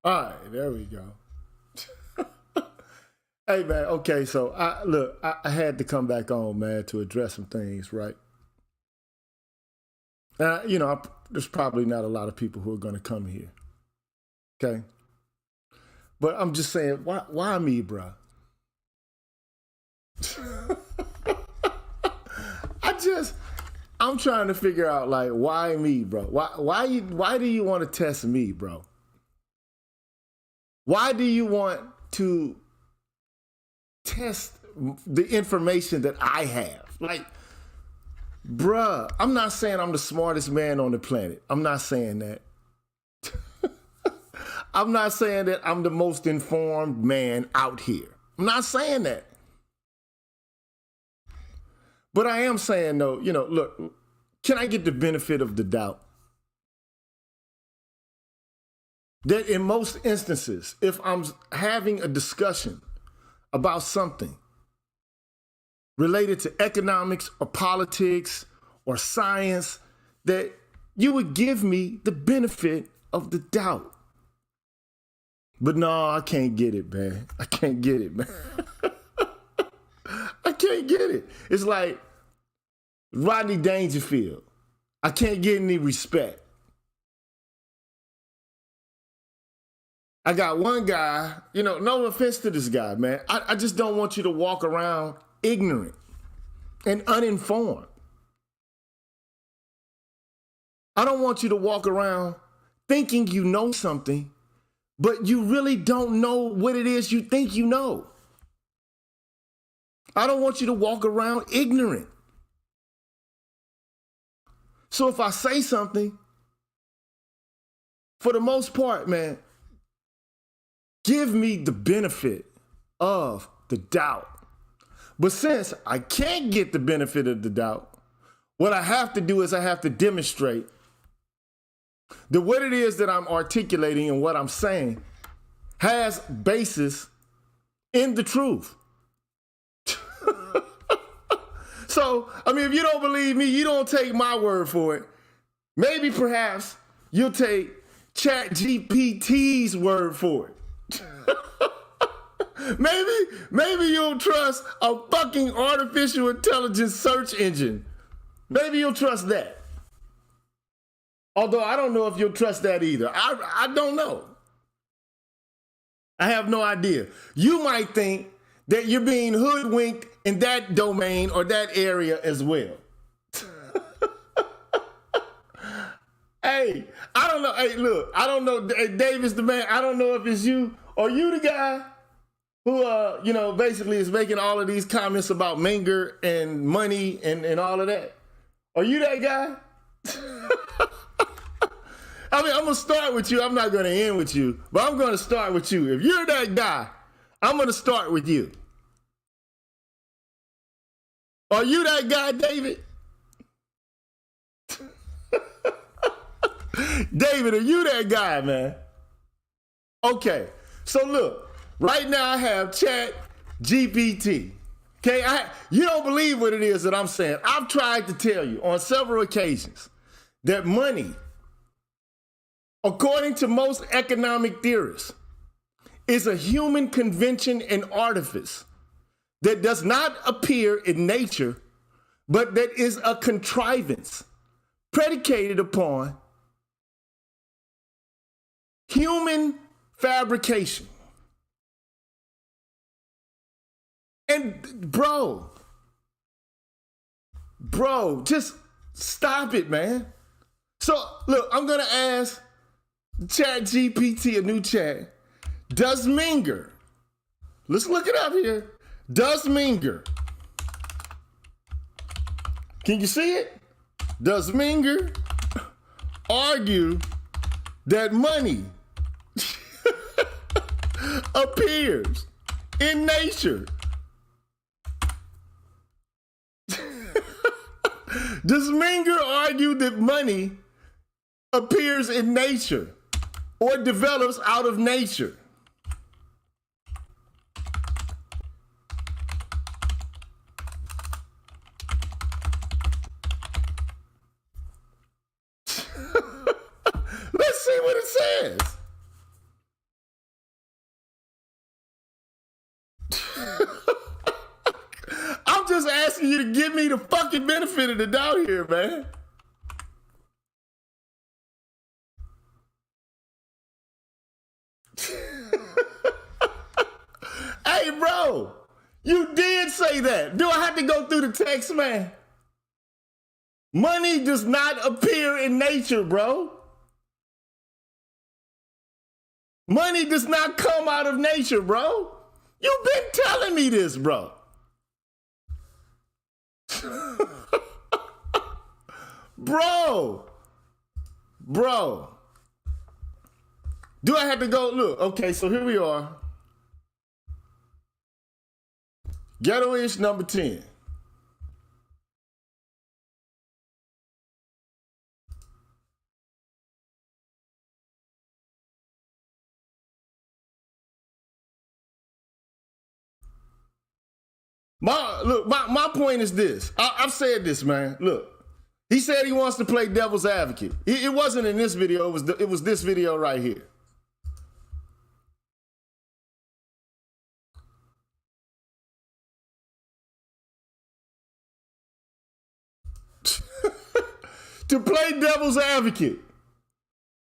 All right, there we go. Hey man, okay, so I had to come back on, man, to address some things, right? There's probably not a lot of people who are going to come here, okay? But I'm just saying, why me, bro? I'm trying to figure out, like, why me, bro? Why do you want to test me, bro? Why do you want to test the information that I have? Like, bruh, I'm not saying I'm the smartest man on the planet. I'm not saying that. I'm not saying that I'm the most informed man out here. I'm not saying that. But I am saying, though, look, can I get the benefit of the doubt? That in most instances, if I'm having a discussion about something related to economics or politics or science, that you would give me the benefit of the doubt. But no, I can't get it, man. I can't get it, man. I can't get it. It's like Rodney Dangerfield. I can't get any respect. I got one guy, no offense to this guy, man. I just don't want you to walk around ignorant and uninformed. I don't want you to walk around thinking you know something, but you really don't know what it is you think you know. I don't want you to walk around ignorant. So if I say something, for the most part, man, give me the benefit of the doubt. But since I can't get the benefit of the doubt, what I have to do is I have to demonstrate that what it is that I'm articulating and what I'm saying has basis in the truth. So, if you don't believe me, you don't take my word for it. Maybe perhaps you'll take ChatGPT's word for it. Maybe you'll trust a fucking artificial intelligence search engine. Maybe you'll trust that. Although I don't know if you'll trust that either. I don't know. I have no idea. You might think that you're being hoodwinked in that domain or that area as well. Hey, I don't know. Hey, look, I don't know. Hey, Davis the man. I don't know if it's you or you the guy who, basically is making all of these comments about Menger and money and all of that. Are you that guy? I'm going to start with you. I'm not going to end with you, but I'm going to start with you. If you're that guy, I'm going to start with you. Are you that guy, David? David, are you that guy, man? Okay, so look, right now I have ChatGPT. Okay, you don't believe what it is that I'm saying. I've tried to tell you on several occasions that money, according to most economic theorists, is a human convention and artifice that does not appear in nature, but that is a contrivance predicated upon human fabrication. And bro, just stop it, man. So look, I'm gonna ask ChatGPT, a new chat, does Menger, let's look it up here. Does Menger, can you see it? Does Menger argue that money appears in nature? Does Menger argue that money appears in nature or develops out of nature? Let's see what it says. you to give me the fucking benefit of the doubt here, man. Hey, bro, you did say that. Do I have to go through the text, man? Money does not appear in nature, bro. Money does not come out of nature, bro. You've been telling me this, bro. Bro. Do I have to go? Look, okay, so here we are. Ghetto Ish number 10. My point is this. I've said this, man. Look, he said he wants to play devil's advocate. It wasn't in this video. It was this video right here. To play devil's advocate,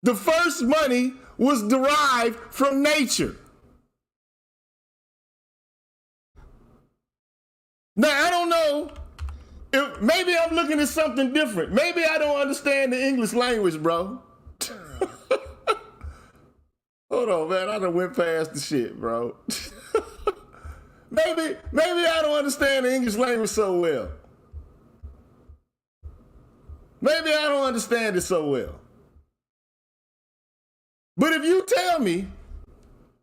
the first money was derived from nature. Now, I don't know if maybe I'm looking at something different. Maybe I don't understand the English language, bro. Hold on, man. I done went past the shit, bro. maybe I don't understand the English language so well. Maybe I don't understand it so well. But if you tell me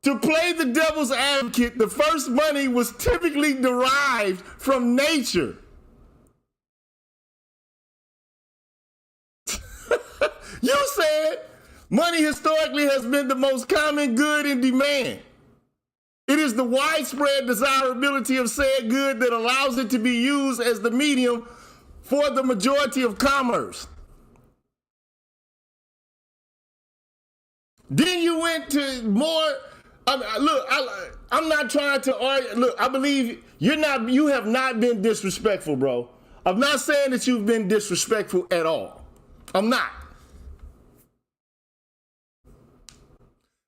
to play the devil's advocate, the first money was typically derived from nature. You said money historically has been the most common good in demand. It is the widespread desirability of said good that allows it to be used as the medium for the majority of commerce. Then you went to more. I'm not trying to argue. Look, I believe you have not been disrespectful, bro. I'm not saying that you've been disrespectful at all. I'm not.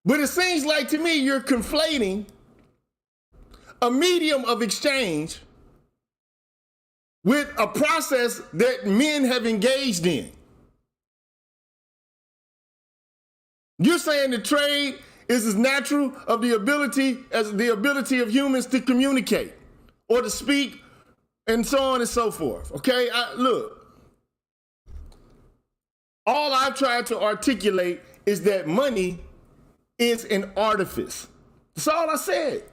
But it seems like to me you're conflating a medium of exchange with a process that men have engaged in. You're saying the trade is as natural of the ability as the ability of humans to communicate or to speak and so on and so forth. Okay, look, all I've tried to articulate is that money is an artifice. That's all I said.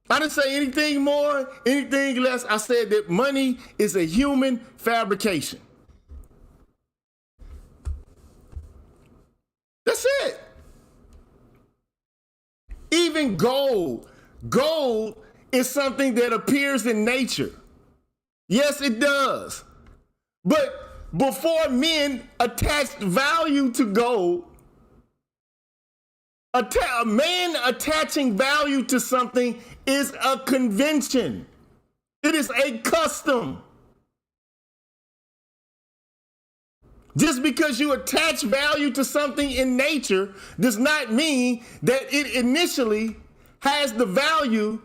I didn't say anything more, anything less. I said that money is a human fabrication. That's it. Even gold is something that appears in nature. Yes, it does. But before men attached value to gold, a man attaching value to something is a convention. It is a custom. Just because you attach value to something in nature does not mean that it initially has the value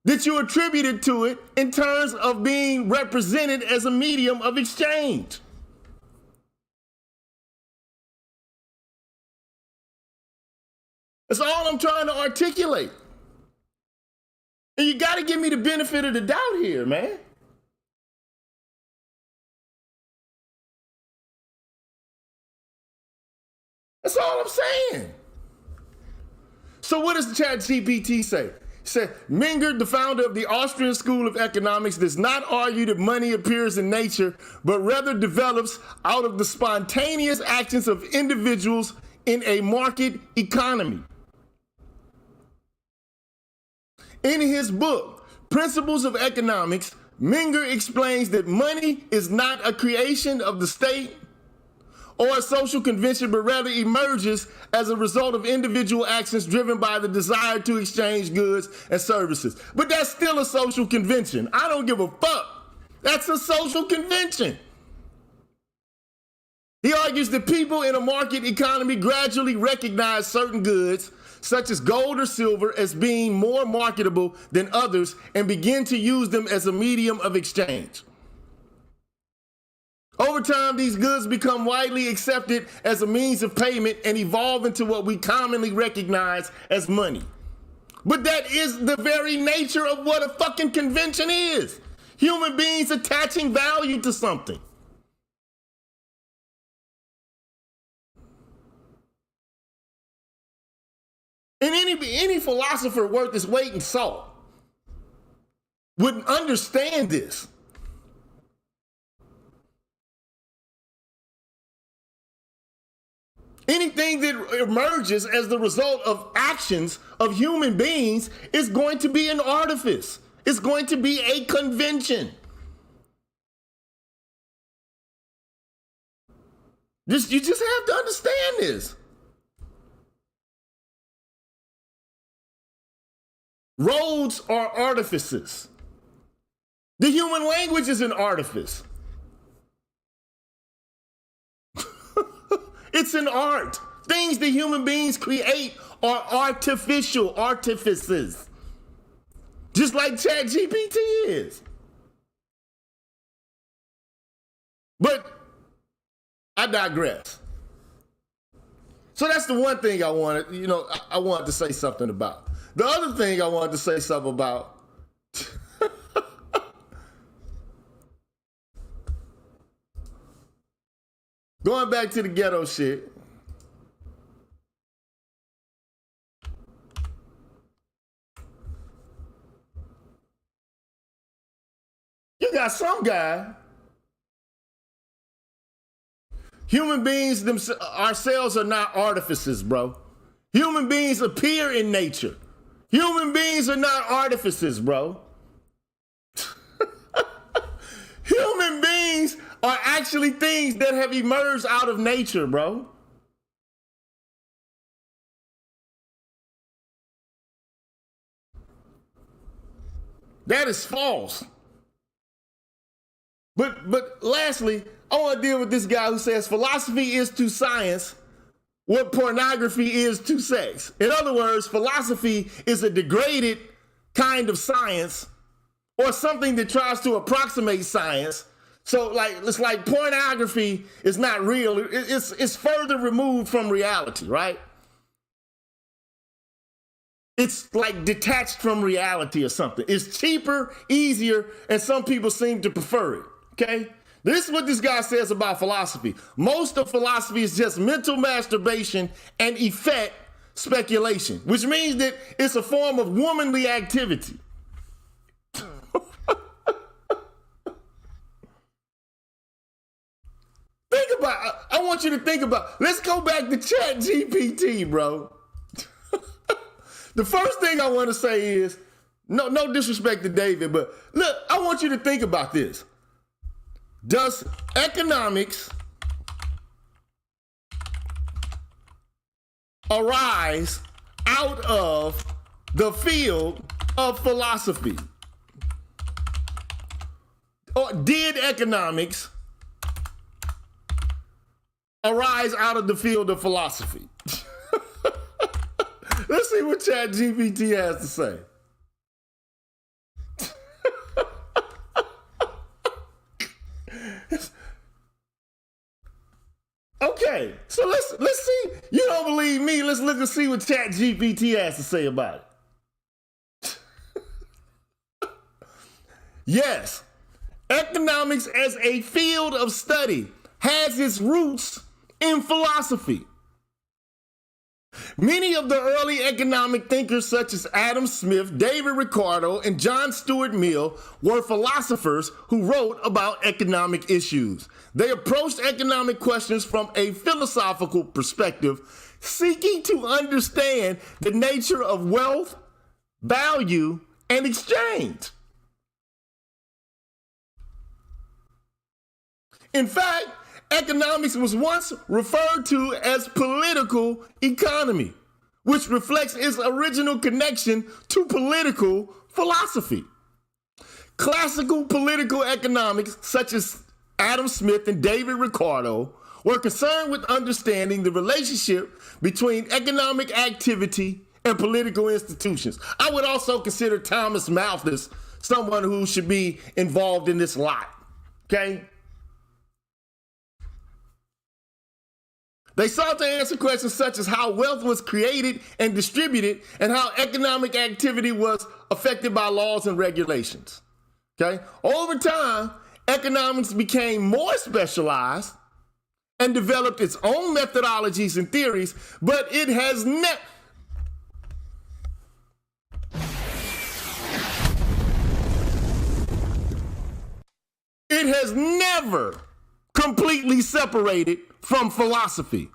that you attributed to it in terms of being represented as a medium of exchange. That's all I'm trying to articulate. And you got to give me the benefit of the doubt here, man. That's all I'm saying. So what does the ChatGPT say? It said, Menger, the founder of the Austrian School of Economics, does not argue that money appears in nature, but rather develops out of the spontaneous actions of individuals in a market economy. In his book, Principles of Economics, Menger explains that money is not a creation of the state or a social convention, but rather emerges as a result of individual actions driven by the desire to exchange goods and services. But that's still a social convention. I don't give a fuck That's a social convention. He argues that people in a market economy gradually recognize certain goods, such as gold or silver, as being more marketable than others and begin to use them as a medium of exchange. Over time, these goods become widely accepted as a means of payment and evolve into what we commonly recognize as money. But that is the very nature of what a fucking convention is. Human beings attaching value to something. And any philosopher worth his weight in salt would understand this. Anything that emerges as the result of actions of human beings is going to be an artifice. It's going to be a convention. You just have to understand this. Roads are artifices. The human language is an artifice. It's an art. Things that human beings create are artificial artifices. Just like ChatGPT is. But I digress. So that's the one thing I wanted, I wanted to say something about. The other thing I wanted to say something about going back to the ghetto shit. You got some guy. Human beings ourselves are not artifices, bro. Human beings appear in nature. Human beings are not artifices, bro. Human beings are actually things that have emerged out of nature, bro. That is false. But lastly, I want to deal with this guy who says philosophy is to science what pornography is to sex. In other words, philosophy is a degraded kind of science or something that tries to approximate science. So it's like pornography is not real. It's further removed from reality, right? It's like detached from reality or something. It's cheaper, easier, and some people seem to prefer it, okay? This is what this guy says about philosophy. Most of philosophy is just mental masturbation and effect speculation, which means that it's a form of womanly activity. I want you to think about, let's go back to ChatGPT, bro. The first thing I want to say is, no disrespect to David, but look, I want you to think about this. Does economics arise out of the field of philosophy? Or did economics arise out of the field of philosophy? Let's see what ChatGPT has to say. Okay, so let's see. You don't believe me? Let's look and see what ChatGPT has to say about it. Yes, economics as a field of study has its roots in philosophy. Many of the early economic thinkers such as Adam Smith, David Ricardo, and John Stuart Mill were philosophers who wrote about economic issues. They approached economic questions from a philosophical perspective, seeking to understand the nature of wealth, value, and exchange. In fact, economics was once referred to as political economy, which reflects its original connection to political philosophy. Classical political economics, such as Adam Smith and David Ricardo, were concerned with understanding the relationship between economic activity and political institutions. I would also consider Thomas Malthus someone who should be involved in this lot, okay? They sought to answer questions such as how wealth was created and distributed and how economic activity was affected by laws and regulations, okay? Over time, economics became more specialized and developed its own methodologies and theories, but it has never completely separated from philosophy.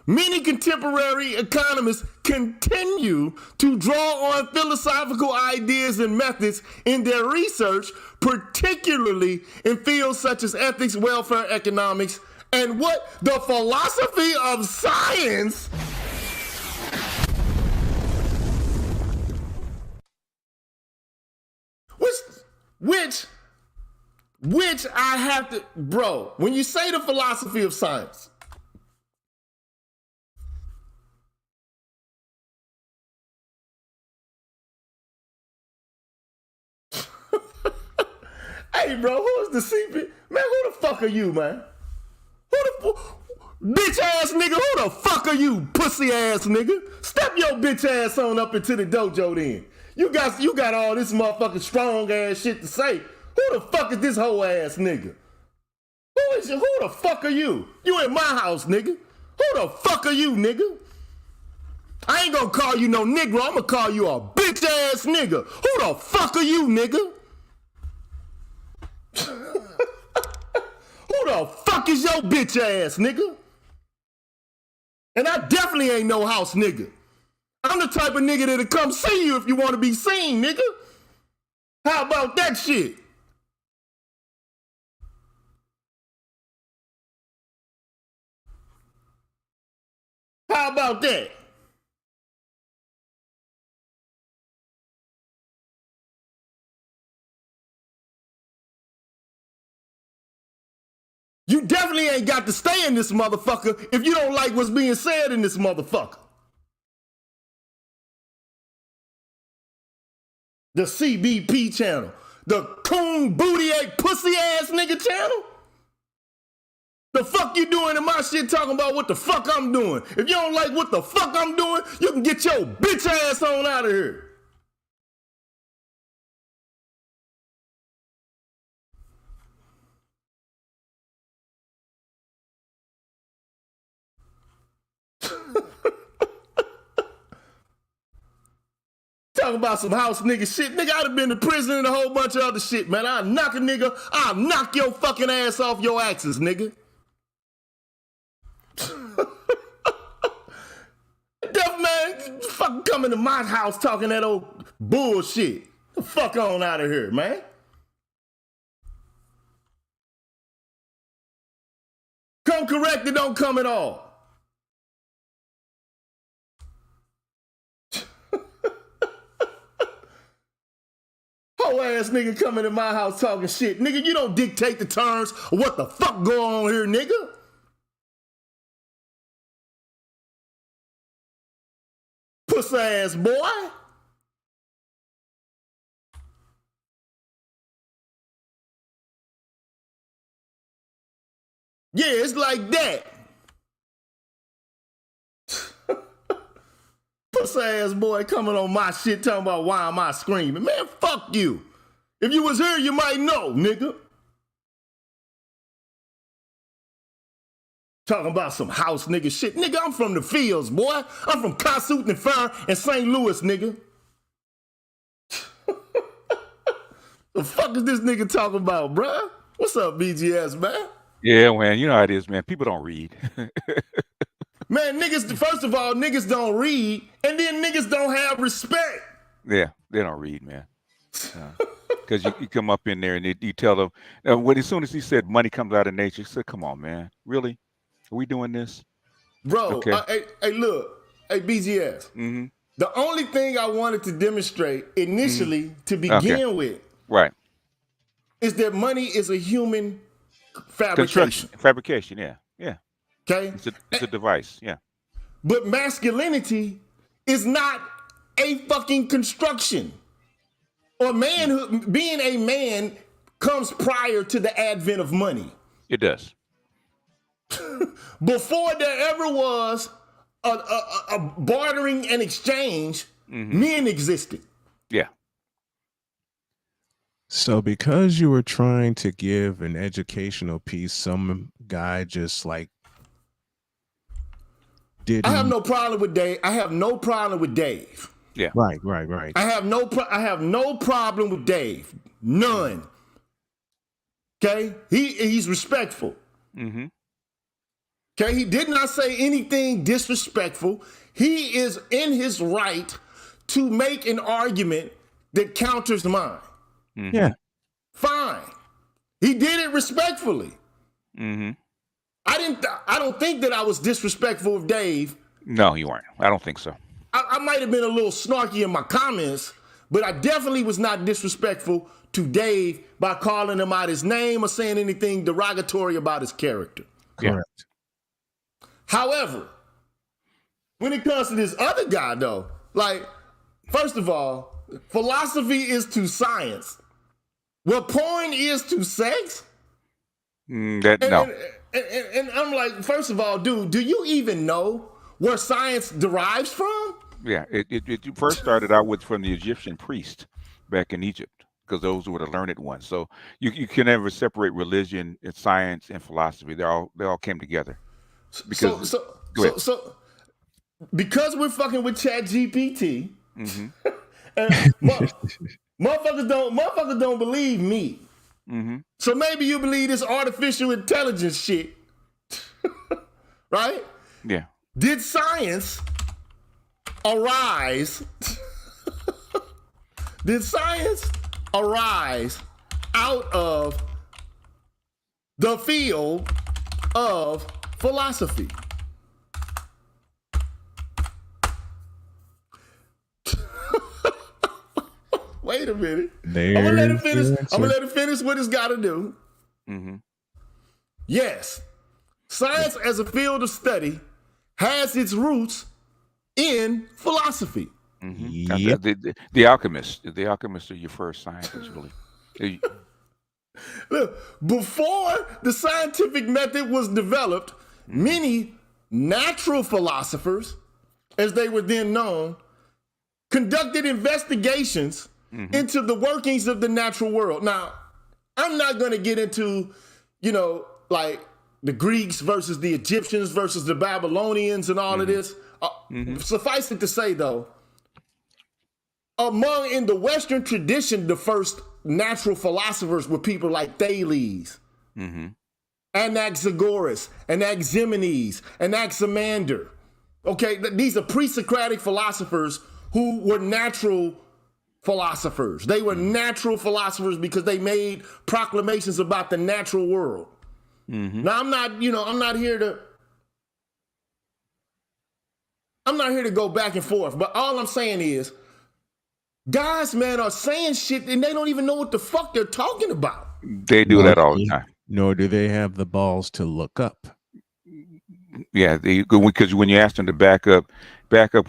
Many contemporary economists continue to draw on philosophical ideas and methods in their research, particularly in fields such as ethics, welfare, economics, and what the philosophy of science which I have to, bro, when you say the philosophy of science, hey, bro, who's the CP? Man, who the fuck are you, man? Bitch ass nigga, who the fuck are you, pussy ass nigga? Step your bitch ass on up into the dojo then. You got all this motherfucking strong ass shit to say. Who the fuck is this hoe ass nigga? Who the fuck are you? You in my house, nigga. Who the fuck are you, nigga? I ain't gonna call you no nigga, I'm gonna call you a bitch ass nigga. Who the fuck are you, nigga? Who the fuck is your bitch ass, nigga? And I definitely ain't no house nigga. I'm the type of nigga that'll come see you if you want to be seen, nigga. How about that shit? How about that? You definitely ain't got to stay in this motherfucker if you don't like what's being said in this motherfucker. The CBP channel. The coon booty ass pussy ass nigga channel. The fuck you doing in my shit talking about what the fuck I'm doing? If you don't like what the fuck I'm doing, you can get your bitch ass on out of here. Talking about some house nigga shit. Nigga, I'd have been to prison and a whole bunch of other shit, man. I'll knock a nigga, I'll knock your fucking ass off your axis, nigga. Deaf man, fucking coming to my house talking that old bullshit. The fuck on out of here, man. Come correct, it don't come at all. Whole ass nigga coming to my house talking shit. Nigga, you don't dictate the terms of what the fuck go on here, nigga. Pussy ass boy. Yeah, it's like that. Pussy ass boy coming on my shit talking about why am I screaming. Man, fuck you. If you was here, you might know, nigga. Talking about some house nigga shit. Nigga, I'm from the fields, boy. I'm from Kossuth and Fur and St. Louis, nigga. The fuck is this nigga talking about, bruh? What's up, BGS, man? Yeah, man, you know how it is, man. People don't read. Man, niggas, first of all, niggas don't read, and then niggas don't have respect. Yeah, they don't read, man. Because you come up in there and you tell them, as soon as he said money comes out of nature, he said, come on, man. Really? Are we doing this? Bro, okay. Hey, look. Hey, BGS. The only thing I wanted to demonstrate initially to begin with. Right. is that money is a human Construction, fabrication. fabrication. Yeah, yeah. Okay? It's a device. Yeah. But masculinity is not a fucking construction. Or manhood, being a man comes prior to the advent of money. It does. Before there ever was a bartering and exchange, men existed. Yeah. So because you were trying to give an educational piece, some guy just like didn't. I have no problem with Dave. I have no problem with Dave. Yeah. Right. I have no problem with Dave. None. Okay? He's respectful. Mm-hmm. Okay? He did not say anything disrespectful. He is in his right to make an argument that counters mine. Mm-hmm. Yeah. Fine. He did it respectfully. Mm-hmm. I don't think that I was disrespectful of Dave. No, you weren't. I don't think so. I might have been a little snarky in my comments, but I definitely was not disrespectful to Dave by calling him out his name or saying anything derogatory about his character. Correct. However, when it comes to this other guy, though, like, first of all, philosophy is to science what porn is to sex. No. And I'm like, first of all, dude, do you even know where science derives from? Yeah. It first started out from the Egyptian priest back in Egypt, because those were the learned ones. So you can never separate religion and science and philosophy. They all came together. Because So because we're fucking with ChatGPT, mm-hmm. and motherfuckers don't believe me. Mm-hmm. So maybe you believe this artificial intelligence shit, right? Yeah. Did science arise? Did science arise out of the field of philosophy? Wait a minute. I'm gonna let it finish what it's got to do. Mm-hmm. Yes, science as a field of study has its roots in philosophy. Mm-hmm. Yep. The alchemists are your first scientists, really. Look, before the scientific method was developed, many natural philosophers, as they were then known, conducted investigations into the workings of the natural world. Now, I'm not going to get into, like the Greeks versus the Egyptians versus the Babylonians and all of this. Suffice it to say, though, in the Western tradition, the first natural philosophers were people like Thales, Anaxagoras, Anaximenes, Anaximander. Okay, these are pre-Socratic philosophers who were natural philosophers. They were natural philosophers because they made proclamations about the natural world. Now I'm not here to go back and forth, but all I'm saying is guys, man, are saying shit and they don't even know what the fuck they're talking about. They do that all the time. Nor do they have the balls to look up. Yeah, because when you ask them to back up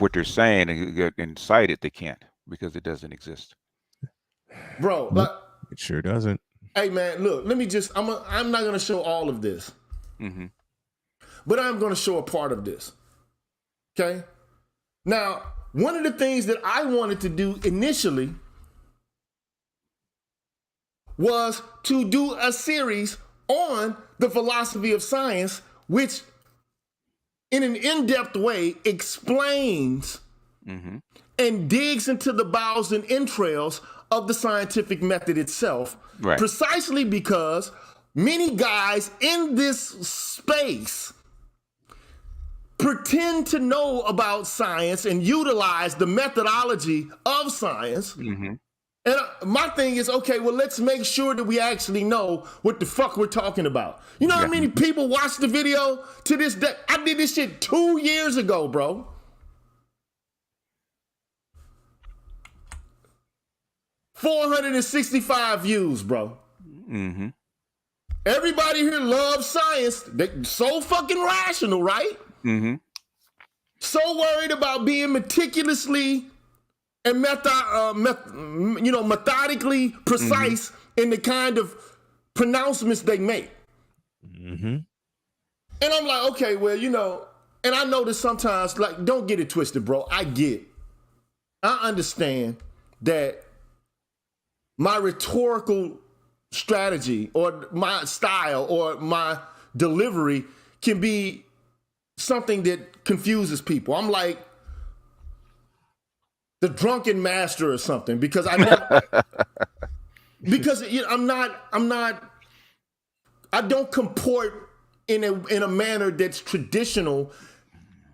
what they're saying and cite it, they can't, because it doesn't exist. Bro, It sure doesn't. Hey man, look, I'm not gonna show all of this. But I'm gonna show a part of this. Okay? Now, one of the things that I wanted to do initially was to do a series on the philosophy of science, which in an in-depth way explains and digs into the bowels and entrails of the scientific method itself, right? Precisely because many guys in this space pretend to know about science and utilize the methodology of science. And my thing is, okay, well, let's make sure that we actually know what the fuck we're talking about. You know how many people watch the video to this day? I did this shit 2 years ago, bro. 465 views, bro. Mm-hmm. Everybody here loves science. They're so fucking rational, right? Mm-hmm. So worried about being meticulously and methodically precise in the kind of pronouncements they make. Mm-hmm. And I'm like, okay, well, and I know that sometimes, like, don't get it twisted, bro. I understand that my rhetorical strategy or my style or my delivery can be something that confuses people. I'm like the drunken master or something because I don't comport in a manner that's traditional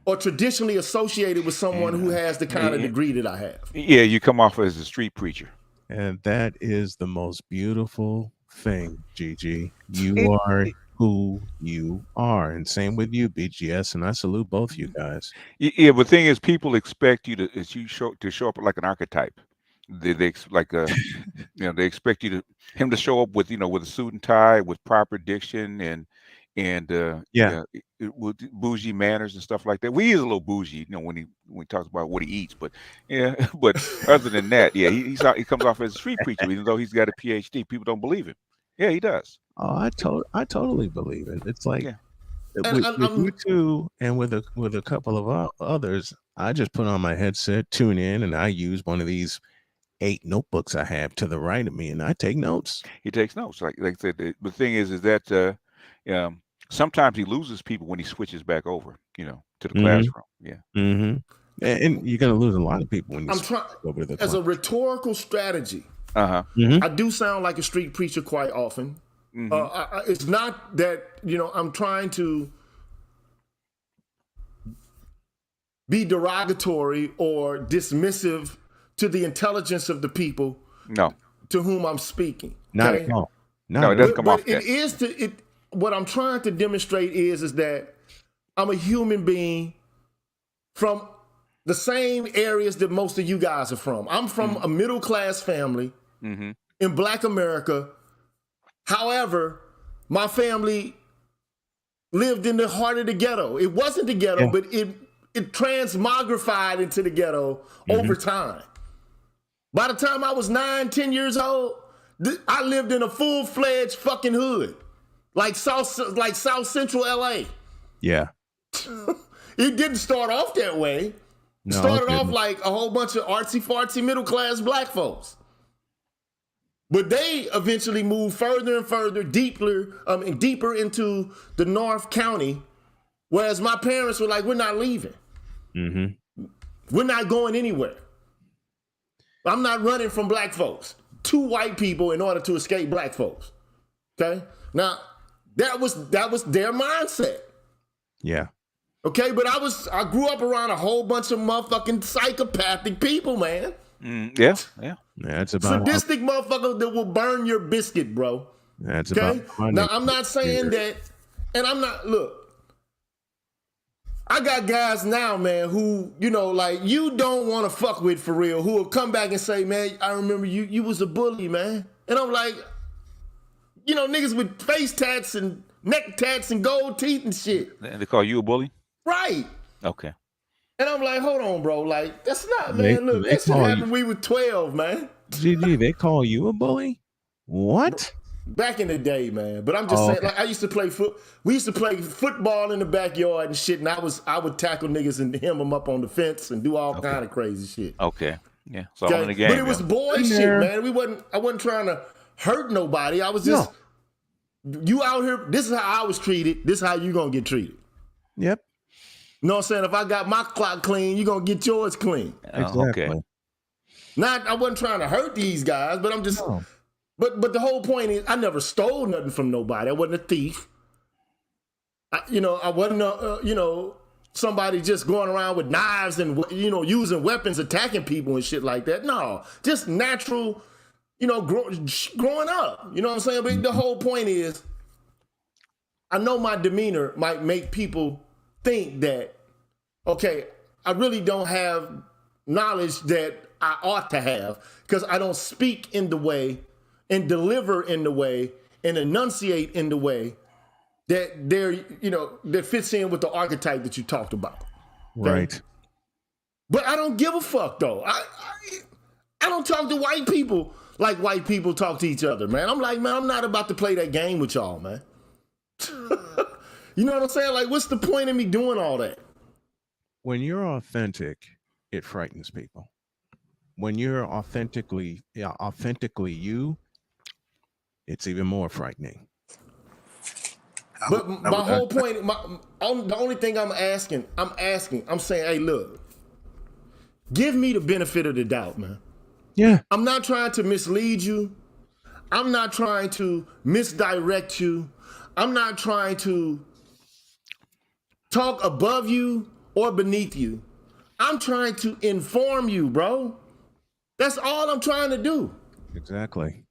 or traditionally associated with someone who has the kind of degree that I have. Yeah, you come off as a street preacher. And that is the most beautiful thing, Gigi. You are who you are. And same with you, BGS. And I salute both you guys. Yeah, but the thing is, people expect you to show up like an archetype. They expect him to show up with with a suit and tie, with proper diction Yeah. with bougie manners and stuff like that. We is a little bougie, when he talks about what he eats, but yeah, but other than that, yeah, he comes off as a street preacher, even though he's got a PhD. People don't believe him. Yeah, he does. Oh, I totally believe it. It's like Yeah. with you two and with a couple of others, I just put on my headset, tune in, and I use one of these 8 notebooks I have to the right of me, and I take notes. He takes notes. Like I said, the thing is that sometimes he loses people when he switches back over, to the classroom. Yeah. Mm-hmm. And you're gonna lose a lot of people when you switch over to the class. As a rhetorical strategy. Mm-hmm. I do sound like a street preacher quite often. Mm-hmm. It's not that I'm trying to be derogatory or dismissive to the intelligence of the people to whom I'm speaking. Not at all. No, it doesn't come off. What I'm trying to demonstrate is that I'm a human being from the same areas that most of you guys are from. I'm from a middle class family in Black America. However, my family lived in the heart of the ghetto. It wasn't the ghetto, but it transmogrified into the ghetto over time. By the time I was 9, 10 years old, I lived in a full-fledged fucking hood, like South Central LA. Yeah. It didn't start off that way. It started off like a whole bunch of artsy-fartsy middle-class black folks. But they eventually moved further and further, deeper into the North County, whereas my parents were like, we're not leaving. Mm-hmm. We're not going anywhere. I'm not running from black folks. 2 white people in order to escape black folks. Okay? Now, that was their mindset. Yeah. Okay, but I grew up around a whole bunch of motherfucking psychopathic people, man. Yeah. That's about sadistic motherfuckers that will burn your biscuit, bro. That's okay? about Now, I'm not saying that, and I'm not, look, I got guys now, man, who, you don't want to fuck with for real, who will come back and say, man, I remember you was a bully, man. And I'm like, niggas with face tats and neck tats and gold teeth and shit. And they call you a bully? Right. Okay. And I'm like, hold on, bro. Like, that's not, man. Look, that shit happened when we were 12, man. GG, they call you a bully? What? Back in the day, man. But I'm just saying, like, I used to play we used to play football in the backyard and shit, and I would tackle niggas and hem them up on the fence and do all kind of crazy shit. Okay. Yeah. So I'm in the game. But it was boy shit, man. I wasn't trying to hurt nobody. I was just, you out here, this is how I was treated. This is how you gonna get treated. Yep. You know what I'm saying? If I got my clock clean, you gonna get yours clean. Exactly. Okay. I wasn't trying to hurt these guys, but I'm just, but the whole point is I never stole nothing from nobody. I wasn't a thief. I wasn't somebody just going around with knives and, using weapons, attacking people and shit like that. No, just natural, growing up. You know what I'm saying? But the whole point is, I know my demeanor might make people think that, okay, I really don't have knowledge that I ought to have because I don't speak in the way and deliver in the way and enunciate in the way that that fits in with the archetype that you talked about. Okay? Right. But I don't give a fuck though. I don't talk to white people like white people talk to each other, man. I'm like, man, I'm not about to play that game with y'all, man. You know what I'm saying? Like, what's the point of me doing all that? When you're authentic, it frightens people. When you're authentically you, it's even more frightening. But my whole point, the only thing I'm saying, hey, look, give me the benefit of the doubt, man. Yeah. I'm not trying to mislead you. I'm not trying to misdirect you. I'm not trying to talk above you or beneath you. I'm trying to inform you, bro. That's all I'm trying to do. Exactly.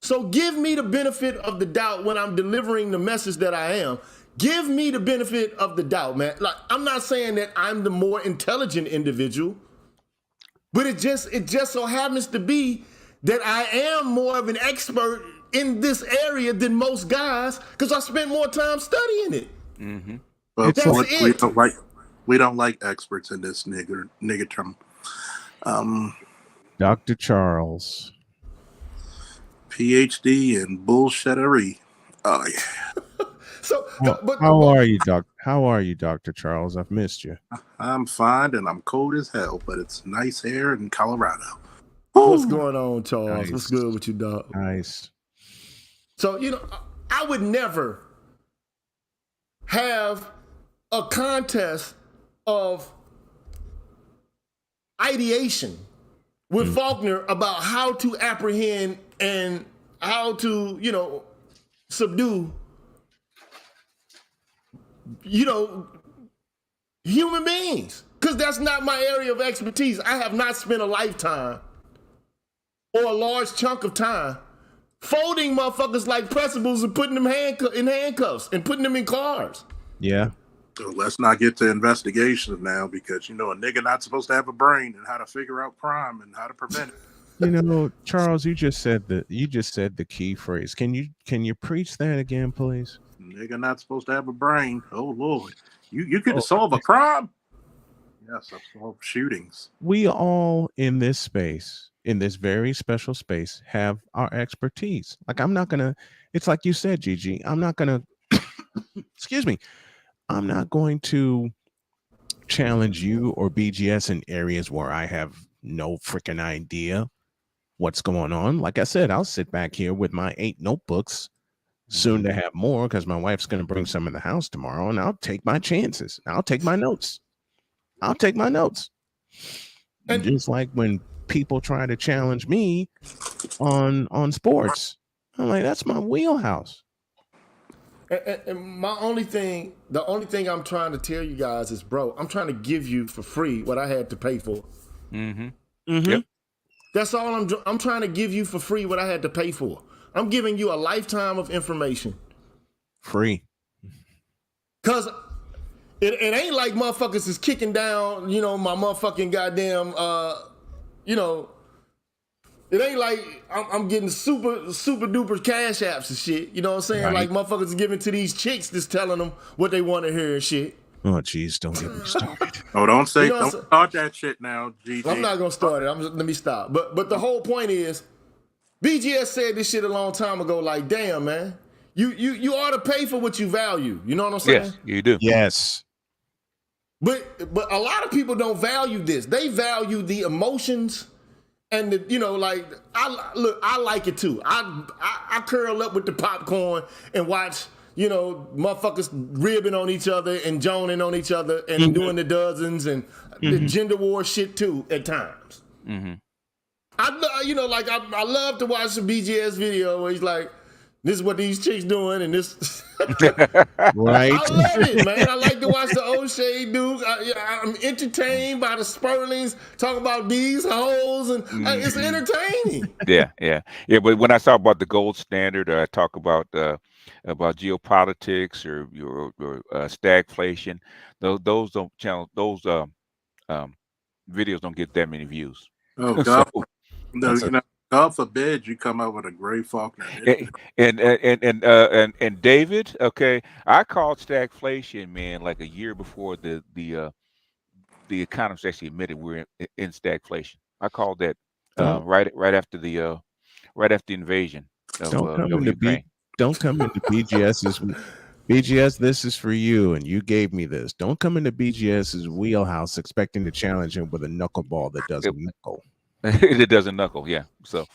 So give me the benefit of the doubt when I'm delivering the message that I am. Give me the benefit of the doubt, man. Like, I'm not saying that I'm the more intelligent individual, but it just so happens to be that I am more of an expert in this area than most guys because I spent more time studying it. Mm-hmm. Well, That's it. We don't like experts in this nigger term. Dr. Charles. PhD in bullshittery. Oh yeah. So, how are you, Dr. Charles? I've missed you. I'm fine and I'm cold as hell, but it's nice here in Colorado. What's going on, Charles? Nice. What's good with you, dog? Nice. So, I would never have a contest of ideation with Faulkner about how to apprehend and how to, subdue, human beings. Because that's not my area of expertise. I have not spent a lifetime or a large chunk of time folding motherfuckers like Precipices and putting them in handcuffs and putting them in cars. Yeah. So let's not get to investigations now because, a nigga not supposed to have a brain and how to figure out crime and how to prevent it. Charles, you just said the key phrase. Can you preach that again, please? Nigga not supposed to have a brain. Oh Lord. You could solve a crime? Yes, I've solved shootings. We all in this space, in this very special space, have our expertise. Like it's like you said, Gigi, I'm not gonna excuse me. I'm not going to challenge you or BGS in areas where I have no freaking idea what's going on. Like I said, I'll sit back here with my 8 notebooks, soon to have more because my wife's going to bring some in the house tomorrow, and I'll take my chances. I'll take my notes. And just like when people try to challenge me on sports, I'm like, that's my wheelhouse. And the only thing I'm trying to tell you guys is, bro, I'm trying to give you for free what I had to pay for. Mm-hmm. Mm-hmm. Yep. That's all I'm trying to give you for free what I had to pay for. I'm giving you a lifetime of information. Free. Cause it ain't like motherfuckers is kicking down, my motherfucking goddamn, it ain't like I'm getting super duper cash apps and shit. You know what I'm saying? Right. Like motherfuckers are giving to these chicks that's telling them what they want to hear and shit. Oh, jeez, don't get me started. Oh, don't start that shit now, GG. I'm not gonna start it. Let me stop. But the whole point is, BGS said this shit a long time ago. Like, damn, man, you ought to pay for what you value. You know what I'm saying? Yes, you do. Yes. But a lot of people don't value this. They value the emotions. And I like it too. I curl up with the popcorn and watch, motherfuckers ribbing on each other and joning on each other and doing the dozens and the gender war shit too at times. Mm-hmm. I love to watch the BGS video where he's like, this is what these chicks doing and this. Right. I love it, man. I like to watch the O'Shea dude. I'm entertained by the Sperlings talking about these hoes, and it's entertaining. Yeah. But when I talk about the gold standard, or I talk about geopolitics or your stagflation, those don't channel videos don't get that many views. Oh God. No, God forbid you come up with a Gray Faulkner And initiative. and David, okay, I called stagflation, man, like a year before the economists actually admitted we're in stagflation. I called that Don't right after the invasion don't come of into Ukraine. don't come into BGS's BGS. This is for you, and you gave me this. Don't come into BGS's wheelhouse expecting to challenge him with a knuckleball that doesn't knuckle. It doesn't knuckle, yeah. So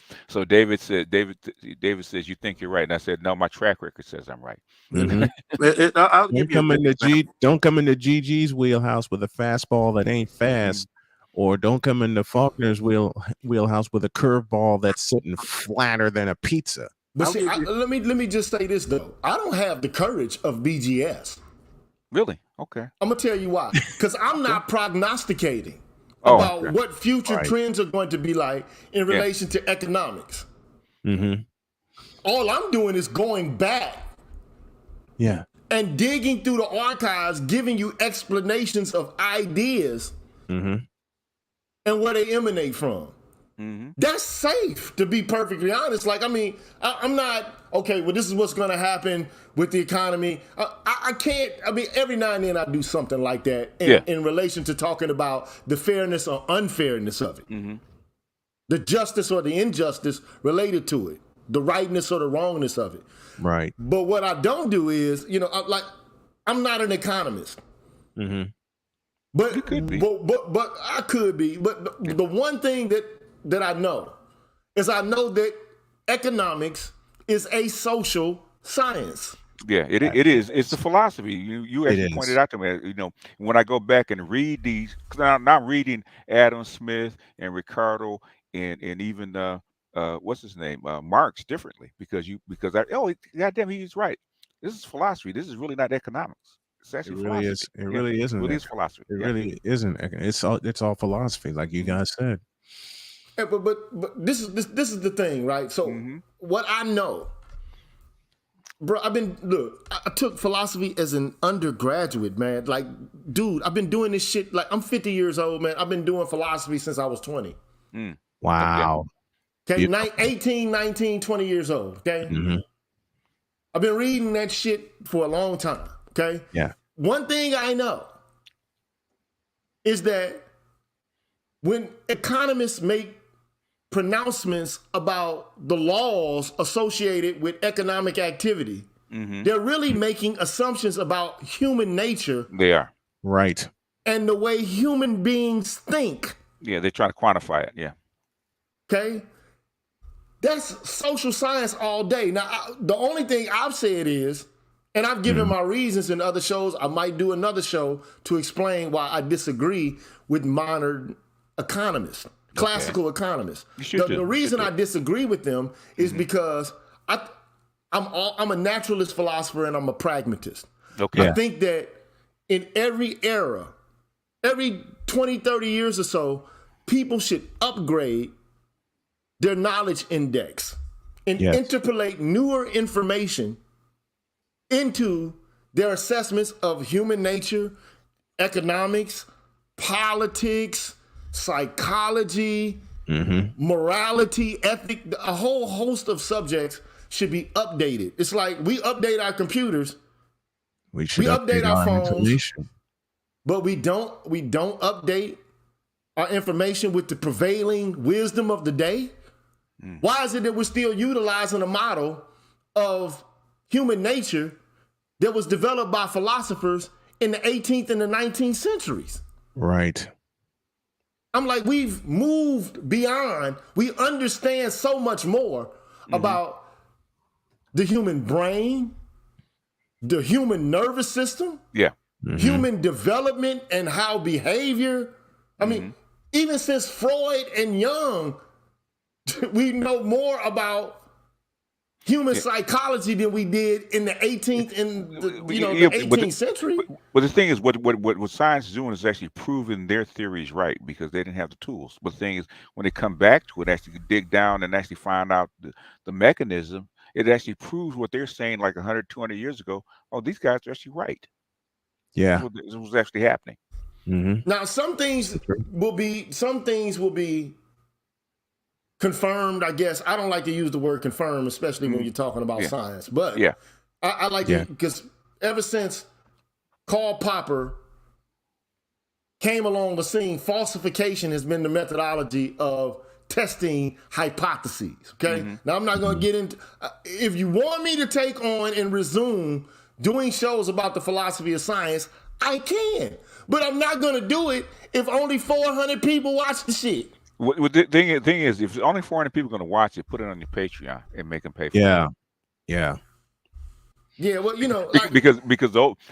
David says you think you're right, and I said no, my track record says I'm right. Mhm. I'll give you a good example. Don't come into GG's wheelhouse with a fastball that ain't fast, or don't come into Faulkner's wheelhouse with a curveball that's sitting flatter than a pizza. But I'll see, give you- let me just say this though. I don't have the courage of BGS. Really? Okay. I'm gonna tell you why. Because I'm not prognosticating Oh, about okay. what future Right. trends are going to be like in relation to economics. Mm-hmm. All I'm doing is going back Yeah. and digging through the archives, giving you explanations of ideas Mm-hmm. and where they emanate from. That's safe, to be perfectly honest. Like, I mean, I'm not, okay, well, this is what's going to happen with the economy. I can't, I mean, every now and then I do something like that in relation to talking about the fairness or unfairness of it. The justice or the injustice related to it. The rightness or the wrongness of it. Right. But what I don't do is, I'm not an economist. Mm-hmm. But You could be. But I could be. But the one thing that I know is I know that economics is a social science. Yeah, it is. It's the philosophy. You actually is. pointed out to me. When I go back and read these, because now I'm reading Adam Smith and Ricardo and even what's his name, Marx differently because goddamn, he's right. This is philosophy. This is really not economics. It's It actually really philosophy. is. It really isn't. Really is philosophy. It Yeah. really isn't. It's all philosophy, like you guys said. Yeah, but this is the thing, right? So what I know, bro, I took philosophy as an undergraduate, man. Like, dude, I've been doing this shit. Like, I'm 50 years old, man. I've been doing philosophy since I was 20. Wow. Okay, Beautiful. 18, 19, 20 years old. Okay, Mm-hmm. I've been reading that shit for a long time. Okay, Yeah. one thing I know is that when economists make pronouncements about the laws associated with economic activity, they're really making assumptions about human nature They are. Right. and the way human beings think. Yeah, they're trying to quantify it. Yeah. Okay? That's social science all day. Now, the only thing I've said is, and I've given my reasons in other shows, I might do another show to explain why I disagree with modern economists, classical economists. You should do. The reason I disagree with them is because I'm a naturalist philosopher and I'm a pragmatist. Okay. I think that in every era, every 20, 30 years or so, people should upgrade their knowledge index and interpolate newer information into their assessments of human nature, economics, politics, psychology, morality, ethic. A whole host of subjects should be updated. It's like we update our computers, We should update our phones, information. but we don't update our information with the prevailing wisdom of the day. Why is it that we're still utilizing a model of human nature that was developed by philosophers in the 18th and the 19th centuries? Right. I'm like, we've moved beyond, we understand so much more about the human brain, the human nervous system, human development and how behavior. I mean, even since Freud and Jung, we know more about human psychology than we did in the 18th and the 18th century. But the thing is, what science is doing is actually proving their theories right because they didn't have the tools. But the thing is, when they come back to it, actually dig down and actually find out the mechanism, it actually proves what they're saying like 100, 200 years ago. Oh, these guys are actually right. Yeah. This was actually happening. Now, some things will be confirmed, I guess. I don't like to use the word confirmed, especially when you're talking about science. But Yeah. I like to, because ever since Karl Popper came along the scene, falsification has been the methodology of testing hypotheses. Okay. Now I'm not going to get into. If you want me to take on and resume doing shows about the philosophy of science, I can, but I'm not going to do it if only 400 people watch the shit. Well, the thing is, if only 400 people are going to watch it, put it on your Patreon and make them pay for it. Yeah. Yeah, well, you know, because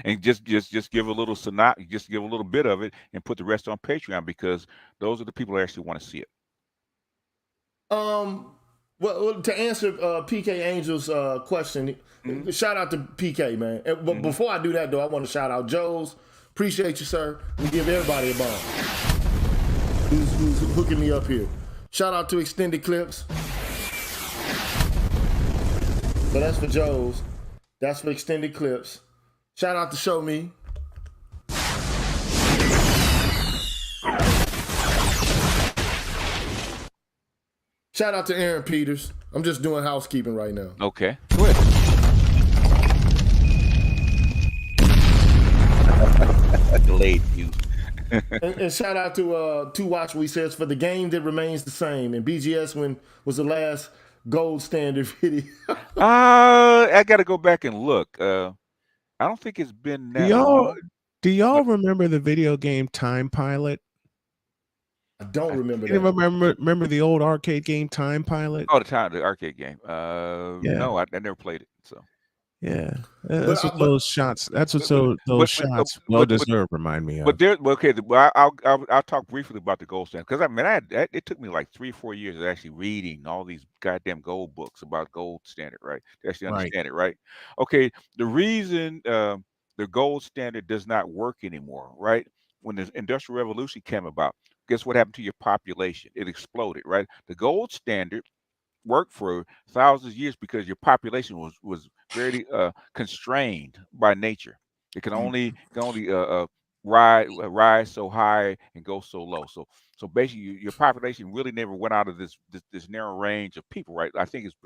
and just give a little just give a little bit of it and put the rest on Patreon, because those are the people that actually want to see it. Well, to answer PK Angel's question, shout out to PK, man. But before I do that, though, I want to shout out Joe's. Appreciate you, sir. We give everybody a bomb who's hooking me up here. Shout out to Extended Clips. So that's for Joe's. That's for Extended Clips. Shout out to Show Me. Shout out to Aaron Peters. I'm just doing housekeeping right now. Okay. Go ahead. Delayed view. and shout out to Watch What He Says for the game that remains the same. And BGS was the last gold standard video. I got to go back and look. I don't think it's been that long. Do y'all remember the video game Time Pilot? I don't remember that. You remember the old arcade game Time Pilot? Oh, the arcade game. No, I never played it. So yeah, that's what those shots. That's what those shots well deserved remind me of. But I'll talk briefly about the gold standard, because I mean, it took me like 3 or 4 years of actually reading all these goddamn gold books about gold standard, right? To actually understand it, right? Okay, the reason the gold standard does not work anymore, right? When the Industrial Revolution came about, guess what happened to your population? It exploded, right? The gold standard worked for thousands of years because your population was very constrained by nature. It can only rise so high and go so low. So basically, your population really never went out of this narrow range of people, right? I think it's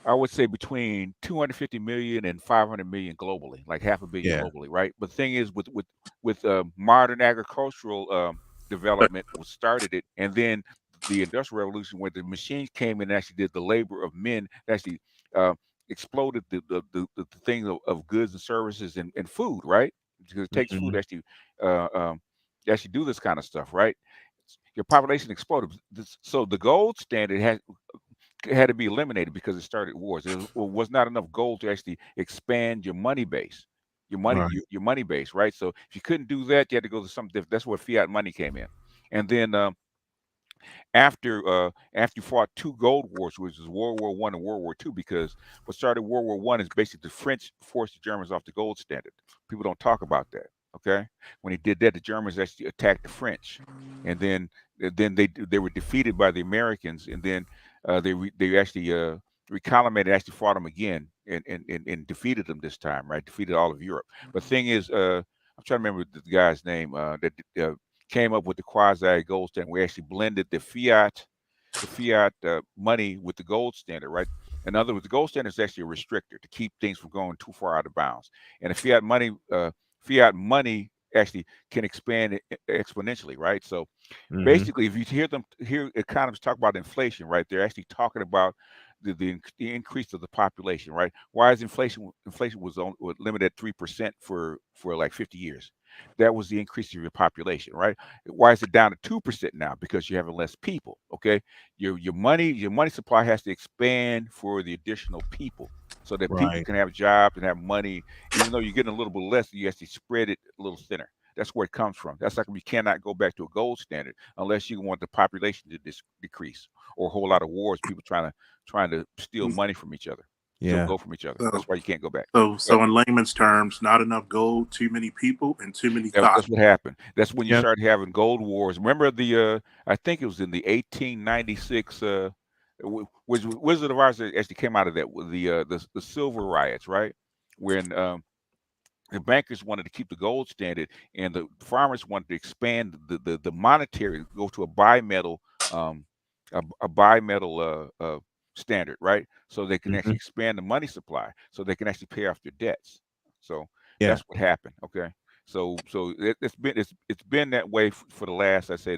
I would say between 250 million and 500 million globally, like 500 million globally, right? But the thing is, with modern agricultural development was started it, and then the Industrial Revolution, where the machines came in and actually did the labor of men, actually exploded the thing of goods and services and food, right? Because it takes food to actually do this kind of stuff, right? Your population exploded. So the gold standard had to be eliminated because it started wars. There was not enough gold to actually expand your money base, your money base, right? So if you couldn't do that, you had to go to something different. That's where fiat money came in. And then after you fought 2 gold wars, which is World War I and World War II, because what started World War I is basically the French forced the Germans off the gold standard. People don't talk about that. Okay, when he did that, the Germans actually attacked the French, and then they were defeated by the Americans, and then they actually recollimated, actually fought them again, and defeated them this time, right? Defeated all of Europe. But the thing is, I'm trying to remember the guy's name that came up with the quasi gold standard. We actually blended the fiat money with the gold standard, right? In other words, the gold standard is actually a restrictor to keep things from going too far out of bounds, and the fiat money actually can expand exponentially, right? So basically, if you hear economists talk about inflation, right, they're actually talking about the increase of the population, right? Why is inflation was limited at 3% for like 50 years? That was the increase of your population, right? Why is it down to 2% now? Because you're having less people. Okay, your money supply has to expand for the additional people, so that people can have jobs and have money. Even though you're getting a little bit less, you actually spread it a little thinner. That's where it comes from. That's like we cannot go back to a gold standard unless you want the population to decrease, or a whole lot of wars, people trying to steal money from each other, steal gold from each other. That's why you can't go back. So in layman's terms, not enough gold, too many people, and too many thoughts. That's what happened. That's when you started having gold wars. Remember I think it was in the 1896 Wizard of Oz actually came out of that with the silver riots, right? When the bankers wanted to keep the gold standard, and the farmers wanted to expand the monetary, go to a bimetal a bimetal standard, right? So they can Mhm. actually expand the money supply, so they can actually pay off their debts. So Yeah. that's what happened. Okay. So it's been that way for the last, I say,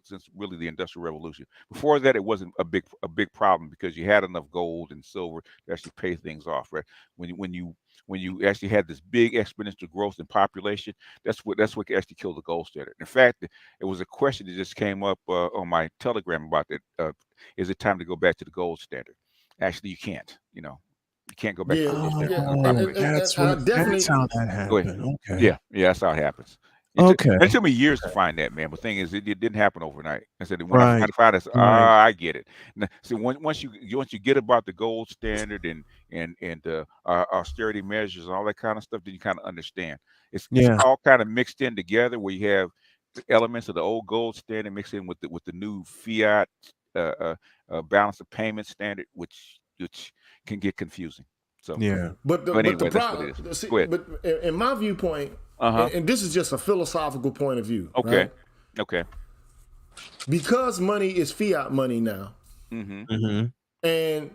since really the Industrial Revolution. Before that, it wasn't a big problem because you had enough gold and silver to actually pay things off, right? When you actually had this big exponential growth in population, that's what actually killed the gold standard. In fact, it was a question that just came up on my Telegram about that. Is it time to go back to the gold standard? Actually, you can't. You can't go back to Yeah, the gold standard yeah, because of Oh, population. that's I that's definitely. how that Go ahead. happened. Okay. Yeah, that's how it happens. Okay. It took me years to find that, man. But the thing is, it didn't happen overnight. I said when I Right. found it, I said, Right. I get it. So once you get about the gold standard and austerity measures and all that kind of stuff, then you kind of understand. It's Yeah. all kind of mixed in together where you have the elements of the old gold standard mixed in with the new fiat balance of payment standard, which can get confusing. So, Yeah. But but the anyway, that's what it problem, is. Go ahead. but in my viewpoint, Uh-huh. and this is just a philosophical point of view, Okay. right? Okay. Because money is fiat money now, Mm-hmm. Mm-hmm. and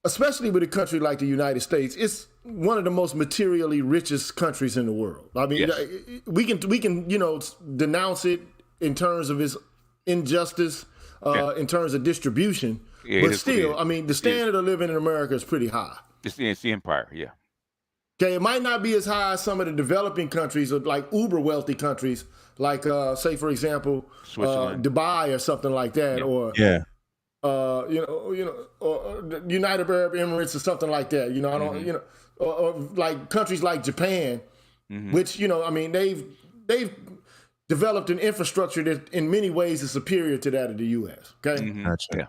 especially with a country like the United States, it's one of the most materially richest countries in the world. I mean, Yes. we can denounce it in terms of its injustice, in terms of distribution, Yeah, but it is what it still, is. I mean, the standard of living in America is pretty high. It's the empire. Yeah. Okay, it might not be as high as some of the developing countries or like uber wealthy countries, like say for example, Switzerland. Dubai or something like that, Yeah. or Yeah. or the United Arab Emirates or something like that. I don't, or like countries like Japan, which I mean they've developed an infrastructure that in many ways is superior to that of the U.S. Okay, Gotcha.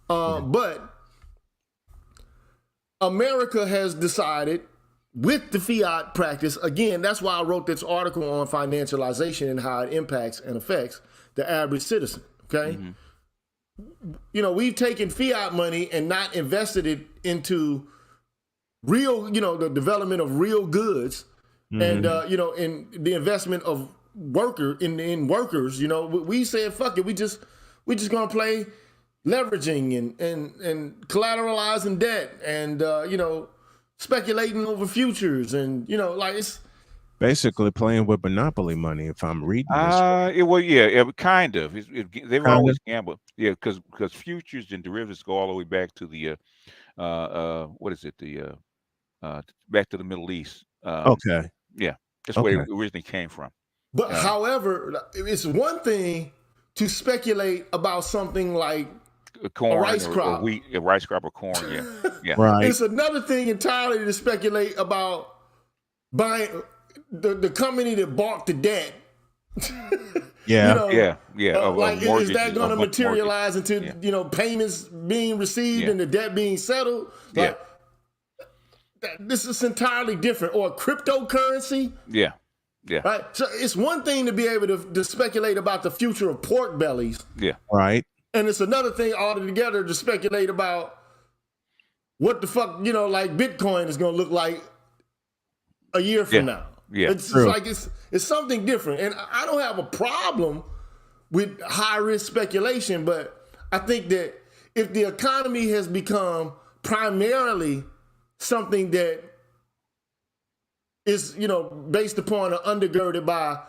Yeah. but America has decided with the fiat practice, again, that's why I wrote this article on financialization and how it impacts and affects the average citizen, okay? We've taken fiat money and not invested it into real, the development of real goods and, in the investment of workers. We said, fuck it, we just gonna play leveraging and collateralizing debt and, speculating over futures and it's Basically playing with monopoly money, if I'm reading this. Kind of. They've Kind always of. gambled. Yeah, because futures and derivatives go all the way back to the what is it? Back to the Middle East. Okay. Yeah, that's where Okay. it originally came from. But however, it's one thing to speculate about something like Corn rice or crop. wheat, a rice crop or corn. Yeah, yeah. Right. It's another thing entirely to speculate about buying the company that bought the debt. Yeah. Is that going to materialize into payments being received and the debt being settled? Like, this is entirely different. Or cryptocurrency. Yeah. Right. So it's one thing to be able to speculate about the future of pork bellies. Yeah. Right. And it's another thing altogether to speculate about what the fuck, like Bitcoin is going to look like a year from now. Yeah. It's like it's something different. And I don't have a problem with high risk speculation, but I think that if the economy has become primarily something that is, based upon or undergirded by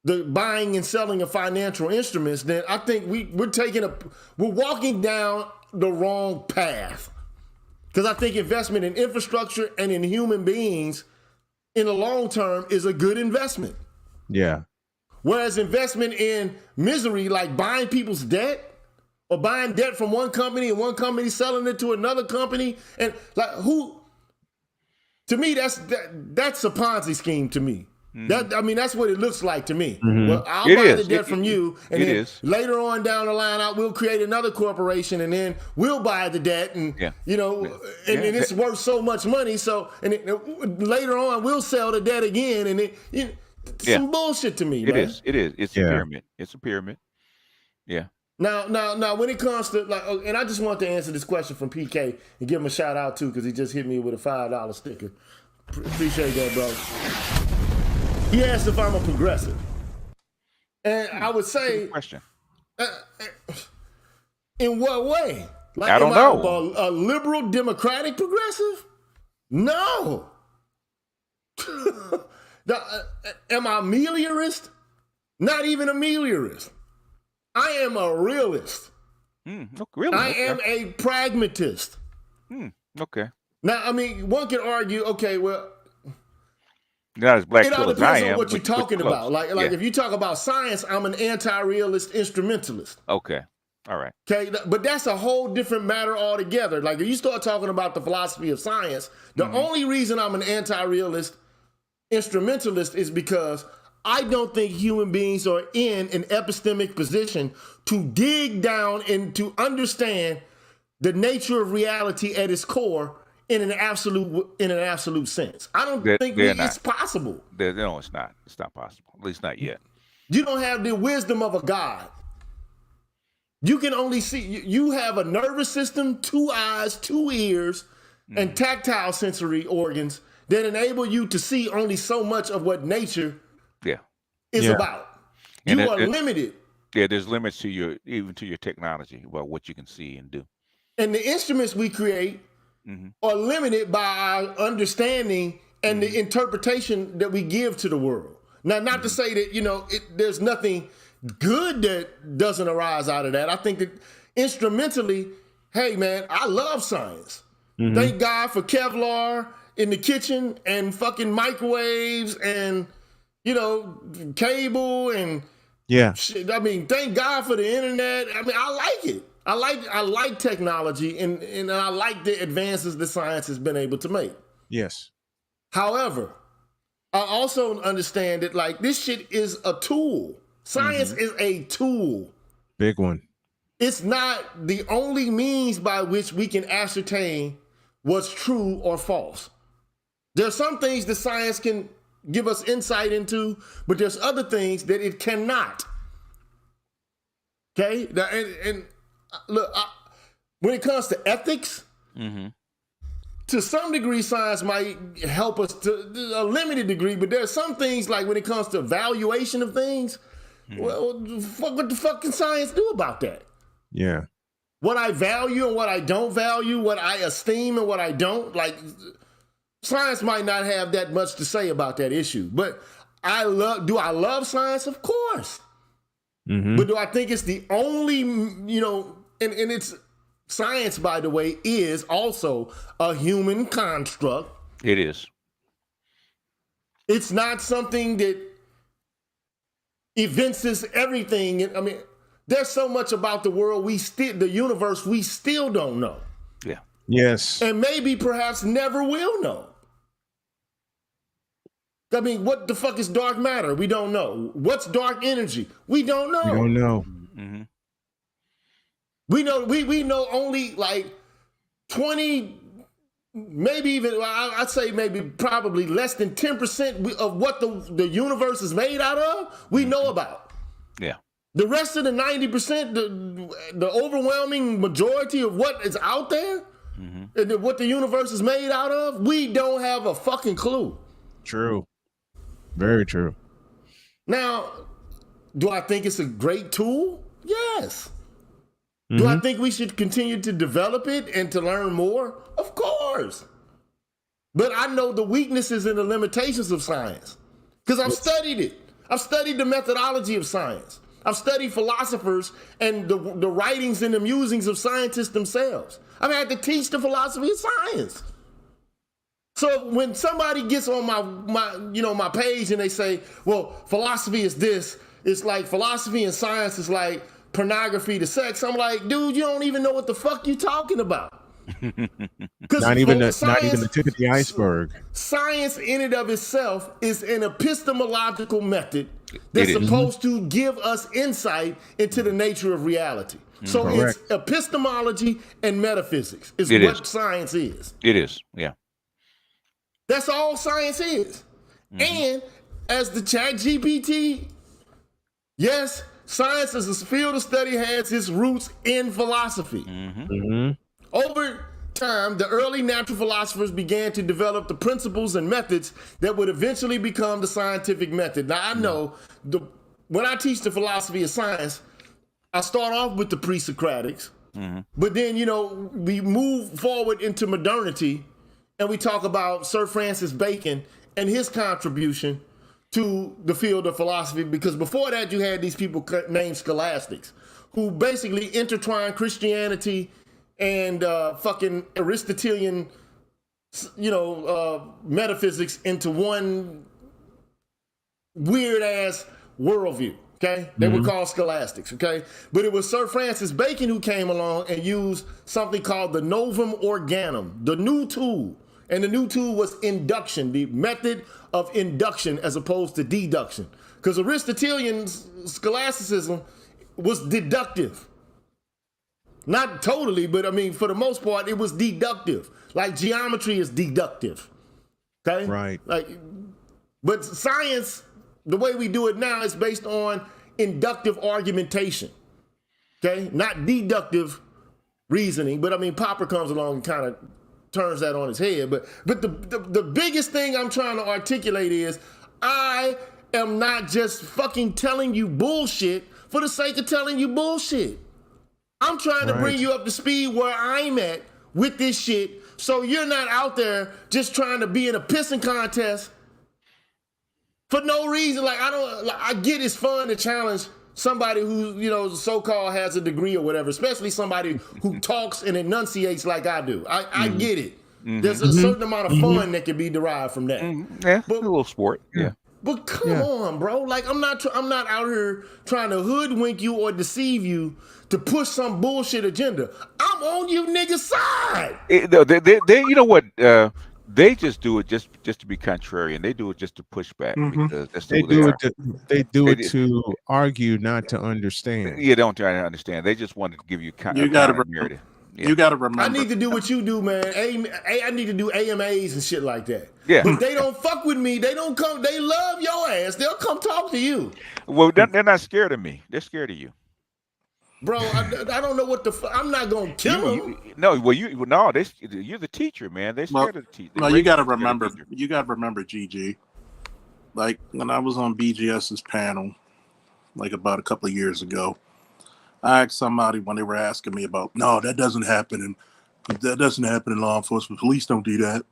the buying and selling of financial instruments, then I think we're walking down the wrong path. Because I think investment in infrastructure and in human beings in the long term is a good investment. Yeah. Whereas investment in misery, like buying people's debt or buying debt from one company and one company selling it to another company, and like to me, that's a Ponzi scheme to me. That's what it looks like to me. Well, I'll buy the debt from you, and then later on down the line, we'll create another corporation, and then we'll buy the debt, and and it's worth so much money. So, later on, we'll sell the debt again, and it's some bullshit to me. It man. is. It's a pyramid. It's a pyramid. Yeah. Now, when it comes to and I just want to answer this question from PK and give him a shout out too, because he just hit me with a $5 sticker. Appreciate that, bro. He asked if I'm a progressive. And I would say, Question. in what way? Like, I don't know. A liberal, democratic, progressive? No. Am I meliorist? Not even a meliorist. I am a realist. Really? I am a pragmatist. Okay. Now, I mean, one can argue, okay, well, Not as black it all pill as I depends on am. what you're but talking close. about. Like Yeah. if you talk about science, I'm an anti-realist instrumentalist. Okay. All right. Okay, but that's a whole different matter altogether. Like if you start talking about the philosophy of science, the only reason I'm an anti-realist instrumentalist is because I don't think human beings are in an epistemic position to dig down and to understand the nature of reality at its core in an absolute sense. I don't think it's possible. No, it's not. It's not possible. At least not yet. You don't have the wisdom of a God. You can only see, you have a nervous system, 2 eyes, 2 ears, and tactile sensory organs that enable you to see only so much of what nature is about. And you are limited. Yeah, there's limits to your technology about what you can see and do. And the instruments we create are limited by our understanding and the interpretation that we give to the world. Now, not to say that, there's nothing good that doesn't arise out of that. I think that instrumentally, hey, man, I love science. Thank God for Kevlar in the kitchen and fucking microwaves and, cable and shit. I mean, thank God for the internet. I mean, I like it. I like technology and I like the advances that science has been able to make. Yes. However, I also understand that like this shit is a tool. Science is a tool. Big one. It's not the only means by which we can ascertain what's true or false. There are some things that science can give us insight into, but there's other things that it cannot. Okay? Now, and look, when it comes to ethics, to some degree, science might help us to a limited degree, but there are some things like when it comes to evaluation of things, well, what the fuck can science do about that? Yeah. What I value and what I don't value, what I esteem and what I don't, like science might not have that much to say about that issue. But do I love science? Of course. But do I think it's the only, and it's science, by the way, is also a human construct. It is. It's not something that evinces everything. I mean, there's so much about the world the universe we still don't know. Yeah. Yes. And maybe perhaps never will know. I mean, what the fuck is dark matter? We don't know. What's dark energy? We don't know. We don't know. We know we know only like 20, maybe even I'd say maybe probably less than 10% of what the universe is made out of, we know about. Yeah. The rest of the 90%, the overwhelming majority of what is out there, and what the universe is made out of, we don't have a fucking clue. True. Very true. Now, do I think it's a great tool? Yes. Do I think we should continue to develop it and to learn more? Of course. But I know the weaknesses and the limitations of science because I've studied it. I've studied the methodology of science. I've studied philosophers and the writings and the musings of scientists themselves. I've had to teach the philosophy of science. So when somebody gets on my page and they say, well, philosophy is this, it's like philosophy and science is like pornography to sex. I'm like, dude, you don't even know what the fuck you talking about. Not even the tip of the iceberg. Science in and of itself is an epistemological method that's supposed to give us insight into the nature of reality. So Correct. It's epistemology and metaphysics is what science is. It is, yeah. That's all science is. And as the ChatGPT, yes, science as a field of study has its roots in philosophy. Over time, the early natural philosophers began to develop the principles and methods that would eventually become the scientific method. Now, I know when I teach the philosophy of science, I start off with the pre-Socratics, but then, you know, we move forward into modernity and we talk about Sir Francis Bacon and his contribution to the field of philosophy, because before that you had these people named scholastics who basically intertwined Christianity and fucking Aristotelian, you know, metaphysics into one weird ass worldview. Okay, they were called scholastics. Okay, but it was Sir Francis Bacon who came along and used something called the novum organum, the new tool, and the new tool was induction, the method of induction as opposed to deduction, because Aristotelian scholasticism was deductive. Not totally, but I mean, for the most part, it was deductive. Like geometry is deductive. Okay, Right. Like, but science, the way we do it now, is based on inductive argumentation, okay? Not deductive reasoning, but I mean, Popper comes along and kind of turns that on his head. But the biggest thing I'm trying to articulate is I am not just fucking telling you bullshit for the sake of telling you bullshit. I'm trying to bring you up to speed where I'm at with this shit, so you're not out there just trying to be in a pissing contest for no reason. Like, I get it's fun to challenge somebody who, you know, so-called has a degree or whatever, especially somebody who talks and enunciates like I do. I get it. There's a certain amount of fun that can be derived from that. Yeah, a little sport. Yeah. But come on, bro. Like, I'm not out here trying to hoodwink you or deceive you to push some bullshit agenda. I'm on you niggas' side. They you know what? They just do it just to be contrarian. They do it just to push back because that's They who do they it. are. They do it to argue, not to understand. You don't try to understand. They just wanted to give you You gotta a narrative. Yeah. You got to remember. I need to do what you do, man. I need to do AMAs and shit like that. Yeah. But they don't fuck with me. They don't come. They love your ass. They'll come talk to you. Well, they're not scared of me. They're scared of you. Bro, I don't know what the fuck. I'm not going to kill them. You're the teacher, man. They're scared of the teacher. No, you got to remember. You got to remember, GG. Like when I was on BGS's panel, like about a couple of years ago, I asked somebody when they were asking me about, no, that doesn't happen, and that doesn't happen in law enforcement. Police don't do that.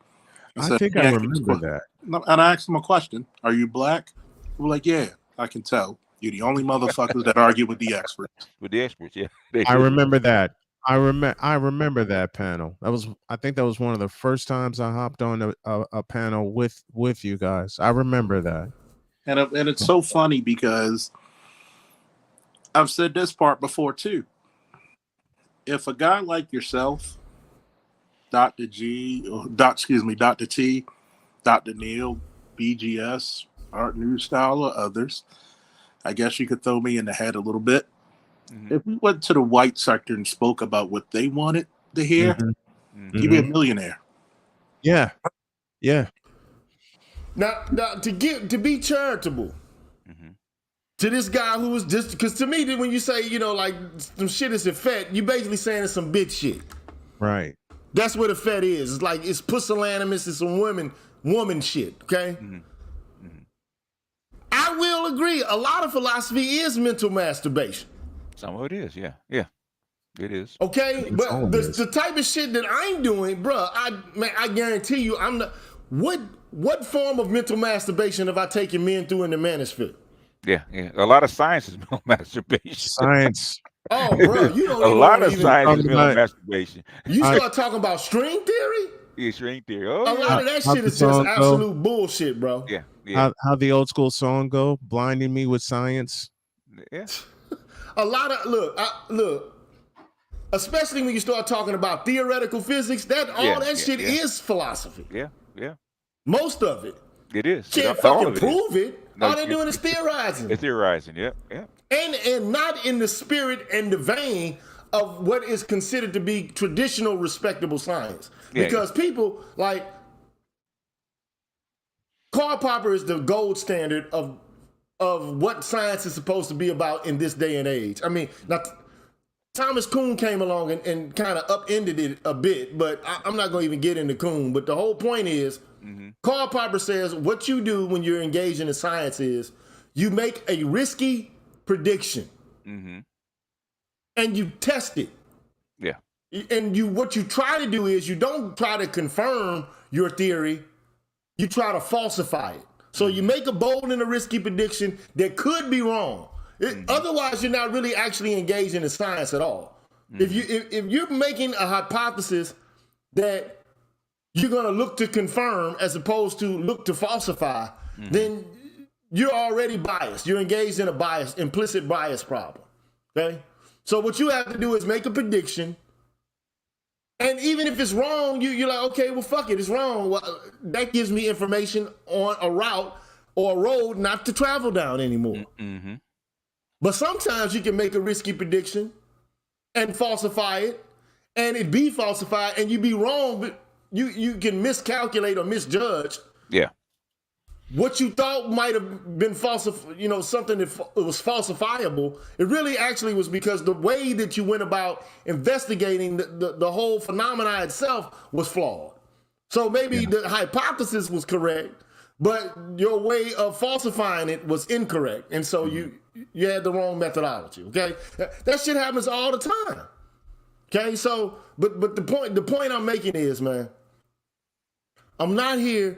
I think I remember that. And I asked them a question. Are you black? We're like, yeah, I can tell. You're the only motherfuckers that argue with the experts. With the experts, yeah. I remember that. I remember that panel. I think that was one of the first times I hopped on a panel with you guys. I remember that. And it's so funny because I've said this part before too. If a guy like yourself, Dr. T, Dr. Neil, BGS, Art New Style, or others, I guess you could throw me in the head a little bit. If we went to the white sector and spoke about what they wanted to hear, you'd be a millionaire. Yeah. Yeah. Now to be charitable to this guy who was just, because to me, when you say, you know, like some shit is a fet, you basically saying it's some bitch shit. Right. That's what a fet is. It's like, it's pusillanimous, it's some woman shit, okay? I will agree, a lot of philosophy is mental masturbation. Some of it is, yeah. Yeah. It is. Okay? But the type of shit that I'm doing, bro, I guarantee you, I'm not. What form of mental masturbation have I taken men through in the manosphere? Yeah, yeah. A lot of science is mental masturbation. Science. Oh, bro, you don't A even lot of even, science is mental masturbation. You start talking about string theory? Yeah, string theory. Oh, a lot of that shit is just absolute bullshit, bro. Yeah, yeah. How the old school song go? Blinding me with science. Yeah. A lot of look, especially when you start talking about theoretical physics, that shit is philosophy. Yeah, yeah. Most of it. It is. Can't fucking prove it. All they're doing is theorizing. It's theorizing, yeah, yeah. And not in the spirit and the vein of what is considered to be traditional respectable science. Because people like Karl Popper is the gold standard of what science is supposed to be about in this day and age. I mean, now Thomas Kuhn came along and kind of upended it a bit, but I'm not going to even get into Kuhn. But the whole point is, Karl Popper says what you do when you're engaging in science is You make a risky prediction and you test it. Yeah. And what you try to do is you don't try to confirm your theory, you try to falsify it. So you make a bold and a risky prediction that could be wrong. Otherwise, you're not really actually engaging in science at all. If you're making a hypothesis that you're going to look to confirm as opposed to look to falsify, then you're already biased. You're engaged in a implicit bias problem. Okay? So what you have to do is make a prediction. And even if it's wrong, you're like, okay, well, fuck it, it's wrong. Well, that gives me information on a route or a road not to travel down anymore. But sometimes you can make a risky prediction and falsify it, and it be falsified, and you be wrong, but you can miscalculate or misjudge. Yeah. What you thought might have been something that was falsifiable, it really actually was because the way that you went about investigating the whole phenomena itself was flawed. So maybe the hypothesis was correct, but your way of falsifying it was incorrect. And so you had the wrong methodology, okay? That shit happens all the time. Okay, so, but the point I'm making is, man, I'm not here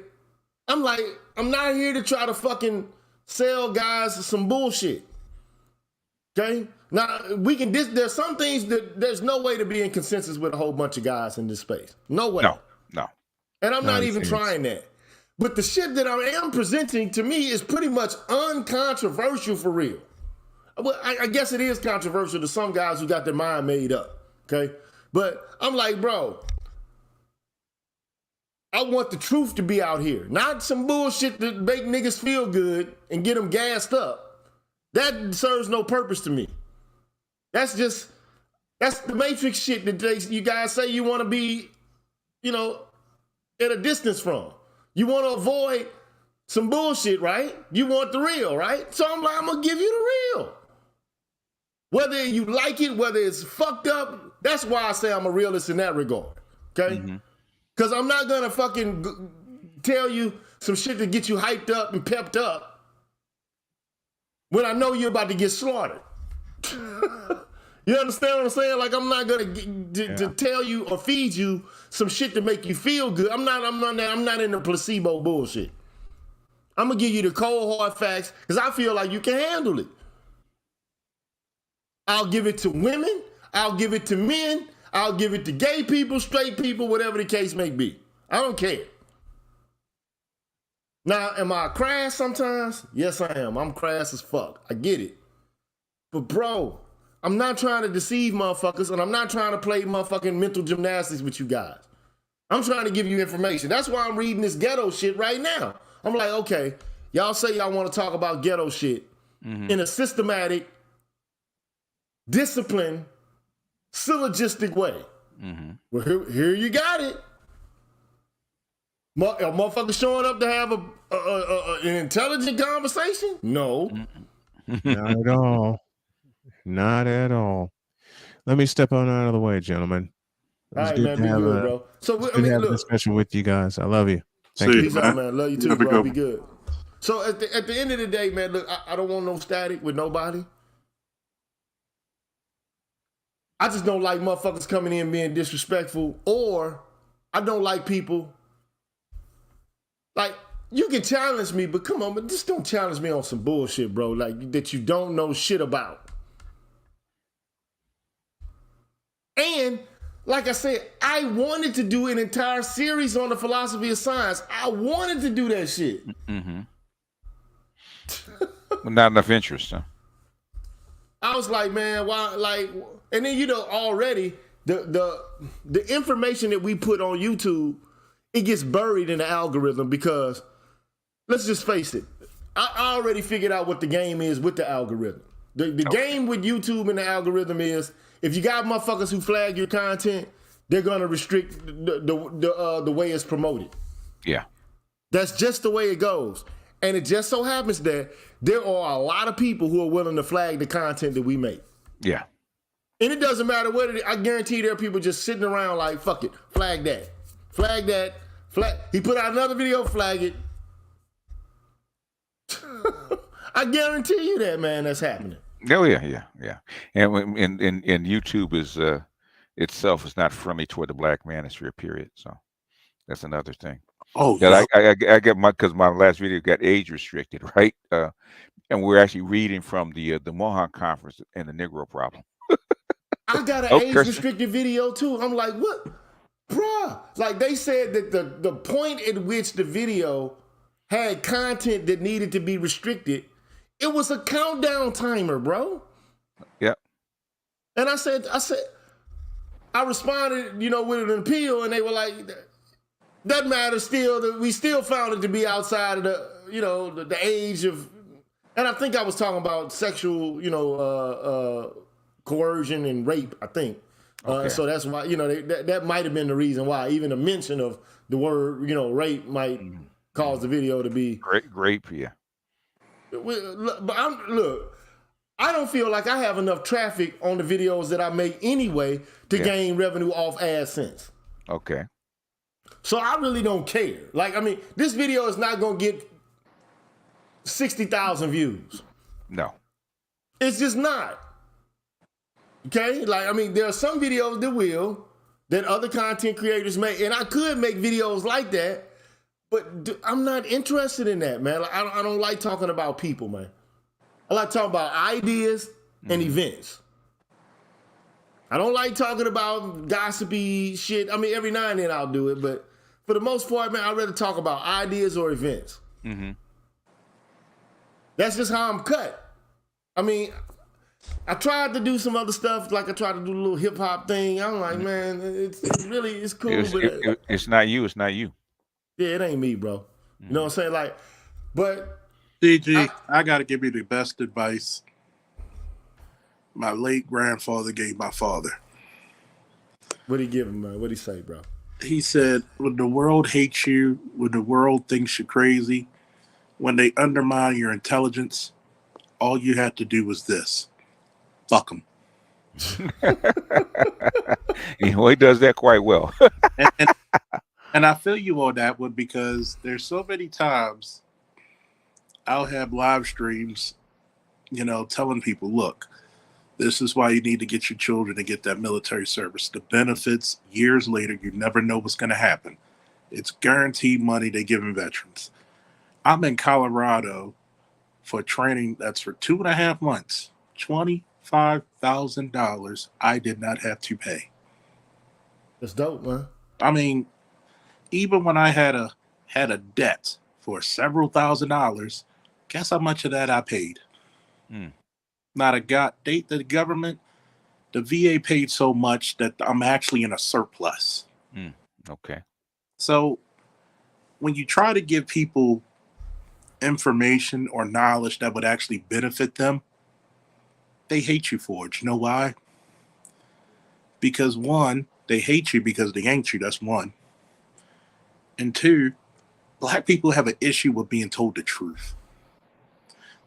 to try to fucking sell guys some bullshit. Okay? Now, there's some things that there's no way to be in consensus with a whole bunch of guys in this space. No way. No. And I'm not even trying that. But the shit that I am presenting to me is pretty much uncontroversial for real. Well, I guess it is controversial to some guys who got their mind made up. Okay? But I'm like, bro, I want the truth to be out here, not some bullshit that make niggas feel good and get them gassed up. That serves no purpose to me. That's the Matrix shit that you guys say you want to be, at a distance from. You want to avoid some bullshit, right? You want the real, right? So I'm like, I'm going to give you the real. Whether you like it, whether it's fucked up, that's why I say I'm a realist in that regard, okay? Because I'm not going to fucking tell you some shit to get you hyped up and pepped up when I know you're about to get slaughtered. You understand what I'm saying? Like, I'm not going to tell you or feed you some shit to make you feel good. I'm not in the placebo bullshit. I'm going to give you the cold, hard facts because I feel like you can handle it. I'll give it to women. I'll give it to men. I'll give it to gay people, straight people, whatever the case may be. I don't care. Now, am I crass sometimes? Yes, I am. I'm crass as fuck. I get it. But bro, I'm not trying to deceive motherfuckers, and I'm not trying to play motherfucking mental gymnastics with you guys. I'm trying to give you information. That's why I'm reading this ghetto shit right now. I'm like, okay, y'all say y'all want to talk about ghetto shit in a systematic, disciplined, syllogistic way. Well, here you got it. A motherfucker showing up to have an intelligent conversation? No. Not at all. Not at all. Let me step on out of the way, gentlemen. All right, man, be good, bro. So, I mean, have a discussion with you guys. I love you. Thank you, peace out, man. Love you too, bro. Be good. So at the end of the day, man, look, I don't want no static with nobody. I just don't like motherfuckers coming in being disrespectful, or I don't like people. Like, you can challenge me, but come on, but just don't challenge me on some bullshit, bro, like that you don't know shit about. And like I said, I wanted to do an entire series on the philosophy of science. I wanted to do that shit. But not enough interest, huh? I was like, man, why? Like, and then already the information that we put on YouTube, it gets buried in the algorithm because, let's just face it, I already figured out what the game is with the algorithm. The game with YouTube and the algorithm is, if you got motherfuckers who flag your content, they're gonna restrict the way it's promoted. Yeah, that's just the way it goes. And it just so happens that there are a lot of people who are willing to flag the content that we make. Yeah. And it doesn't matter what it is. I guarantee there are people just sitting around like, fuck it, flag that. Flag that. He put out another video, flag it. I guarantee you that, man, that's happening. Oh yeah. And YouTube is itself is not friendly toward the black manosphere, period. So that's another thing. Oh That yeah. I get because my last video got age restricted, right? And we're actually reading from the Mohawk Conference and the Negro Problem. I got an Oh, age Kirsten. restricted video too. I'm like, what? Bruh. Like they said that the point at which the video had content that needed to be restricted, it was a countdown timer, bro. Yep. And I responded, with an appeal, and they were like, that matter still, that we still found it to be outside of the age of, and I think I was talking about sexual, coercion and rape, I think. Okay. So that's why, that might have been the reason why even a mention of the word, rape might cause the video to be. Grape, yeah. But look, I don't feel like I have enough traffic on the videos that I make anyway to gain revenue off AdSense. Okay. So I really don't care. Like, I mean, this video is not going to get 60,000 views. No. It's just not. Okay? Like, I mean, there are some videos that other content creators make, and I could make videos like that, but I'm not interested in that, man. Like, I don't like talking about people, man. I like talking about ideas and events. I don't like talking about gossipy shit. I mean, every now and then I'll do it, but for the most part, man, I'd rather talk about ideas or events. Mm-hmm. That's just how I'm cut. I mean, I tried to do some other stuff, like I tried to do a little hip hop thing. I'm like, man, it's cool, but It's not you. It's not you. yeah, it ain't me, bro. You know what I'm saying? Like, but DG, I got to give you the best advice my late grandfather gave my father. what'd he give him, man? What'd he say, bro? He said, when the world hates you, when the world thinks you're crazy, when they undermine your intelligence, all you have to do is this. Fuck them. He does that quite well. And I feel you on that one because there's so many times I'll have live streams, telling people, look, this is why you need to get your children to get that military service. The benefits, years later, you never know what's going to happen. It's guaranteed money they giving veterans. I'm in Colorado for training that's for 2.5 months, $25,000 I did not have to pay. That's dope, man. I mean, even when I had a debt for several $1,000s, guess how much of that I paid? Not a the government, the VA paid so much that I'm actually in a surplus. Okay. So when you try to give people information or knowledge that would actually benefit them, they hate you for it. You know why? Because one, they hate you because they ain't you. That's one. And two, black people have an issue with being told the truth.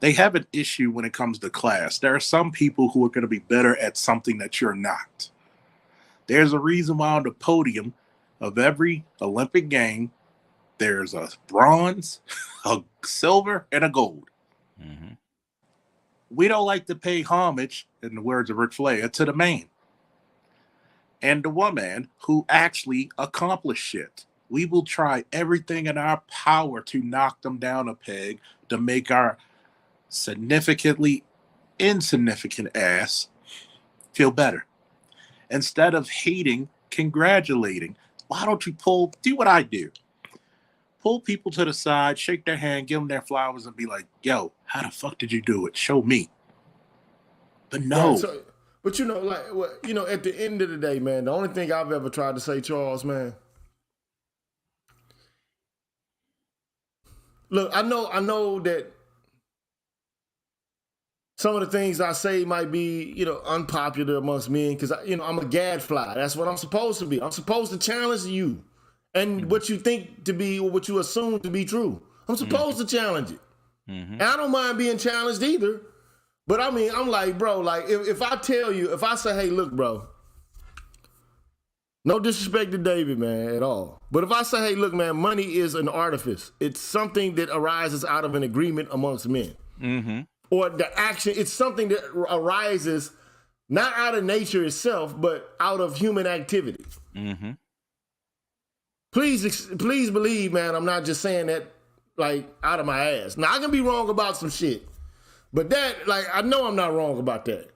They have an issue when it comes to class. There are some people who are going to be better at something that you're not. There's a reason why on the podium of every Olympic game, there's a bronze, a silver, and a gold. Mm-hmm. We don't like to pay homage, in the words of Ric Flair, to the man and the woman who actually accomplished shit. We will try everything in our power to knock them down a peg, to make our significantly insignificant ass feel better. Instead of hating, congratulating. Why don't you do what I do? Pull people to the side, shake their hand, give them their flowers, and be like, yo, how the fuck did you do it? Show me. But no. Yeah, but at the end of the day, man, the only thing I've ever tried to say, Charles, man, look, I know that some of the things I say might be, unpopular amongst men because, I'm a gadfly. That's what I'm supposed to be. I'm supposed to challenge you and what you think to be or what you assume to be true. I'm supposed to challenge it. And I don't mind being challenged either. But I mean, I'm like, bro, like if I say, hey, look, bro, no disrespect to David, man, at all. But if I say, hey, look, man, money is an artifice. It's something that arises out of an agreement amongst men. Mm-hmm. or the action. It's something that arises not out of nature itself, but out of human activity. Mm-hmm. Please believe, man, I'm not just saying that like out of my ass. Now I can be wrong about some shit, but that, like, I know I'm not wrong about that.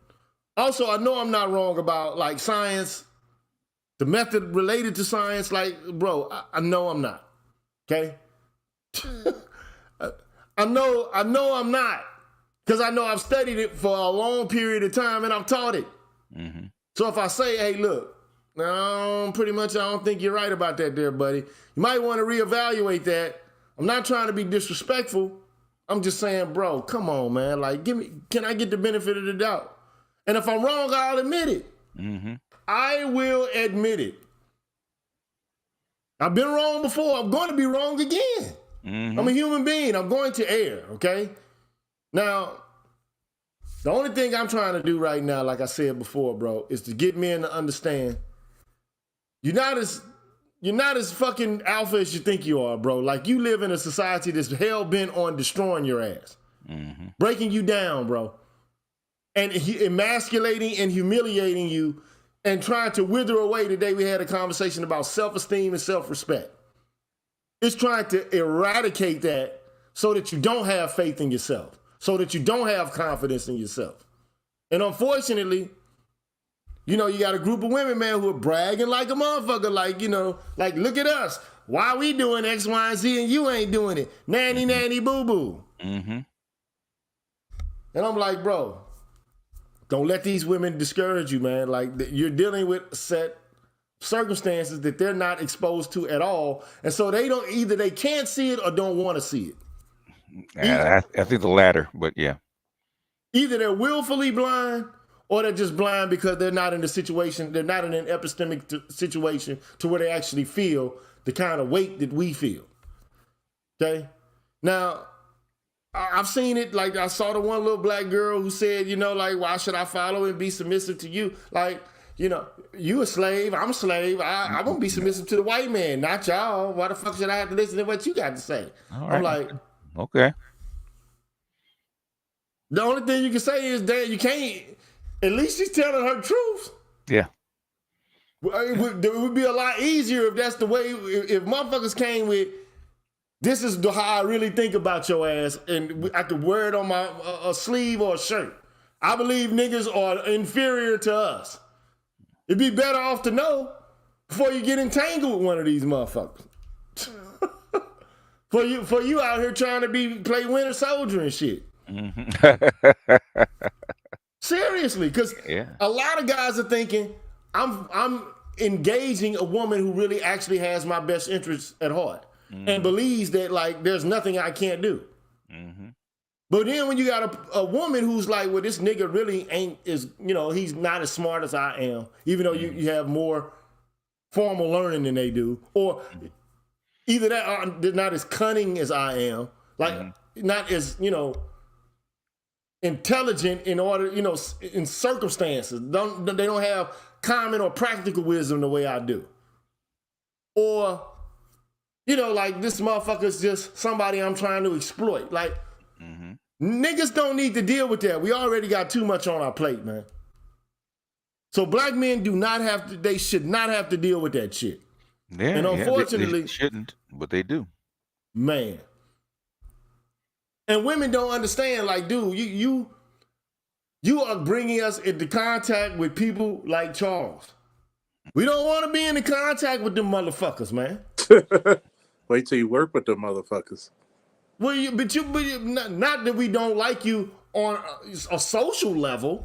Also, I know I'm not wrong about like science, the method related to science. Like, bro, I know I'm not. Okay, I know I'm not, because I know I've studied it for a long period of time and I've taught it. Mm-hmm. So if I say, hey, look, no, pretty much I don't think you're right about that there, buddy. You might want to reevaluate that. I'm not trying to be disrespectful. I'm just saying, bro, come on, man. Like, can I get the benefit of the doubt? And if I'm wrong, I'll admit it. Mm-hmm. I will admit it. I've been wrong before. I'm going to be wrong again. Mm-hmm. I'm a human being. I'm going to err, okay? Now, the only thing I'm trying to do right now, like I said before, bro, is to get men to understand you're not as fucking alpha as you think you are, bro. Like, you live in a society that's hell-bent on destroying your ass, breaking you down, bro, and emasculating and humiliating you and trying to wither away. Today we had a conversation about self-esteem and self-respect. It's trying to eradicate that so that you don't have faith in yourself, so that you don't have confidence in yourself. And unfortunately, you know, you got a group of women, man, who are bragging like a motherfucker, like, you know, like, look at us. Why we doing X, Y, and Z and you ain't doing it? Nanny, nanny, boo-boo. Mm-hmm. And I'm like, bro, don't let these women discourage you, man. Like, you're dealing with a set circumstances that they're not exposed to at all. And so they can't see it or don't want to see it. I think the latter, but yeah. Either they're willfully blind or they're just blind because they're not in the situation, they're not in an epistemic situation to where they actually feel the kind of weight that we feel. Okay? Now, I've seen it, like I saw the one little black girl who said, you know, like, why should I follow and be submissive to you? Like, you know, you a slave, I'm a slave. I'm going to be submissive to the white man, not y'all. Why the fuck should I have to listen to what you got to say? All right. I'm like, okay. The only thing you can say is that you can't, at least she's telling her truth. Yeah. It would be a lot easier if that's the way, if motherfuckers came with, this is how I really think about your ass, and I could wear it on my a sleeve or a shirt. I believe niggas are inferior to us. It'd be better off to know before you get entangled with one of these motherfuckers. for you out here trying to play Winter Soldier and shit. Mm-hmm. Seriously, because a lot of guys are thinking, I'm engaging a woman who really actually has my best interests at heart and believes that, like, there's nothing I can't do. Mm-hmm. But then when you got a woman who's like, well, this nigga really he's not as smart as I am, even though you have more formal learning than they do, or either that or they're not as cunning as I am, like not as, intelligent in order, in circumstances. They don't have common or practical wisdom the way I do. Or, like, this motherfucker's just somebody I'm trying to exploit. Like, niggas don't need to deal with that. We already got too much on our plate, man. So black men they should not have to deal with that shit. Yeah, and unfortunately, they shouldn't, but they do. Man. And women don't understand, like, dude, you are bringing us into contact with people like Charles. We don't want to be in contact with them motherfuckers, man. Wait till you work with them motherfuckers. Well, but not that we don't like you on a social level,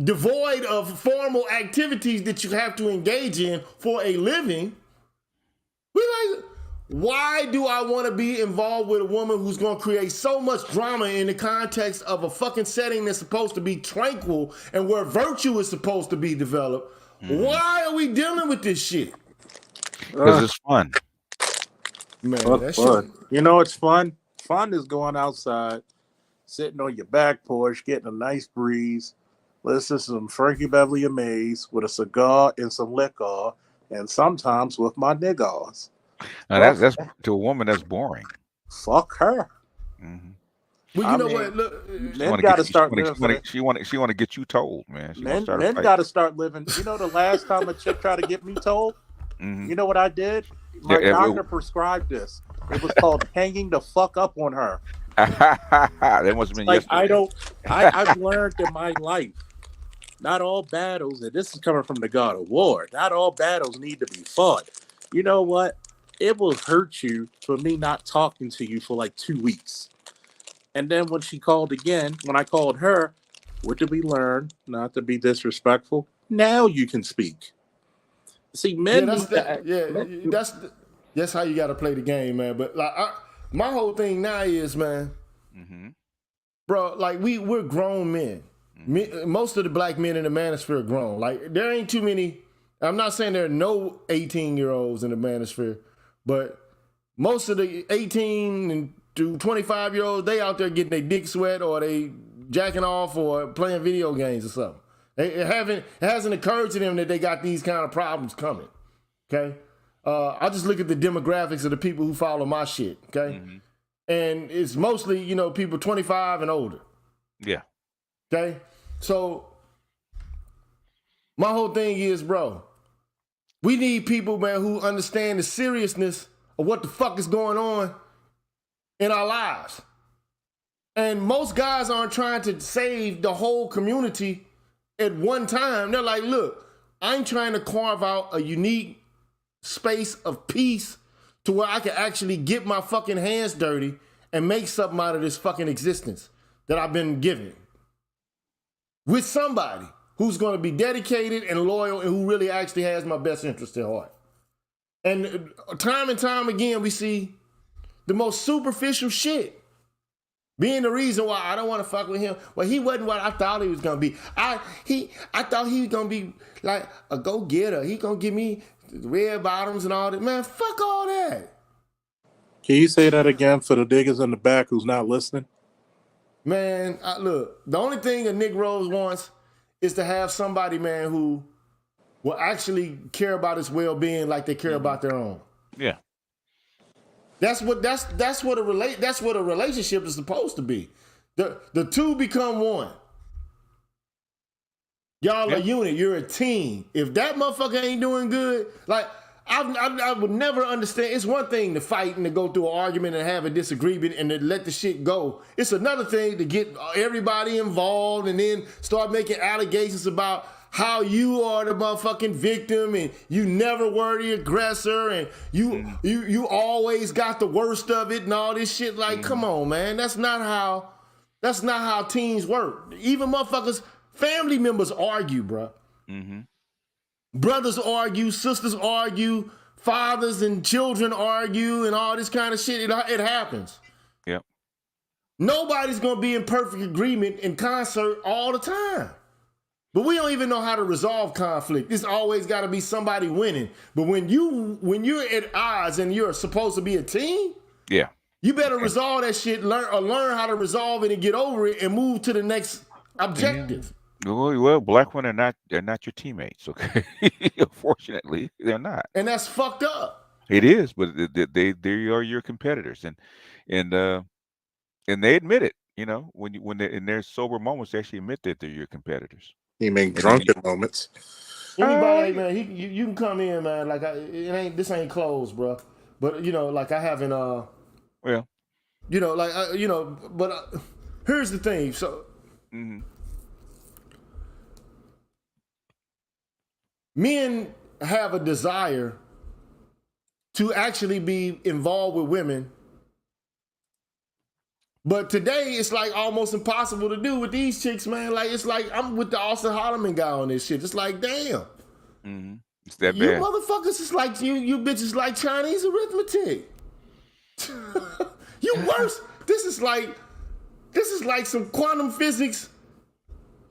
devoid of formal activities that you have to engage in for a living. We like, why do I want to be involved with a woman who's going to create so much drama in the context of a fucking setting that's supposed to be tranquil and where virtue is supposed to be developed? Why are we dealing with this shit? Because it's fun. Man, that fun. shit. You know what's fun? Fun is going outside, sitting on your back porch, getting a nice breeze, listening to some Frankie Beverly and Mays with a cigar and some liquor, and sometimes with my niggas. Now that's to a woman, that's boring. Fuck her. Mm-hmm. Well, you know what? Look, men got to start living for that. She want to get you told, man. She want to start a Men fight. got to start living. You know, the last time a chick tried to get me told, you know what I did? My doctor prescribed this. It was called hanging the fuck up on her. That must have been yesterday. I've learned in my life, not all battles, and this is coming from the God of War, not all battles need to be fought. You know what? It will hurt you for me not talking to you for like 2 weeks. And then when she called again, when I called her, what did we learn? Not to be disrespectful. Now you can speak. See, men that's how you got to play the game, man. But like, my whole thing now is, man, bro, like we're grown men. Most of the black men in the manosphere are grown. Like there ain't too many. I'm not saying there are no 18-year-olds in the manosphere, but most of the 18 and to 25-year-olds, they out there getting their dick sweat or they jacking off or playing video games or something. It hasn't occurred to them that they got these kind of problems coming. Okay, I just look at the demographics of the people who follow my shit. Okay, and it's mostly people 25 and older. Yeah. Okay, so my whole thing is, bro, we need people, man, who understand the seriousness of what the fuck is going on in our lives. And most guys aren't trying to save the whole community at one time. They're like, look, I'm trying to carve out a unique space of peace to where I can actually get my fucking hands dirty and make something out of this fucking existence that I've been given. With somebody who's going to be dedicated and loyal and who really actually has my best interest at heart. And time again, we see the most superficial shit being the reason why I don't want to fuck with him. Well, he wasn't what I thought he was going to be. I thought he was going to be like a go-getter. He going to give me red bottoms and all that. Man, fuck all that. Can you say that again for the diggers in the back who's not listening? Man, look, the only thing a Negro wants is to have somebody, man, who will actually care about his well-being like they care about their own. Yeah. That's what a relationship is supposed to be. The two become one. Y'all a unit. You're a team. If that motherfucker ain't doing good, like I would never understand. It's one thing to fight and to go through an argument and have a disagreement and to let the shit go. It's another thing to get everybody involved and then start making allegations about how you are the motherfucking victim and you never were the aggressor and you always got the worst of it and all this shit. Like, come on, man. That's not how teams work. Even motherfuckers, family members argue, bro. Brothers argue, sisters argue, fathers and children argue, and all this kind of shit. It happens. Yep. Nobody's gonna be in perfect agreement in concert all the time. But we don't even know how to resolve conflict. It's always got to be somebody winning. But when you're at odds and you're supposed to be a team, you better resolve that shit. Learn how to resolve it and get over it and move to the next objective. Well, black women they're not your teammates, okay? Unfortunately, they're not. And that's fucked up. It is, but they are your competitors, and they admit it. When they're in their sober moments, they actually admit that they're your competitors. You mean drunken moments? Anybody, man, you can come in, man. Like this ain't closed, bro. But like I haven't. But here's the thing. So. Men have a desire to actually be involved with women. But today, it's like almost impossible to do with these chicks, man. Like, it's like I'm with the Austin Holloman guy on this shit. It's like, damn. It's that bad. You motherfuckers is like, you bitches like Chinese arithmetic. You worse. This is like some quantum physics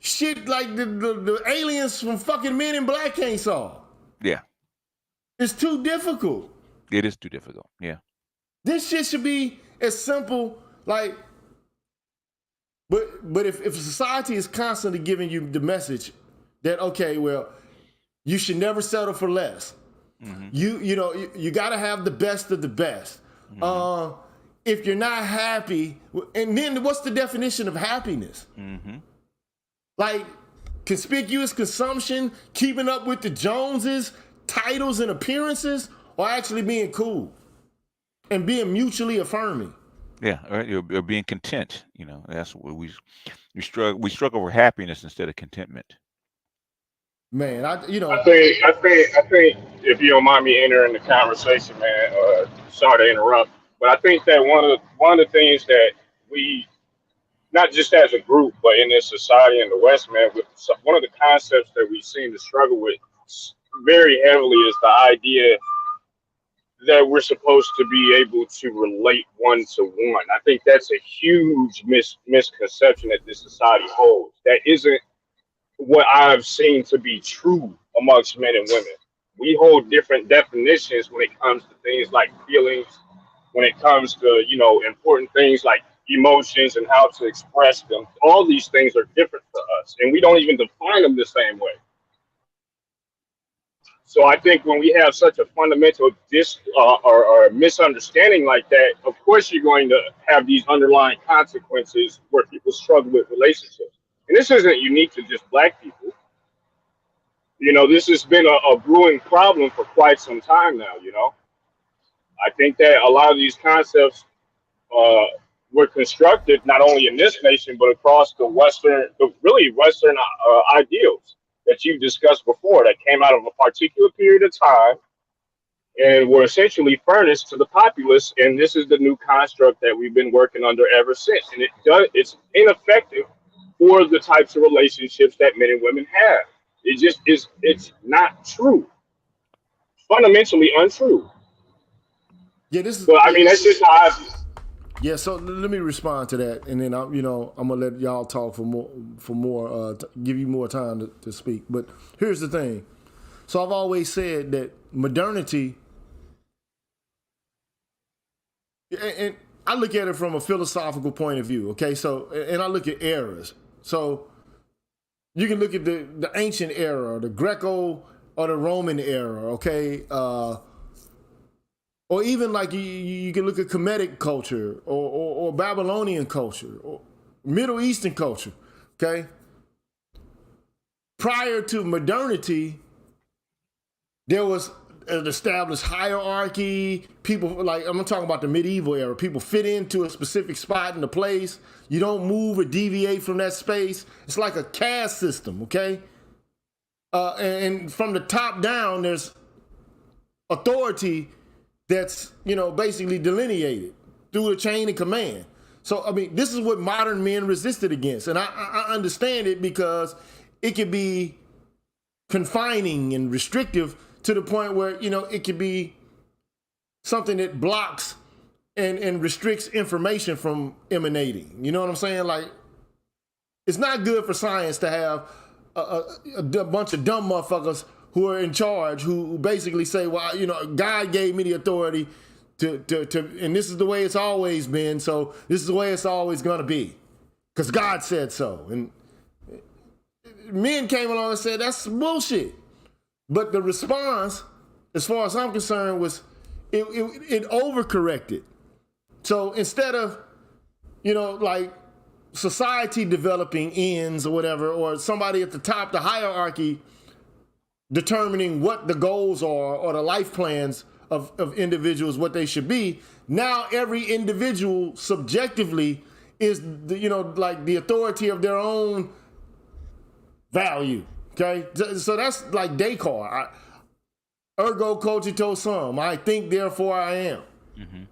shit like the aliens from fucking Men in Black can't solve. Yeah. It's too difficult. It is too difficult. Yeah. This shit should be as simple, like, but if society is constantly giving you the message that, okay, well, you should never settle for less. You gotta have the best of the best. if you're not happy, and then what's the definition of happiness? Mm-hmm. Like conspicuous consumption, keeping up with the Joneses, titles and appearances, or actually being cool and being mutually affirming? Yeah, you're being content. You know, that's what we struggle. We struggle for happiness instead of contentment. Man, I think if you don't mind me entering the conversation, man, sorry to interrupt, but I think that one of the things that we, not just as a group, but in this society in the West, man, one of the concepts that we seem to struggle with very heavily is the idea that we're supposed to be able to relate one to one. I think that's a huge misconception that this society holds. That isn't what I've seen to be true amongst men and women. We hold different definitions when it comes to things like feelings, when it comes to, important things like emotions and how to express them. All these things are different for us, and we don't even define them the same way. So I think when we have such a fundamental or misunderstanding like that, of course you're going to have these underlying consequences where people struggle with relationships. And this isn't unique to just Black people. This has been a brewing problem for quite some time now. I think that a lot of these concepts were constructed not only in this nation but across the Western ideals that you've discussed before, that came out of a particular period of time and were essentially furnished to the populace. And this is the new construct that we've been working under ever since. And it's ineffective for the types of relationships that men and women have. It just is. It's not true. Fundamentally untrue. Yeah, this is. But I mean, that's just how I feel. Yeah, so let me respond to that, and then I'm gonna let y'all talk for more, give you more time to speak. But here's the thing. So I've always said that modernity, and I look at it from a philosophical point of view. Okay, so and I look at eras. So you can look at the ancient era, the Greco or the Roman era. Okay. Or even like you can look at Kemetic culture or Babylonian culture or Middle Eastern culture, okay? Prior to modernity, there was an established hierarchy. People, like, I'm talking about the medieval era. People fit into a specific spot in a place. You don't move or deviate from that space. It's like a caste system, okay? And from the top down, there's authority that's, basically delineated through a chain of command. So, I mean, this is what modern men resisted against. And I understand it because it can be confining and restrictive to the point where, it can be something that blocks and restricts information from emanating. You know what I'm saying? Like, it's not good for science to have a bunch of dumb motherfuckers who are in charge, who basically say, well, God gave me the authority to, and this is the way it's always been, so this is the way it's always gonna be, because God said so. And men came along and said, that's bullshit. But the response, as far as I'm concerned, was it overcorrected. So instead of, like society developing ends or whatever, or somebody at the top, the hierarchy, determining what the goals are or the life plans of individuals, what they should be. Now every individual subjectively is like the authority of their own value. Okay, so that's like Descartes. Ergo cogito sum. I think, therefore I am. Mm-hmm.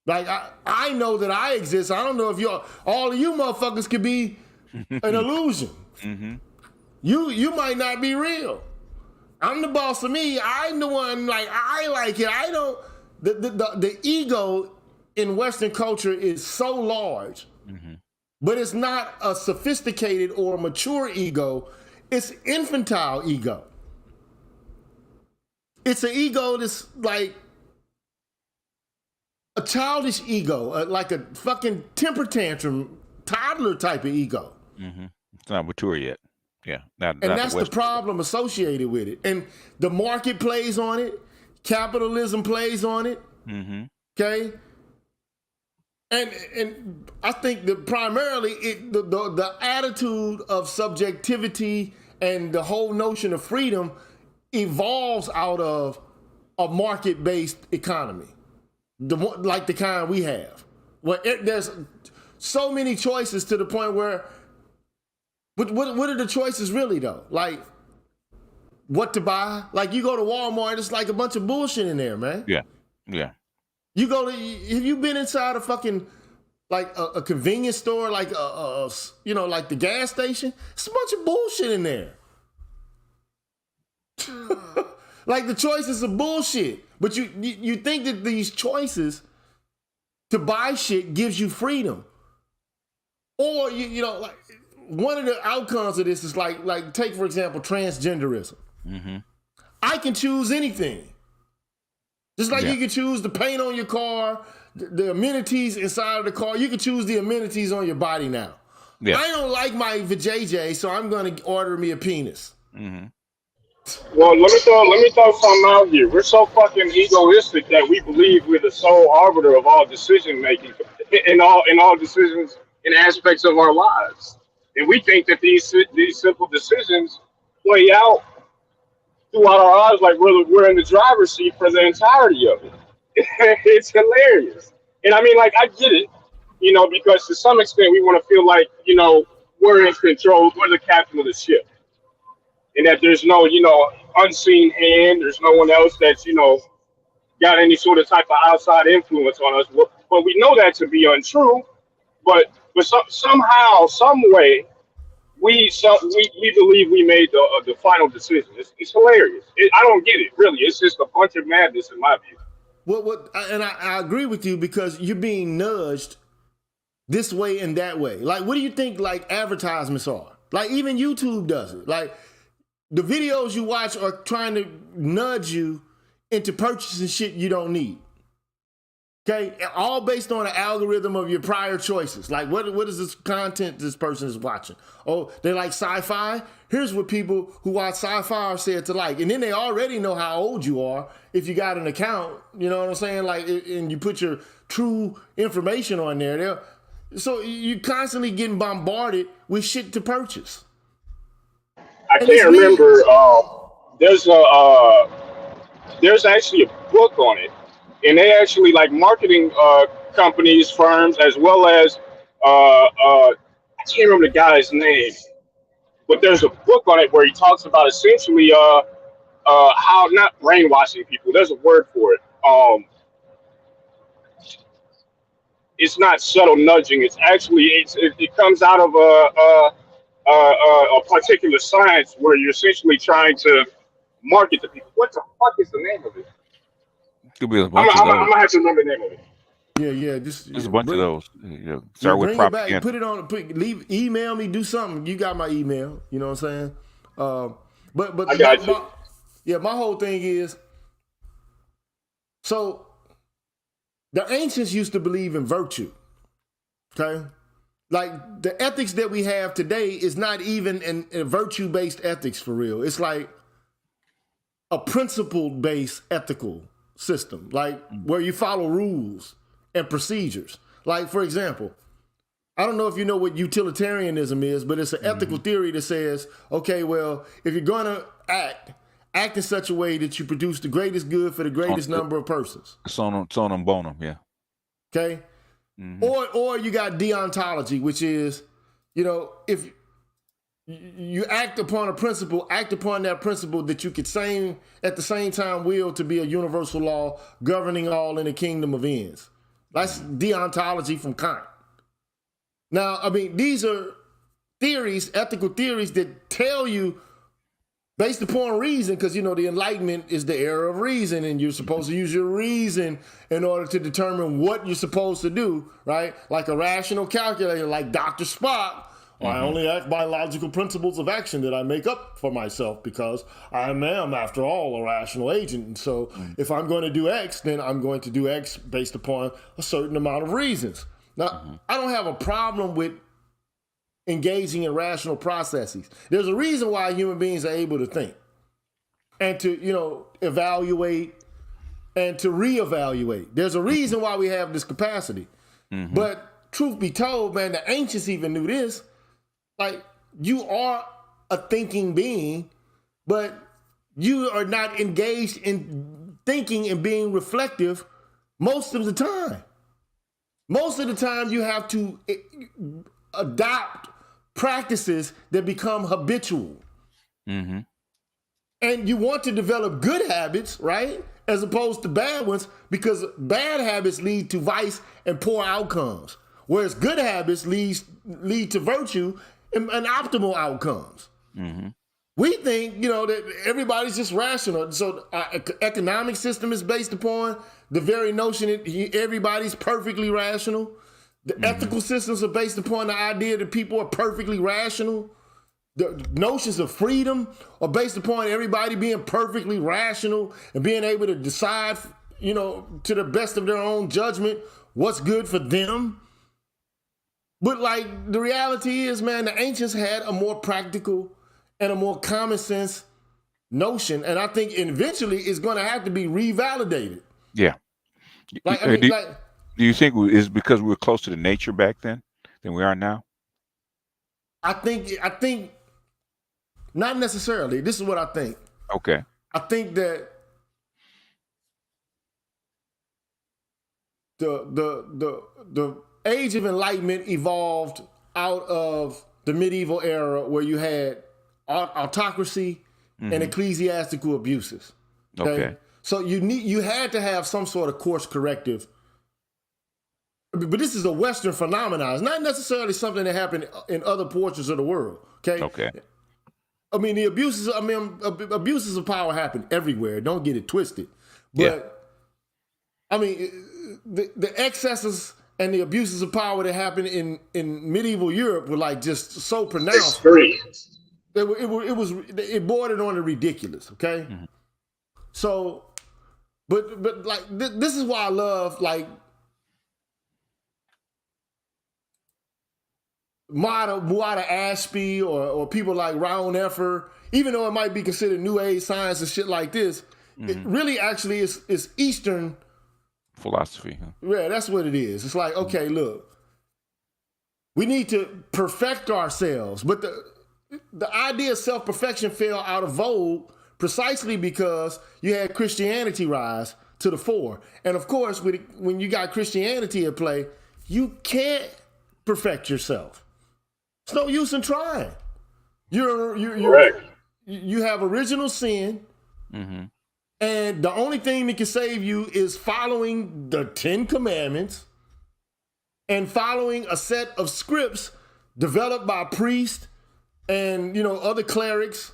Like I know that I exist. I don't know if all of you motherfuckers could be an illusion. Mm-hmm. You might not be real. I'm the boss of me. I'm the one, like, I like it. I don't, the ego in Western culture is so large, mm-hmm. but it's not a sophisticated or mature ego. It's infantile ego. It's an ego that's like a childish ego, like a fucking temper tantrum, toddler type of ego. Mm-hmm. It's not mature yet. Yeah, and that's the problem associated with it. And the market plays on it. Capitalism plays on it. Mm-hmm. Okay? And I think that primarily the attitude of subjectivity and the whole notion of freedom evolves out of a market-based economy, like the kind we have, where there's so many choices to the point where, what are the choices really though? Like what to buy? Like you go to Walmart, it's like a bunch of bullshit in there, man. Yeah. You go to, have you been inside a fucking, like a convenience store, like like the gas station? It's a bunch of bullshit in there. Like the choices are bullshit. But you think that these choices to buy shit gives you freedom. Or, like one of the outcomes of this is like take, for example, transgenderism. Mm-hmm. I can choose anything. Just like you can choose the paint on your car, the amenities inside of the car, you can choose the amenities on your body now. Yeah. I don't like my vajayjay, so I'm going to order me a penis. Mm-hmm. Well, let me throw something out here. We're so fucking egoistic that we believe we're the sole arbiter of all decision making in all decisions and aspects of our lives, and we think that these simple decisions play out throughout our lives like we're in the driver's seat for the entirety of it. It's hilarious, and I mean, like, I get it, because to some extent we want to feel like we're in control, we're the captain of the ship. And that there's no, unseen hand. There's no one else that's, got any sort of type of outside influence on us. But we know that to be untrue. But somehow, some way, we believe we made the final decision. It's hilarious. I don't get it, really. It's just a bunch of madness in my view. Well, I agree with you because you're being nudged this way and that way. Like, what do you think, like, advertisements are? Like, even YouTube does it. Like, the videos you watch are trying to nudge you into purchasing shit you don't need. Okay? All based on an algorithm of your prior choices. Like, what is this content this person is watching? Oh, they like sci-fi? Here's what people who watch sci-fi are said to like. And then they already know how old you are if you got an account, you know what I'm saying? Like, and you put your true information on there. So you're constantly getting bombarded with shit to purchase. I can't remember. There's actually a book on it, and they actually like marketing companies, firms, as well as I can't remember the guy's name, but there's a book on it where he talks about essentially how not brainwashing people. There's a word for it. It's not subtle nudging. It's actually it comes out of a particular science where you're essentially trying to market to people. What the fuck is the name of it? Could be a bunch of those. I'm gonna have to remember the name of it. Yeah. Just a bunch of those. Start with propaganda. Put it on. Email me. Do something. You got my email. You know what I'm saying? But I got you. My whole thing is, so the ancients used to believe in virtue. Okay. Like, the ethics that we have today is not even a virtue-based ethics for real. It's like a principle-based ethical system, like where you follow rules and procedures. Like, for example, I don't know if you know what utilitarianism is, but it's an ethical theory that says, okay, well, if you're going to act in such a way that you produce the greatest good for the greatest number of persons. Sonum bonum, yeah. Okay? Mm-hmm. Or you got deontology, which is, if you act upon a principle, act upon that principle that you could at the same time will to be a universal law governing all in the kingdom of ends. That's deontology from Kant. Now, I mean, these are theories, ethical theories that tell you based upon reason, because, the Enlightenment is the era of reason, and you're supposed to use your reason in order to determine what you're supposed to do, right? Like a rational calculator, like Dr. Spock. I only act by logical principles of action that I make up for myself because I am, after all, a rational agent. And so if I'm going to do X, then I'm going to do X based upon a certain amount of reasons. Now, I don't have a problem with engaging in rational processes. There's a reason why human beings are able to think and to, evaluate and to reevaluate. There's a reason why we have this capacity. Mhm. But truth be told, man, the ancients even knew this. Like, you are a thinking being, but you are not engaged in thinking and being reflective most of the time. Most of the time, you have to adopt practices that become habitual. Mm-hmm. And you want to develop good habits, right? As opposed to bad ones, because bad habits lead to vice and poor outcomes. Whereas good habits lead to virtue and optimal outcomes. Mm-hmm. We think, that everybody's just rational. So our economic system is based upon the very notion that everybody's perfectly rational. The ethical systems are based upon the idea that people are perfectly rational. The notions of freedom are based upon everybody being perfectly rational and being able to decide, to the best of their own judgment, what's good for them. But like, the reality is, man, the ancients had a more practical and a more common sense notion. And I think eventually it's going to have to be revalidated. Yeah. Like, I Uh, mean, do, like, do you think it's because we were closer to nature back then than we are now? I think not necessarily. This is what I think. Okay. I think that the age of enlightenment evolved out of the medieval era where you had autocracy and ecclesiastical abuses. Okay. So you had to have some sort of course corrective. But this is a Western phenomenon. It's not necessarily something that happened in other portions of the world. Okay. I mean, abuses of power happen everywhere. Don't get it twisted. But I mean, the excesses and the abuses of power that happened in medieval Europe were like just so pronounced. Extreme. It bordered on the ridiculous. Okay, so, but like this is why I love like Muada Ashby or people like Raoul Effer, even though it might be considered New Age science and shit like this, it really actually is Eastern philosophy. Huh? Yeah, that's what it is. It's like, okay, look, we need to perfect ourselves, but the idea of self-perfection fell out of vogue precisely because you had Christianity rise to the fore, and of course, when you got Christianity at play, you can't perfect yourself. It's no use in trying. You have original sin, and the only thing that can save you is following the 10 Commandments and following a set of scripts developed by priests and other clerics,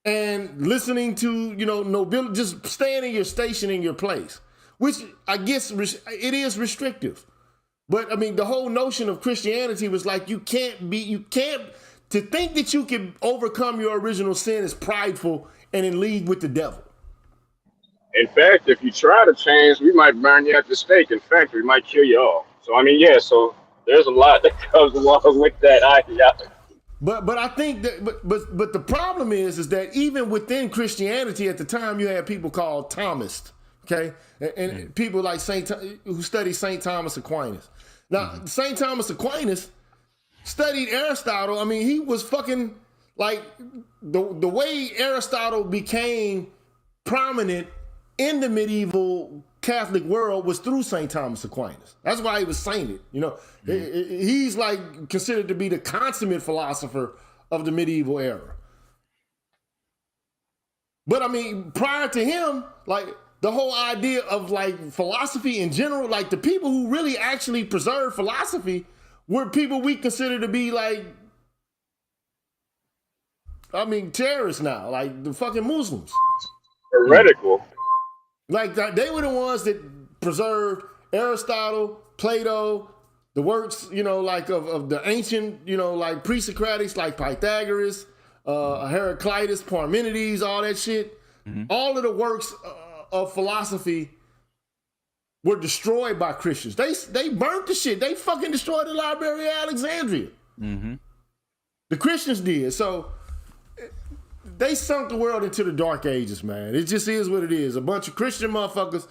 and listening to nobility, just staying in your station in your place, which I guess it is restrictive. But I mean, the whole notion of Christianity was like, to think that you can overcome your original sin is prideful and in league with the devil. In fact, if you try to change, we might burn you at the stake. In fact, we might kill you all. So, I mean, yeah, so there's a lot that comes along with that ideology. But I think that but the problem is that even within Christianity at the time, you had people called Thomists, okay, and people like who studied Saint Thomas Aquinas. Now, Saint Thomas Aquinas studied Aristotle. I mean, he was fucking like the way Aristotle became prominent in the medieval Catholic world was through Saint Thomas Aquinas. That's why he was sainted. He's like considered to be the consummate philosopher of the medieval era. But I mean, prior to him, like the whole idea of like philosophy in general, like the people who really actually preserved philosophy were people we consider to be like, I mean, terrorists now, like the fucking Muslims. Heretical. Like they were the ones that preserved Aristotle, Plato, the works, like of the ancient, like pre-Socratics, like Pythagoras, Heraclitus, Parmenides, all that shit. All of the works of philosophy were destroyed by Christians. They burnt the shit. They fucking destroyed the Library of Alexandria. The Christians did. So they sunk the world into the dark ages, man. It just is what it is. A bunch of Christian motherfuckers.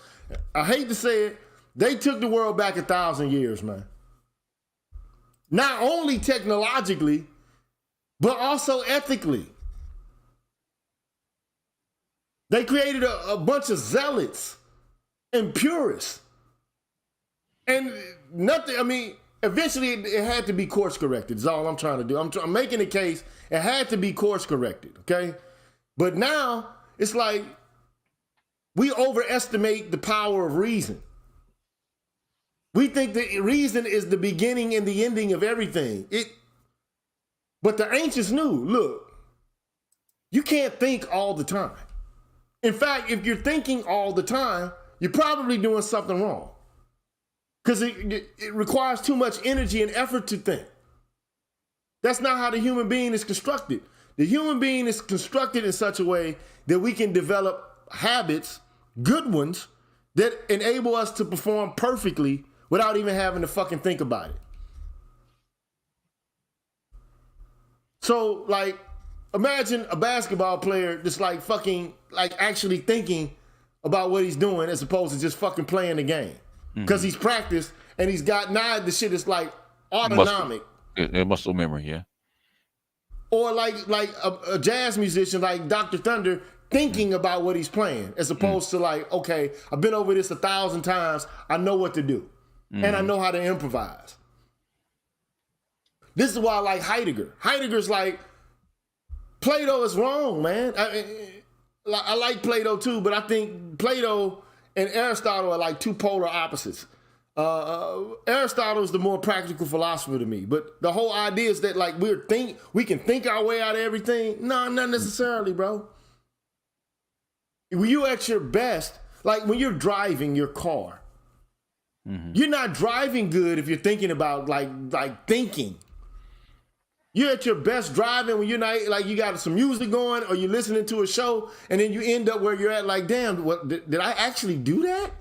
I hate to say it, They took the world back 1,000 years, man. Not only technologically, but also ethically. They created a bunch of zealots and purists. And nothing, I mean, eventually it had to be course corrected, is all I'm trying to do. I'm making a case, it had to be course corrected, okay? But now, it's like, we overestimate the power of reason. We think that reason is the beginning and the ending of everything. But the ancients knew, look, you can't think all the time. In fact, if you're thinking all the time, you're probably doing something wrong. Because it requires too much energy and effort to think. That's not how the human being is constructed. The human being is constructed in such a way that we can develop habits, good ones, that enable us to perform perfectly without even having to fucking think about it. So, like, imagine a basketball player just like fucking, like actually thinking about what he's doing as opposed to just fucking playing the game. Because he's practiced and he's got, now the shit is like autonomic. Muscle memory, yeah. Or like a jazz musician like Dr. Thunder thinking about what he's playing as opposed to like, okay, I've been over this 1,000 times. I know what to do. And I know how to improvise. This is why I like Heidegger. Heidegger's like, Plato is wrong, man. I like Plato too, but I think Plato and Aristotle are like two polar opposites. Aristotle is the more practical philosopher to me, but the whole idea is that like we can think our way out of everything. No, not necessarily, bro. When you're at your best, like when you're driving your car, you're not driving good if you're thinking about like thinking. You're at your best driving when you're not, like, you got some music going or you're listening to a show and then you end up where you're at like, damn, what did I actually do that?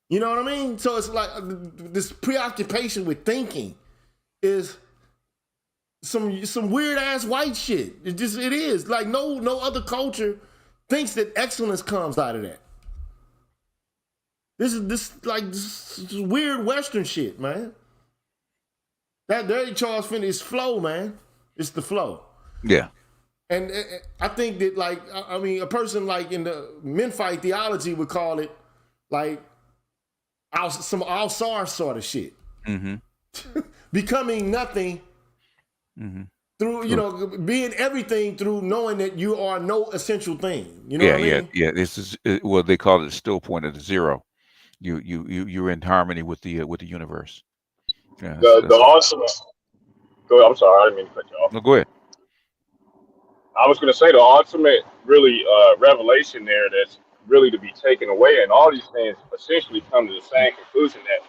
You know what I mean? So it's like this preoccupation with thinking is some weird ass white shit. It is. Like no other culture thinks that excellence comes out of that. This is weird Western shit, man. That dirty Charles Finney is flow, man. It's the flow. Yeah. And I think that, like, I mean, a person like in the Menfight theology would call it like some Al-Sar sort of shit. Becoming nothing through, you know, being everything through knowing that you are no essential thing. You know what I mean? Yeah. This is what they call it, the still point at the zero. You're in harmony with the universe. Yeah, the awesome. Go ahead, I'm sorry, I didn't mean to cut you off. No, go ahead. I was going to say the ultimate, really, revelation there that's really to be taken away, and all these things essentially come to the same conclusion that,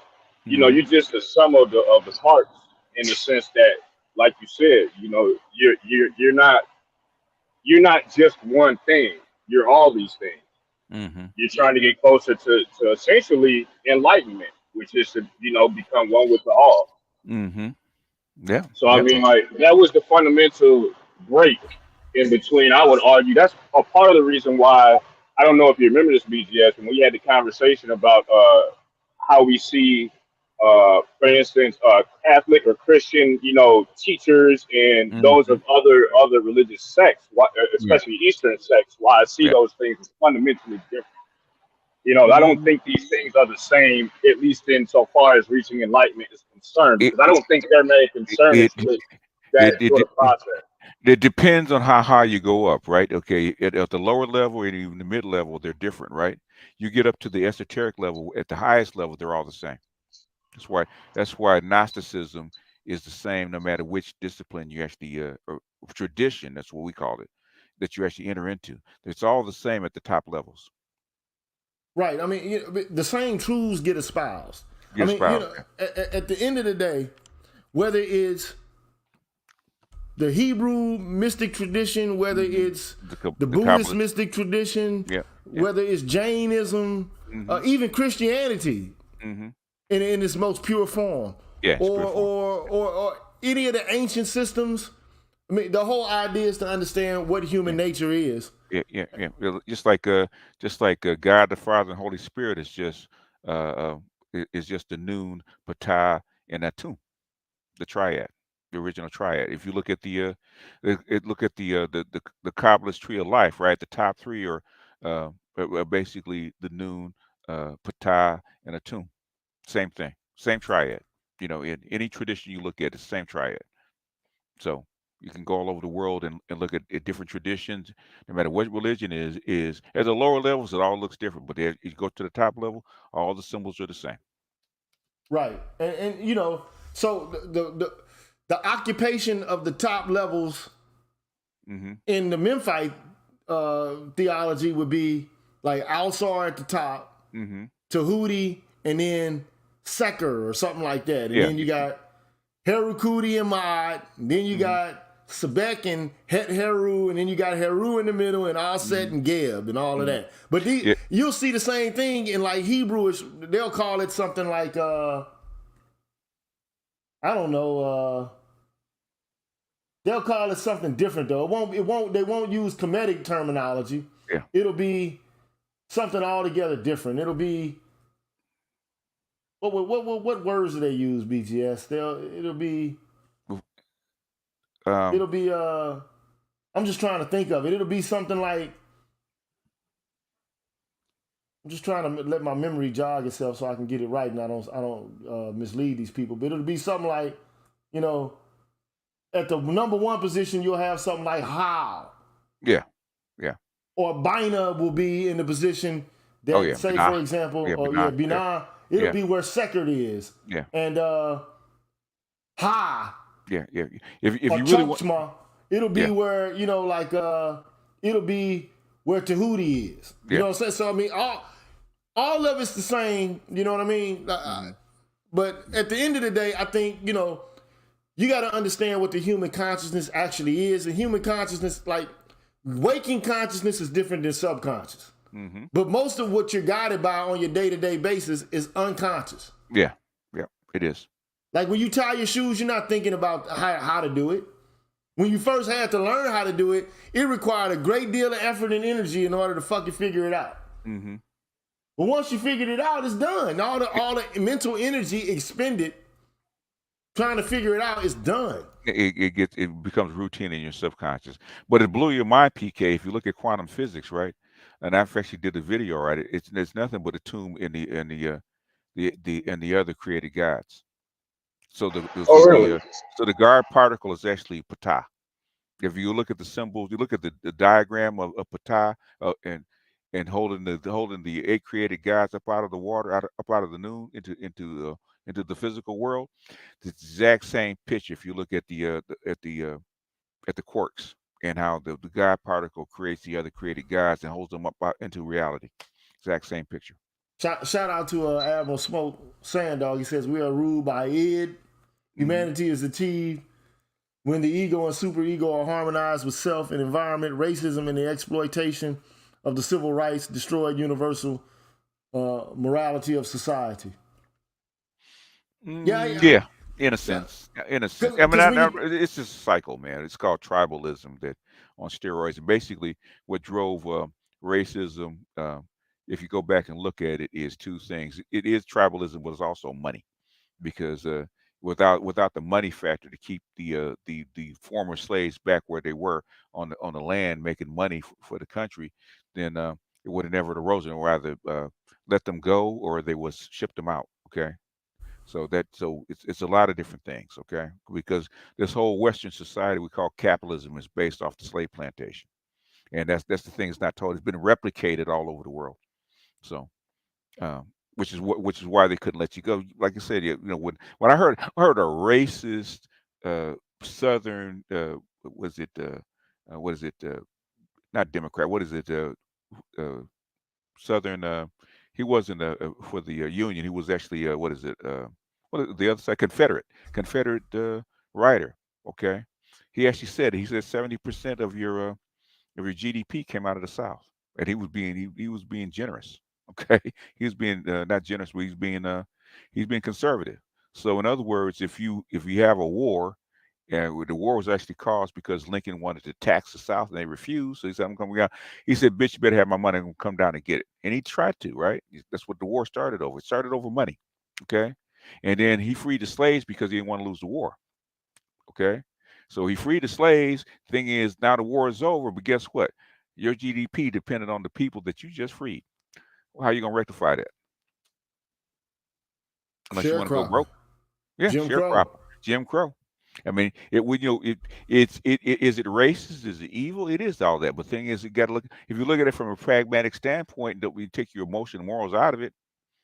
you know, you're just the sum of the parts, in the sense that, like you said, you know, you're not just one thing. You're all these things. You're trying to get closer to essentially enlightenment, which is to, you know, become one with the all. Yeah. So I mean, like, that was the fundamental break in between. I would argue that's a part of the reason why, I don't know if you remember this, BGS, when we had the conversation about how we see, for instance, Catholic or Christian, you know, teachers and those of other religious sects, especially Eastern sects, why I see those things as fundamentally different. You know, I don't think these things are the same, at least in so far as reaching enlightenment is concerned, because I don't think their main concern is with that sort of process. It depends on how high you go up, right? Okay, at the lower level and even the mid level, they're different, right? You get up to the esoteric level, at the highest level, they're all the same. That's why Gnosticism is the same no matter which discipline you actually, or tradition, that's what we call it, that you actually enter into. It's all the same at the top levels. Right. I mean, you know, the same truths get espoused. You know, at the end of the day, whether it's the Hebrew mystic tradition, whether it's the Buddhist mystic tradition, whether it's Jainism, even Christianity in its most pure form, or any of the ancient systems. I mean, the whole idea is to understand what human nature is Just like God the Father and Holy Spirit is just the noon, patah, and atum, the triad, the original triad. If you look at look at the Kabbalist tree of life, right? The top three are basically the noon, patah, and atum. Same thing, same triad. In any tradition you look at, it's the same triad. So you can go all over the world and look at different traditions. No matter what religion is at the lower levels, it all looks different. But you go to the top level, all the symbols are the same. Right. And so the occupation of the top levels in the Memphite theology would be like Alsar at the top, Tahuti, and then Seker or something like that. And then you got Herukuti and Ma'at, and then you got Sebek and Het Heru, and then you got Heru in the middle, and Alset and Geb, and all of that. But you'll see the same thing in like Hebrewish. They'll call it something like I don't know. They'll call it something different though. They won't use Kemetic terminology. Yeah. It'll be something altogether different. It'll be what words do they use, BGS? It'll be I'm just trying to think of it. It'll be something like, I'm just trying to let my memory jog itself so I can get it right and I don't mislead these people. But it'll be something like, at the number one position, you'll have something like how. Yeah. Or Bina will be in the position that, say, Binah. for example, Binah. Binah, it'll be where Sekert is. Yeah. And Ha. Yeah. If you or really want, Chokchma, it'll be where, it'll be where Tahuti is. You know what I'm saying? So, I mean, all of it's the same, you know what I mean? But at the end of the day, I think, you got to understand what the human consciousness actually is. And human consciousness, like, waking consciousness is different than subconscious. But most of what you're guided by on your day-to-day basis is unconscious. Yeah, it is. Like when you tie your shoes, you're not thinking about how to do it. When you first had to learn how to do it, it required a great deal of effort and energy in order to fucking figure it out. But once you figured it out, it's done. All the mental energy expended trying to figure it out is done. It becomes routine in your subconscious. But it blew your mind, PK. If you look at quantum physics, right? And I actually did a video, right? It's nothing but a tomb in the other created gods. So the guard particle is actually patah. If you look at the symbols, you look at the diagram of patah and holding the 8 created gods up out of the water, up out of the noon into the physical world. The exact same picture. If you look at the quarks and how the God particle creates the other created gods and holds them up into reality. Exact same picture. Shout out to Admiral Smoke Sandog. He says, we are ruled by id. Humanity is achieved when the ego and superego are harmonized with self and environment. Racism and the exploitation of the civil rights destroyed universal morality of society. Yeah. In a sense. I mean, it's just a cycle, man. It's called tribalism that on steroids. And basically, what drove racism, if you go back and look at it, is 2 things. It is tribalism, but it's also money, because without the money factor to keep the former slaves back where they were on the land making money for the country, then it would have never arisen. Rather let them go, or they was shipped them out. Okay. So it's a lot of different things, okay? Because this whole Western society we call capitalism is based off the slave plantation, and that's the thing that's not told. It's been replicated all over the world. So, which is why they couldn't let you go. Like I said, when I heard a racist Southern what is it? Not Democrat. What is it? Southern. He wasn't for the Union. He was actually what is it? The other side, Confederate writer. Okay, he actually said 70% of your GDP came out of the South, and he was being generous. Okay, he was being not generous, but he's being conservative. So in other words, if you have a war Yeah, the war was actually caused because Lincoln wanted to tax the South and they refused. So he said, "I'm coming out." He said, "Bitch, you better have my money. I'm gonna come down and get it." And he tried to, right? That's what the war started over. It started over money. Okay. And then he freed the slaves because he didn't want to lose the war. Okay. So he freed the slaves. Thing is, now the war is over, but guess what? Your GDP depended on the people that you just freed. Well, how are you gonna rectify that? Unless you want to go Sharecropping, broke. Yeah, Jim Crow. sharecropper, Jim Crow. I mean, it is it racist? Is it evil? It is all that. But thing is, you got to look. If you look at it from a pragmatic standpoint, that we take your emotion and morals out of it,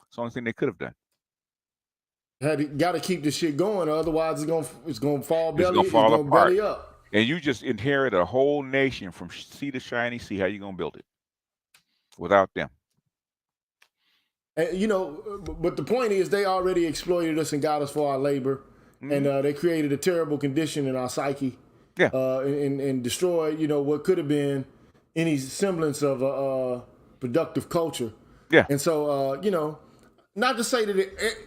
it's the only thing they could have done. Got to keep this shit going, otherwise it's gonna fall It's belly. gonna It's fall gonna apart, belly up. and you just inherit a whole nation from sea to shiny sea. How you gonna build it without them? And, but the point is, they already exploited us and got us for our labor, and they created a terrible condition in our psyche, Yeah. and destroyed, what could have been any semblance of a productive culture. Yeah. And so, not to say that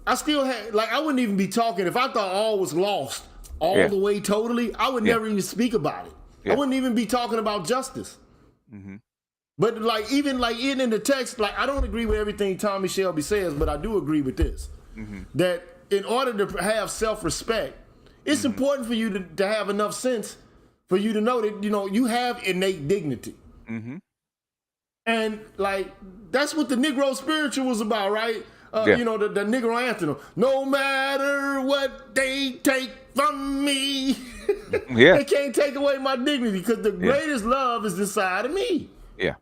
I still had, like, I wouldn't even be talking if I thought all was lost all the way totally. I would never even speak about it. I wouldn't even be talking about justice. But even in the text, like, I don't agree with everything Tommy Shelby says, but I do agree with this: that in order to have self-respect, it's important for you to have enough sense for you to know that you have innate dignity. And like that's what the Negro spiritual was about, right? The Negro anthem. No matter what they take from me, they can't take away my dignity because the greatest love is inside of me. Yeah.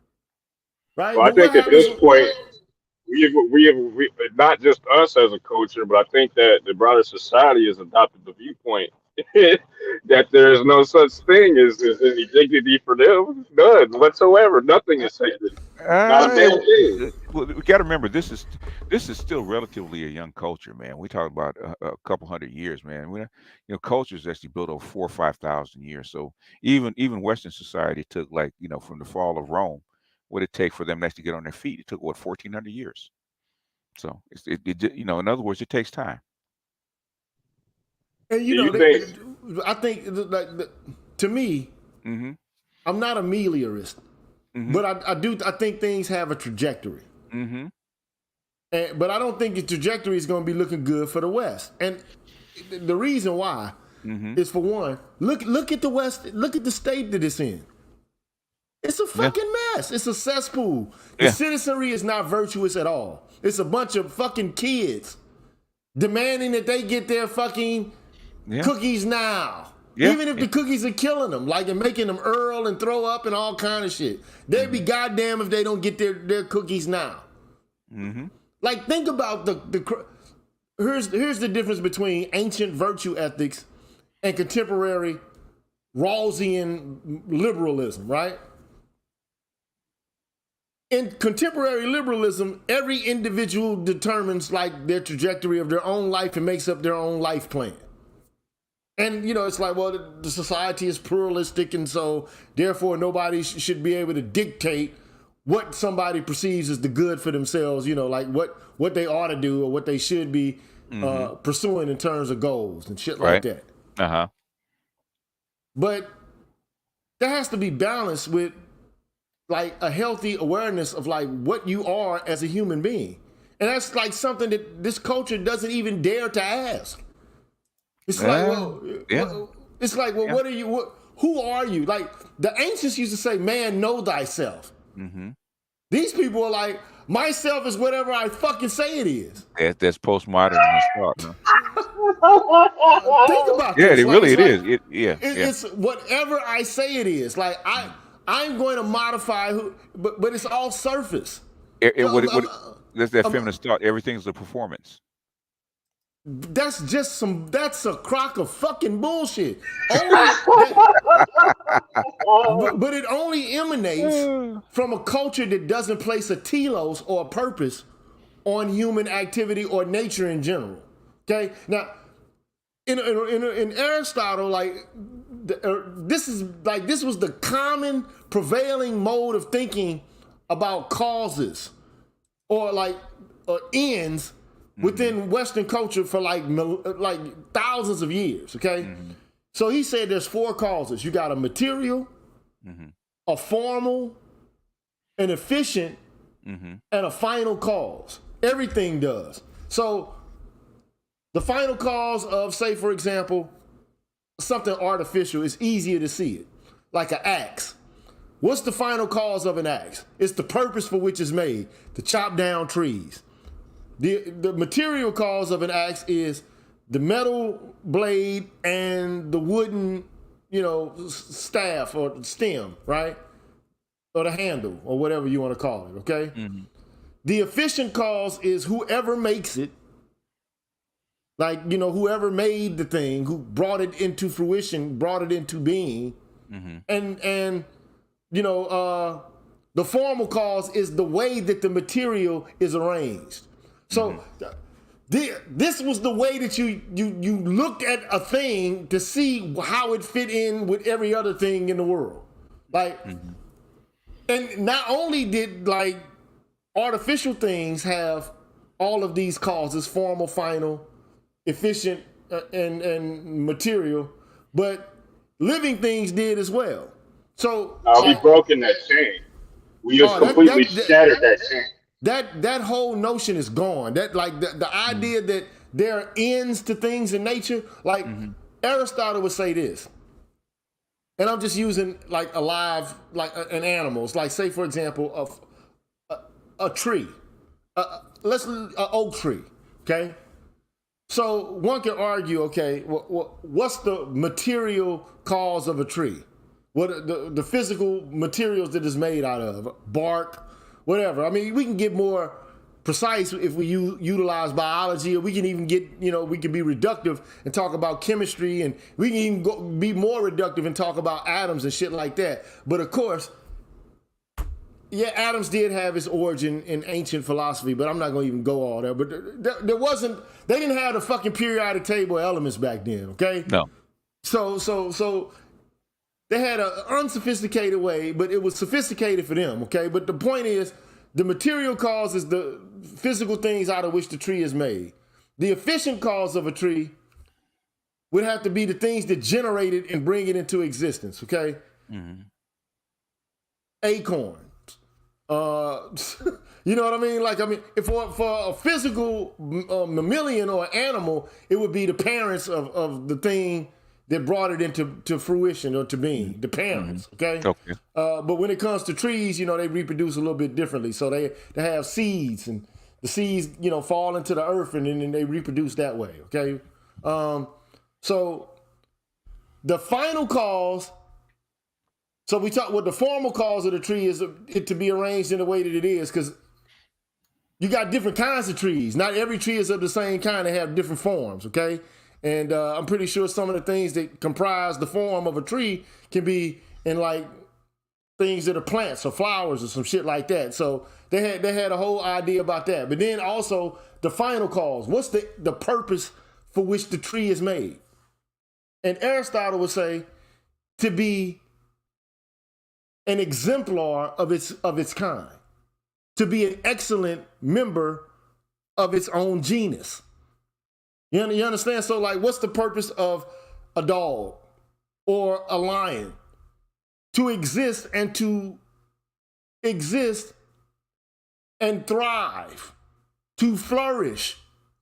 Right. Well, I think at this point, we not just us as a culture, but I think that the broader society has adopted the viewpoint that there is no such thing as any dignity for them. None whatsoever. Nothing is sacred. Not a damn thing. We got to remember this is still relatively a young culture, man. We talk about a couple hundred years, man. Culture is actually built over 4,000 or 5,000 years. So even Western society took from the fall of Rome, what it take for them to actually get on their feet. It took 1,400 years. So in other words, it takes time. And I think to me, I'm not a meliorist, but I think things have a trajectory. But I don't think the trajectory is going to be looking good for the West. And the reason why is, for one, look at the West, look at the state that it's in. It's a fucking mess. It's a cesspool. The citizenry is not virtuous at all. It's a bunch of fucking kids demanding that they get their fucking cookies now. Even if the cookies are killing them, and making them earl and throw up and all kind of shit. They'd be goddamn if they don't get their cookies now. Like, think about here's the difference between ancient virtue ethics and contemporary Rawlsian liberalism, right? In contemporary liberalism, every individual determines their trajectory of their own life and makes up their own life plan. And it's like, well, the society is pluralistic, and so therefore nobody should be able to dictate what somebody perceives as the good for themselves. Like what they ought to do or what they should be pursuing in terms of goals and shit like that. But there has to be balance with a healthy awareness of what you are as a human being. And that's something that this culture doesn't even dare to ask. It's what are you? Who are you? Like, the ancients used to say, man, know thyself. These people are like, myself is whatever I fucking say it is. That's postmodern thought. Think about this. It is. It's whatever I say it is. Like, I'm going to modify but it's all surface. That's that feminist thought. Everything's a performance. That's a crock of fucking bullshit. But it only emanates from a culture that doesn't place a telos or a purpose on human activity or nature in general. Okay? Now, in Aristotle, this was the common prevailing mode of thinking about causes or ends within Western culture for like thousands of years, okay? So he said there's 4 causes. You got a material, a formal, an efficient, and a final cause. Everything does. So the final cause of, say, for example, something artificial is easier to see it, like an axe. What's the final cause of an axe? It's the purpose for which it's made, to chop down trees. The material cause of an axe is the metal blade and the wooden, staff or stem, right? Or the handle or whatever you want to call it, okay? The efficient cause is whoever makes it, like, whoever made the thing, who brought it into fruition, brought it into being. And the formal cause is the way that the material is arranged. So this was the way that you look at a thing to see how it fit in with every other thing in the world. Like, and not only did like artificial things have all of these causes, formal, final, efficient, and material, but living things did as well. So we've broken that chain. We just completely shattered that chain. That whole notion is gone. That like the idea that there are ends to things in nature. Like Aristotle would say this, and I'm just using like alive, like an animals. Like say for example, a tree. Let's an oak tree. Okay. So one can argue, okay, what's the material cause of a tree? What the physical materials that it's made out of, bark, whatever. I mean, we can get more precise if we utilize biology, or we can even get, we can be reductive and talk about chemistry, and we can even be more reductive and talk about atoms and shit like that. But of course, yeah, atoms did have its origin in ancient philosophy, but I'm not going to even go all there. But they didn't have the fucking periodic table of elements back then, okay? No. So they had an unsophisticated way, but it was sophisticated for them, okay? But the point is, the material cause is the physical things out of which the tree is made. The efficient cause of a tree would have to be the things that generate it and bring it into existence, okay? Acorn. You know what I mean? Like, if for a physical mammalian or animal, it would be the parents of the thing that brought it into fruition or to being, the parents, okay? But when it comes to trees, they reproduce a little bit differently. So they have seeds, and the seeds, fall into the earth, and then they reproduce that way, okay? So the final cause, so we talk what the formal cause of the tree is, it to be arranged in the way that it is, because you got different kinds of trees. Not every tree is of the same kind. They have different forms, okay? And I'm pretty sure some of the things that comprise the form of a tree can be in like things that are plants or flowers or some shit like that. So they had a whole idea about that. But then also the final cause. What's the purpose for which the tree is made? And Aristotle would say to be an exemplar of its kind, to be an excellent member of its own genus. You understand? So like, what's the purpose of a dog or a lion? To exist and thrive, to flourish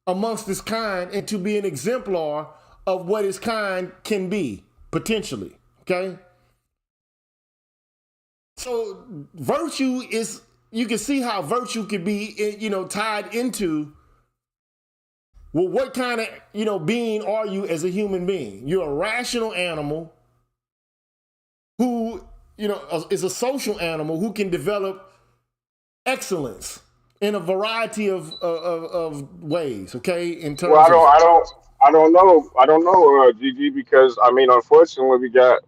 amongst its kind, and to be an exemplar of what its kind can be, potentially, okay? So virtue is, you can see how virtue could be, tied into, well, what kind of, being are you as a human being? You're a rational animal who, is a social animal who can develop excellence in a variety of ways, okay? In terms I don't know, GG, because unfortunately, we got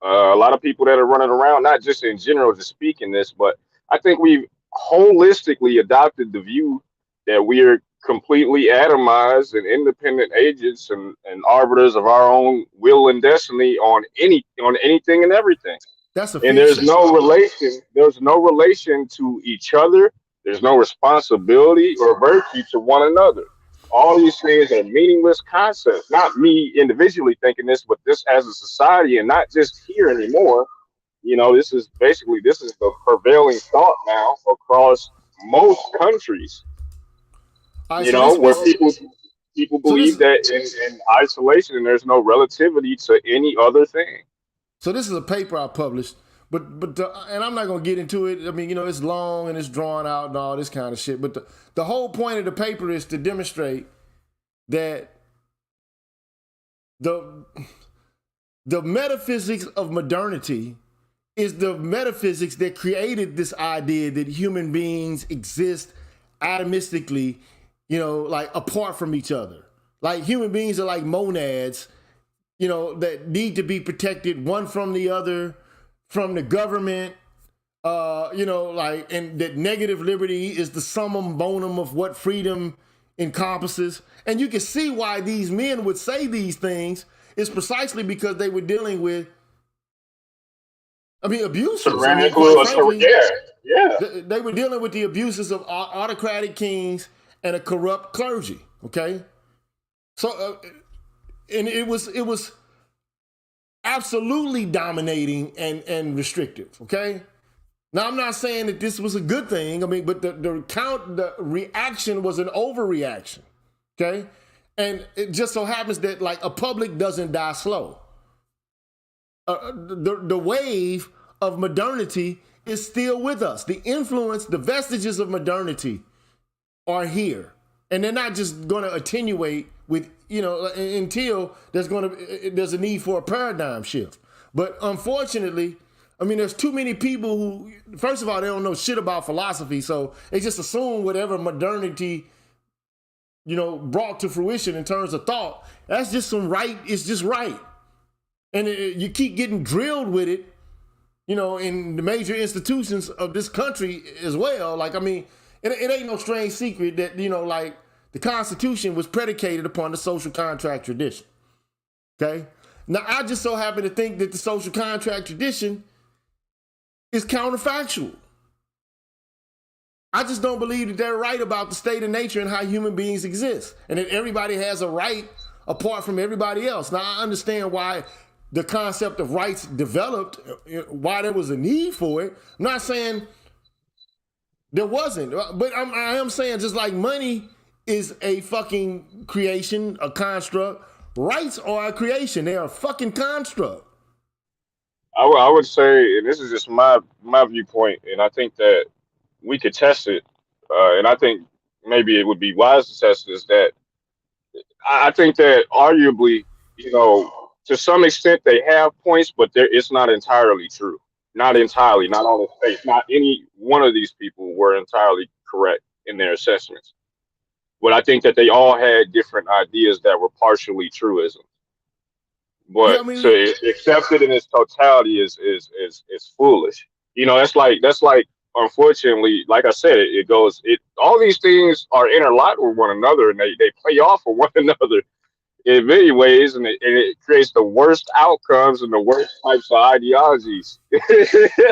a lot of people that are running around, not just in general, just speaking this, but I think we've holistically adopted the view that we are completely atomized and independent agents and arbiters of our own will and destiny on anything and everything. That's a and there's no relation to each other There's no responsibility or virtue to one another. All these things are meaningless concepts. Not me individually thinking this, but this as a society, and not just here anymore. You know, this is the prevailing thought now across most countries. All right, You so know, where this people so believe that in isolation and there's no relativity to any other thing. this is a paper I published, but and I'm not gonna get into it. I mean, you know, it's long and it's drawn out and all this kind of shit. But the whole point of the paper is to demonstrate that the metaphysics of modernity is the metaphysics that created this idea that human beings exist atomistically, you know, like apart from each other. Like human beings are like monads, you know, that need to be protected one from the other, from the government, you know, like, and that negative liberty is the summum bonum of what freedom encompasses. And you can see why these men would say these things is precisely because they were dealing with, I mean, abuses. I mean, quite frankly, yeah. they were dealing with the abuses of autocratic kings and a corrupt clergy. Okay, so and it was absolutely dominating and restrictive. Okay, now I'm not saying that this was a good thing. I mean, but the reaction was an overreaction. Okay, and it just so happens that like a public doesn't die slow. The wave of modernity is still with us. The influence, the vestiges of modernity are here. And they're not just going to attenuate with, you know, until there's a need for a paradigm shift. But unfortunately, I mean, there's too many people who, first of all, they don't know shit about philosophy. So they just assume whatever modernity, you know, brought to fruition in terms of thought, that's just it's just right. And you keep getting drilled with it, you know, in the major institutions of this country as well. Like, I mean, it ain't no strange secret that, you know, like the Constitution was predicated upon the social contract tradition. Okay? Now, I just so happen to think that the social contract tradition is counterfactual. I just don't believe that they're right about the state of nature and how human beings exist, and that everybody has a right apart from everybody else. Now, I understand why the concept of rights developed, why there was a need for it. I'm not saying there wasn't, but I am saying just like money is a fucking creation, a construct, rights are a creation. They are a fucking construct. I would say, and this is just my viewpoint, and I think that we could test it, and I think maybe it would be wise to test this. That I think that arguably, you know, to some extent they have points, but it's not entirely true. Not entirely, not on the face. Not any one of these people were entirely correct in their assessments. But I think that they all had different ideas that were partially truisms. Yeah, I But mean, to accept it in its totality is foolish. You know, that's like unfortunately, like I said, all these things are interlocked with one another, and they play off of one another in many ways, and it creates the worst outcomes and the worst types of ideologies,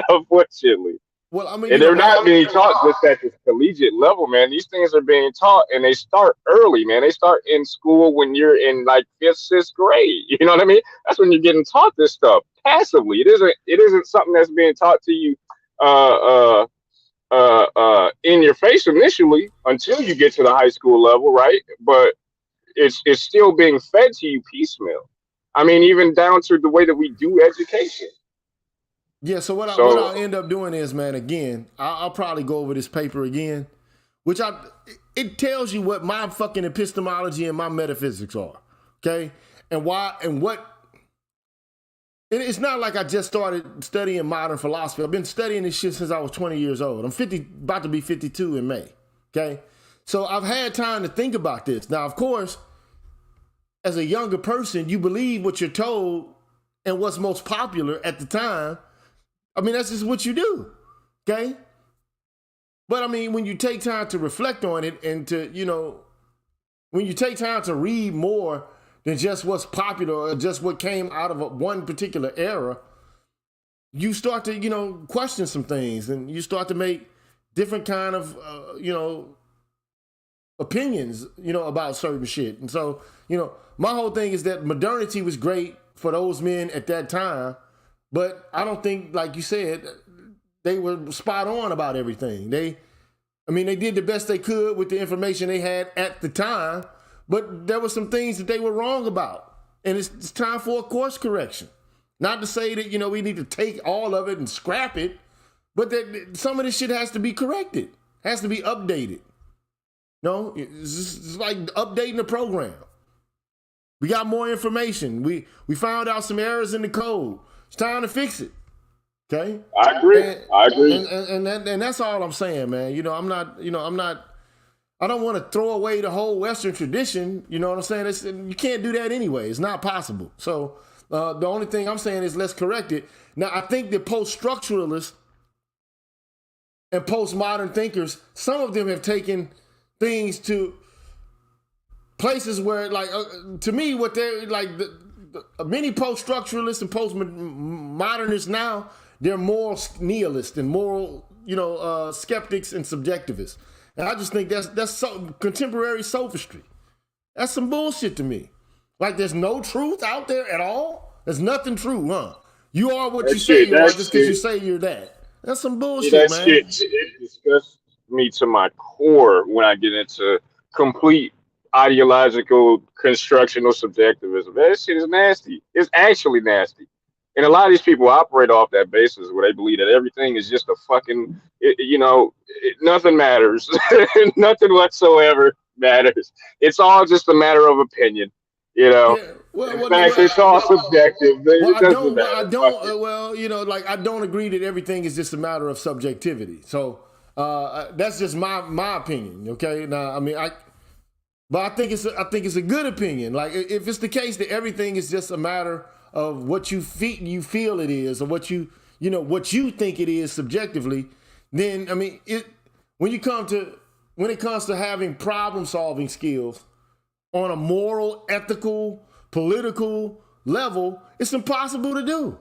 unfortunately. well, I mean, And you know, they're not being taught just at this collegiate level, man. These things are being taught, and they start early, man. They start in school when you're in like fifth, sixth grade. You know what I mean? That's when you're getting taught this stuff passively. It isn't something that's being taught to you in your face initially until you get to the high school level, right? But it's still being fed to you piecemeal. I mean, even down to the way that we do education. yeah. So what So I'll end up doing is, man, again, I'll probably go over this paper again, which it tells you what my fucking epistemology and my metaphysics are, okay, and why and what. And it's not like I just started studying modern philosophy. I've been studying this shit since I was 20 years old. I'm about to be 52 in May, okay. So I've had time to think about this. Now, of course, as a younger person, you believe what you're told and what's most popular at the time. I mean, that's just what you do, okay? But I mean, when you take time to reflect on it and to, you know, when you take time to read more than just what's popular or just what came out of one particular era, you start to, you know, question some things, and you start to make different kind of, opinions, about certain shit. And so, my whole thing is that modernity was great for those men at that time, but I don't think, like you said, they were spot on about everything. They did the best they could with the information they had at the time, but there were some things that they were wrong about. And it's time for a course correction. Not to say that, we need to take all of it and scrap it, but that some of this shit has to be corrected, has to be updated. No, it's like updating the program. We got more information. We found out some errors in the code. It's time to fix it. Okay? I agree. And that's all I'm saying, man. I don't want to throw away the whole Western tradition. You know what I'm saying? You can't do that anyway. It's not possible. So the only thing I'm saying is let's correct it. Now, I think the post-structuralists and postmodern thinkers, some of them have taken things to places where, like, to me, what they're like, many post-structuralists and postmodernists now, they're moral nihilists and moral, skeptics and subjectivists. And I just think that's so contemporary sophistry. That's some bullshit to me. Like, there's no truth out there at all. There's nothing true, huh? You are what you say you are just because you say you're that. That's some bullshit, man. It disgusts me to my core when I get into complete ideological constructional subjectivism. That shit is nasty. It's actually nasty. And a lot of these people operate off that basis where they believe that everything is just a fucking, nothing matters. Nothing whatsoever matters. It's all just a matter of opinion. Yeah, In fact, it's all subjective. I don't agree that everything is just a matter of subjectivity. So that's just my opinion. Okay, now but I think it's a good opinion. Like, if it's the case that everything is just a matter of what you feel it is, or what you think it is subjectively, then when it comes to having problem solving skills on a moral, ethical, political level, it's impossible to do.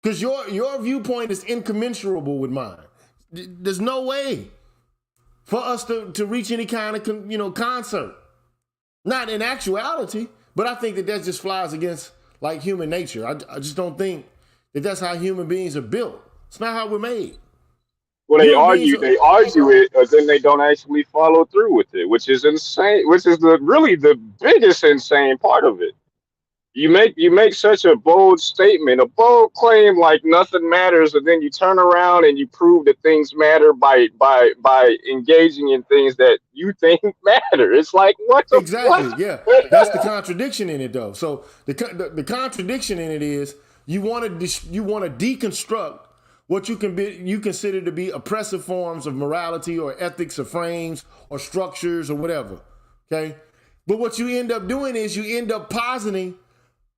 Because your viewpoint is incommensurable with mine. There's no way for us to reach any kind of concert. Not in actuality, but I think that just flies against, like, human nature. I just don't think that that's how human beings are built. It's not how we're made. Well, they argue it, but then they don't actually follow through with it, which is insane. Which is really the biggest insane part of it. You make such a bold statement, a bold claim, like nothing matters, and then you turn around and you prove that things matter by engaging in things that you think matter. It's like, what the exactly? fuck? Yeah, that's the contradiction in it, though. So the contradiction in it is you want to deconstruct what you consider to be oppressive forms of morality or ethics or frames or structures or whatever. Okay, but what you end up doing is you end up positing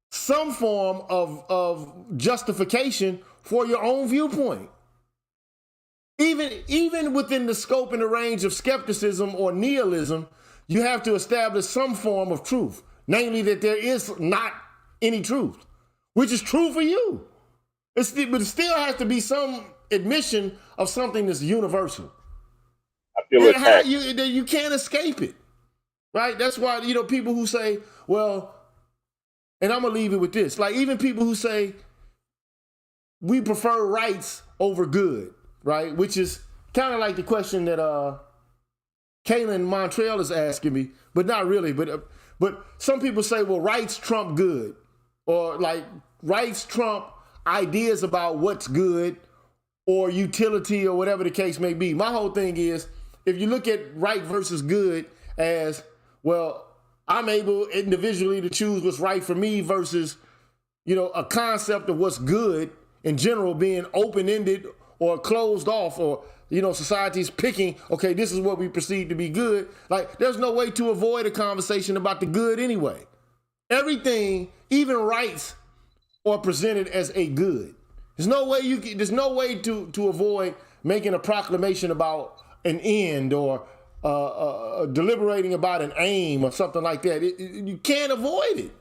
some form of justification for your own viewpoint. Even within the scope and the range of skepticism or nihilism, you have to establish some form of truth, namely that there is not any truth, which is true for you. But it still has to be some admission of something that's universal. I feel attacked. You can't escape it, right? That's why, people who say, well, and I'm going to leave it with this. Like, even people who say we prefer rights over good, right? Which is kind of like the question that Kaylin Montreal is asking me, but not really. But some people say, well, rights trump good, or like rights trump ideas about what's good or utility or whatever the case may be. My whole thing is, if you look at right versus good as, well, I'm able individually to choose what's right for me versus, a concept of what's good in general being open-ended or closed off, or, society's picking, okay, this is what we perceive to be good. Like, there's no way to avoid a conversation about the good anyway. Everything, even rights, are presented as a good. There's no way to avoid making a proclamation about an end or deliberating about an aim or something like that. You can't avoid it.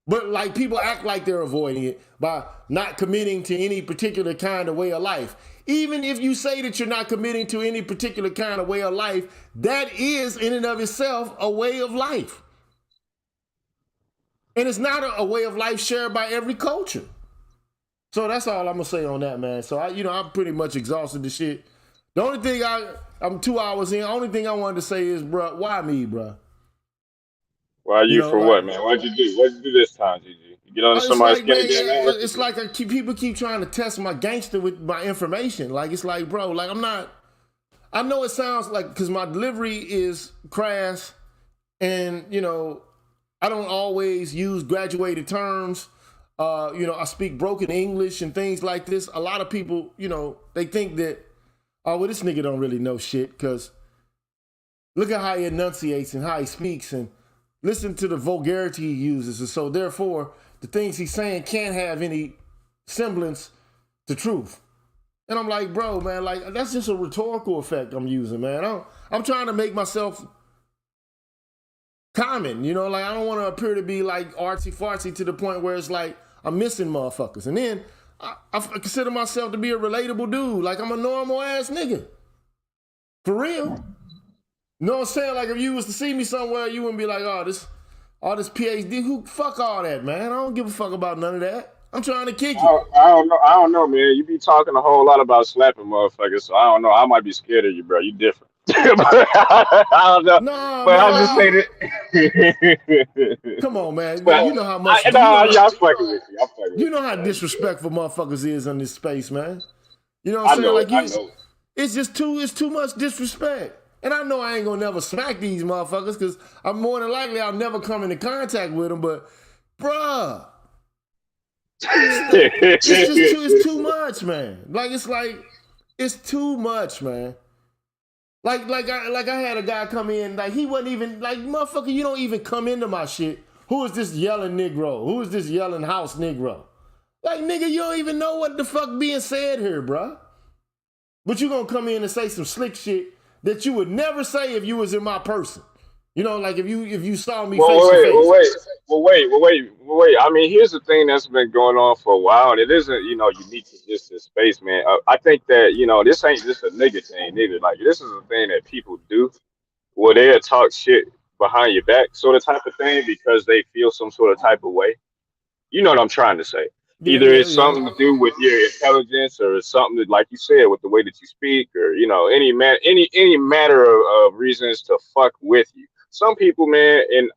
But like people act like they're avoiding it by not committing to any particular kind of way of life. Even if you say that you're not committing to any particular kind of way of life, that is in and of itself a way of life. And it's not a way of life shared by every culture. So that's all I'm gonna say on that, man. So I'm pretty much exhausted the shit. The only thing I'm 2 hours in. The only thing I wanted to say is, bro, why me, bro? Why you for what, man? What'd you do? What'd you do this time, GG? You get under somebody's skin again, man? It's like people keep trying to test my gangster with my information. Like, it's like, bro, like I'm not. I know it sounds like, because my delivery is crass, and I don't always use graduated terms. I speak broken English and things like this. A lot of people, they think that, oh, well, this nigga don't really know shit, because look at how he enunciates and how he speaks, and listen to the vulgarity he uses. And so therefore, the things he's saying can't have any semblance to truth. And I'm like, bro, man, like, that's just a rhetorical effect I'm using, man. I'm trying to make myself common, like, I don't want to appear to be like artsy-fartsy to the point where it's like I'm missing motherfuckers. And then I consider myself to be a relatable dude. Like, I'm a normal ass nigga. For real. You know what I'm saying? Like, if you was to see me somewhere, you wouldn't be like, oh, this PhD, fuck all that, man. I don't give a fuck about none of that. I'm trying to kick you. I don't know, man. You be talking a whole lot about slapping motherfuckers, so I don't know. I might be scared of you, bro. You different. I don't know. Nah, but man, I'll just say that. Come on, man. But you know how much. I'm fucking with you. I'm fucking with you. You know how disrespectful motherfuckers is in this space, man. You know what I'm saying? I know. It's too much disrespect. And I know I ain't gonna never smack these motherfuckers, because I'm more than likely I'll never come into contact with them. But, bruh, it's too much, man. It's too much, man. Like I had a guy come in, like, he wasn't even, like, motherfucker, you don't even come into my shit. Who is this yelling Negro? Who is this yelling house Negro? Like, nigga, you don't even know what the fuck being said here, bruh. But you gonna come in and say some slick shit that you would never say if you was in my person. Like if you saw me face to face. Well, wait. I mean, here's the thing that's been going on for a while, and it isn't, unique to just this space, man. I think that, this ain't just a nigga thing either. Like, this is a thing that people do where they'll talk shit behind your back, sort of type of thing, because they feel some sort of type of way. You know what I'm trying to say? Either it's something to do with your intelligence, or it's something that, like you said, with the way that you speak, or any matter of reasons to fuck with you. Some people, man, and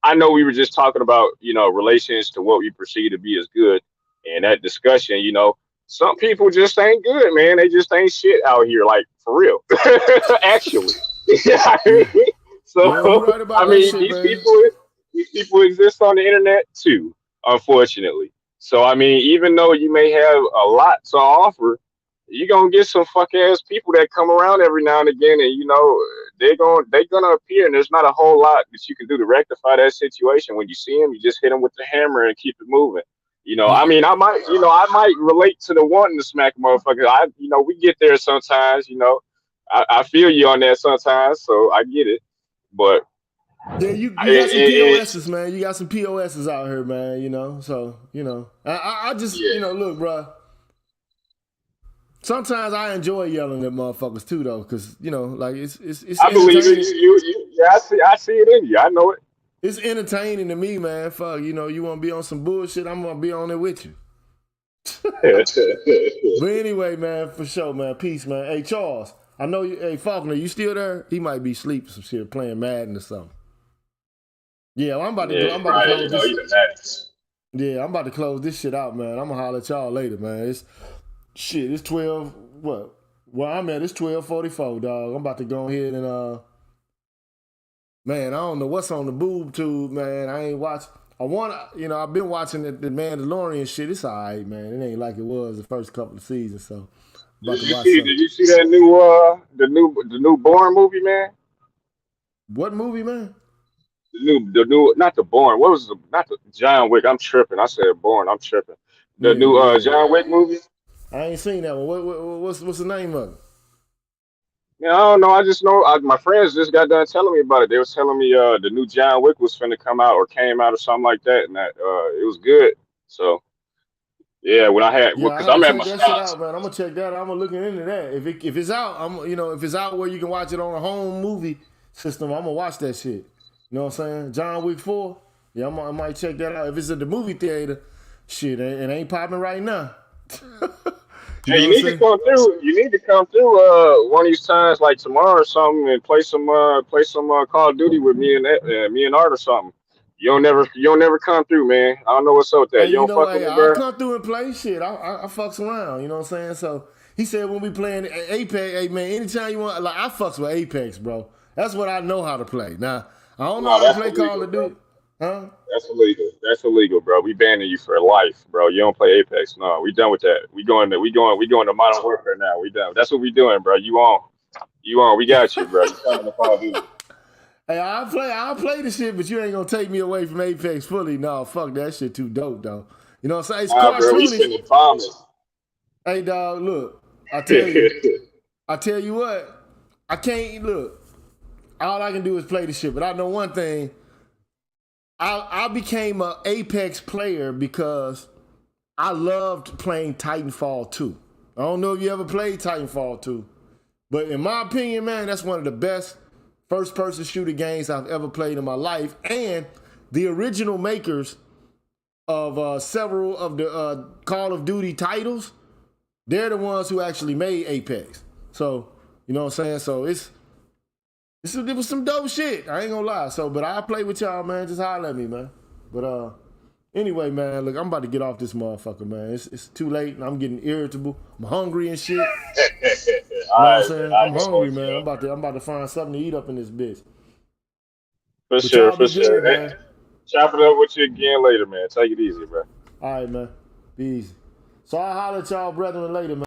I know we were just talking about relations to what we perceive to be as good, and that discussion, some people just ain't good, man. They just ain't shit out here, like, for real, actually. So right about I mean, shit, these people exist on the internet too, unfortunately. So, I mean, even though you may have a lot to offer, you're going to get some fuck ass people that come around every now and again, and, they're gonna appear, and there's not a whole lot that you can do to rectify that situation. When you see them, you just hit them with the hammer and keep it moving. I mean, I might relate to the wanting to smack a motherfucker. We get there sometimes, I feel you on that sometimes, so I get it. But yeah, you got some POSs, man. You got some POSs out here, man. So I just look, bro. Sometimes I enjoy yelling at motherfuckers too, though, because like it's. I believe it. Yeah, I see it in you. I know it. It's entertaining to me, man. Fuck, you want to be on some bullshit, I'm gonna be on it with you. But anyway, man, for sure, man. Peace, man. Hey, Charles, I know you. Hey, Faulkner, you still there? He might be asleep or some shit, playing Madden or something. Yeah, well, I'm about to close this. Yeah, I'm about to close this shit out, man. I'm gonna holler at y'all later, man. It's 12. What? Well, I'm at. It's 12:44, dog. I'm about to go ahead and man, I don't know what's on the boob tube, man. I ain't watch. I've been watching the Mandalorian shit. It's all right, man. It ain't like it was the first couple of seasons. So, did you see that the new Bourne movie, man? What movie, man? The new, not the Bourne. What was not the John Wick? I'm tripping. I said Bourne. I'm tripping. The new John Wick movie. I ain't seen that one. What's the name of it? Yeah, I don't know. I just know my friends just got done telling me about it. They was telling me the new John Wick was finna come out or came out or something like that, and that it was good. So yeah, when I had Yeah, I because had to I'm at check my that shit spots. out, man. I'm gonna check that out. I'm gonna look into that. If it's out, if it's out where you can watch it on a home movie system, I'm gonna watch that shit. You know what I'm saying? John Wick 4. Yeah, I might check that out. If it's at the movie theater, shit, it ain't popping right now. You Hey, know you what I'm need to saying? come through. You need to come through one of these times, like tomorrow or something, and play some Call of Duty with me and Art or something. You don't never come through, man. I don't know what's up with that. Hey, You don't fuck with me, I'll bro. come through and play shit. I fucks around. You know what I'm saying? So he said when we playing Apex, hey man, anytime you want, like I fucks with Apex, bro. That's what I know how to play. Now I don't know No, how to that's play Call illegal, of bro. Duty, huh? That's illegal. That's illegal, bro. We banning you for life, bro. You don't play Apex. No, we done with that. We going to Modern Warfare now. We done. That's what we doing, bro. You on? You on? We got you, bro. You coming to Call of Duty? Hey, I'll play the shit, but you ain't gonna take me away from Apex fully. No, fuck that shit too dope though. You know what I'm saying? It's Nah, bro. We cartoonish. sending bombs. Hey dog, look, I tell you what, I can't look. All I can do is play the shit. But I know one thing. I became a Apex player because I loved playing Titanfall 2. I don't know if you ever played Titanfall 2, but in my opinion, man, that's one of the best first-person shooter games I've ever played in my life. And the original makers of several of the Call of Duty titles, they're the ones who actually made Apex. So, you know what I'm saying? So it was some dope shit. I ain't gonna lie. So, but I'll play with y'all, man. Just holler at me, man. But anyway, man, look, I'm about to get off this motherfucker, man. It's too late and I'm getting irritable. I'm hungry and shit. You All know what I'm right, man. saying? I I'm can hungry, hold man. you I'm up. about to find something to eat up in this bitch. For But sure, y'all for be sure. good, Hey, man. chop it up with you again later, man. Take it easy, bro. All right, man. Be easy. So I'll holler at y'all brethren later, man.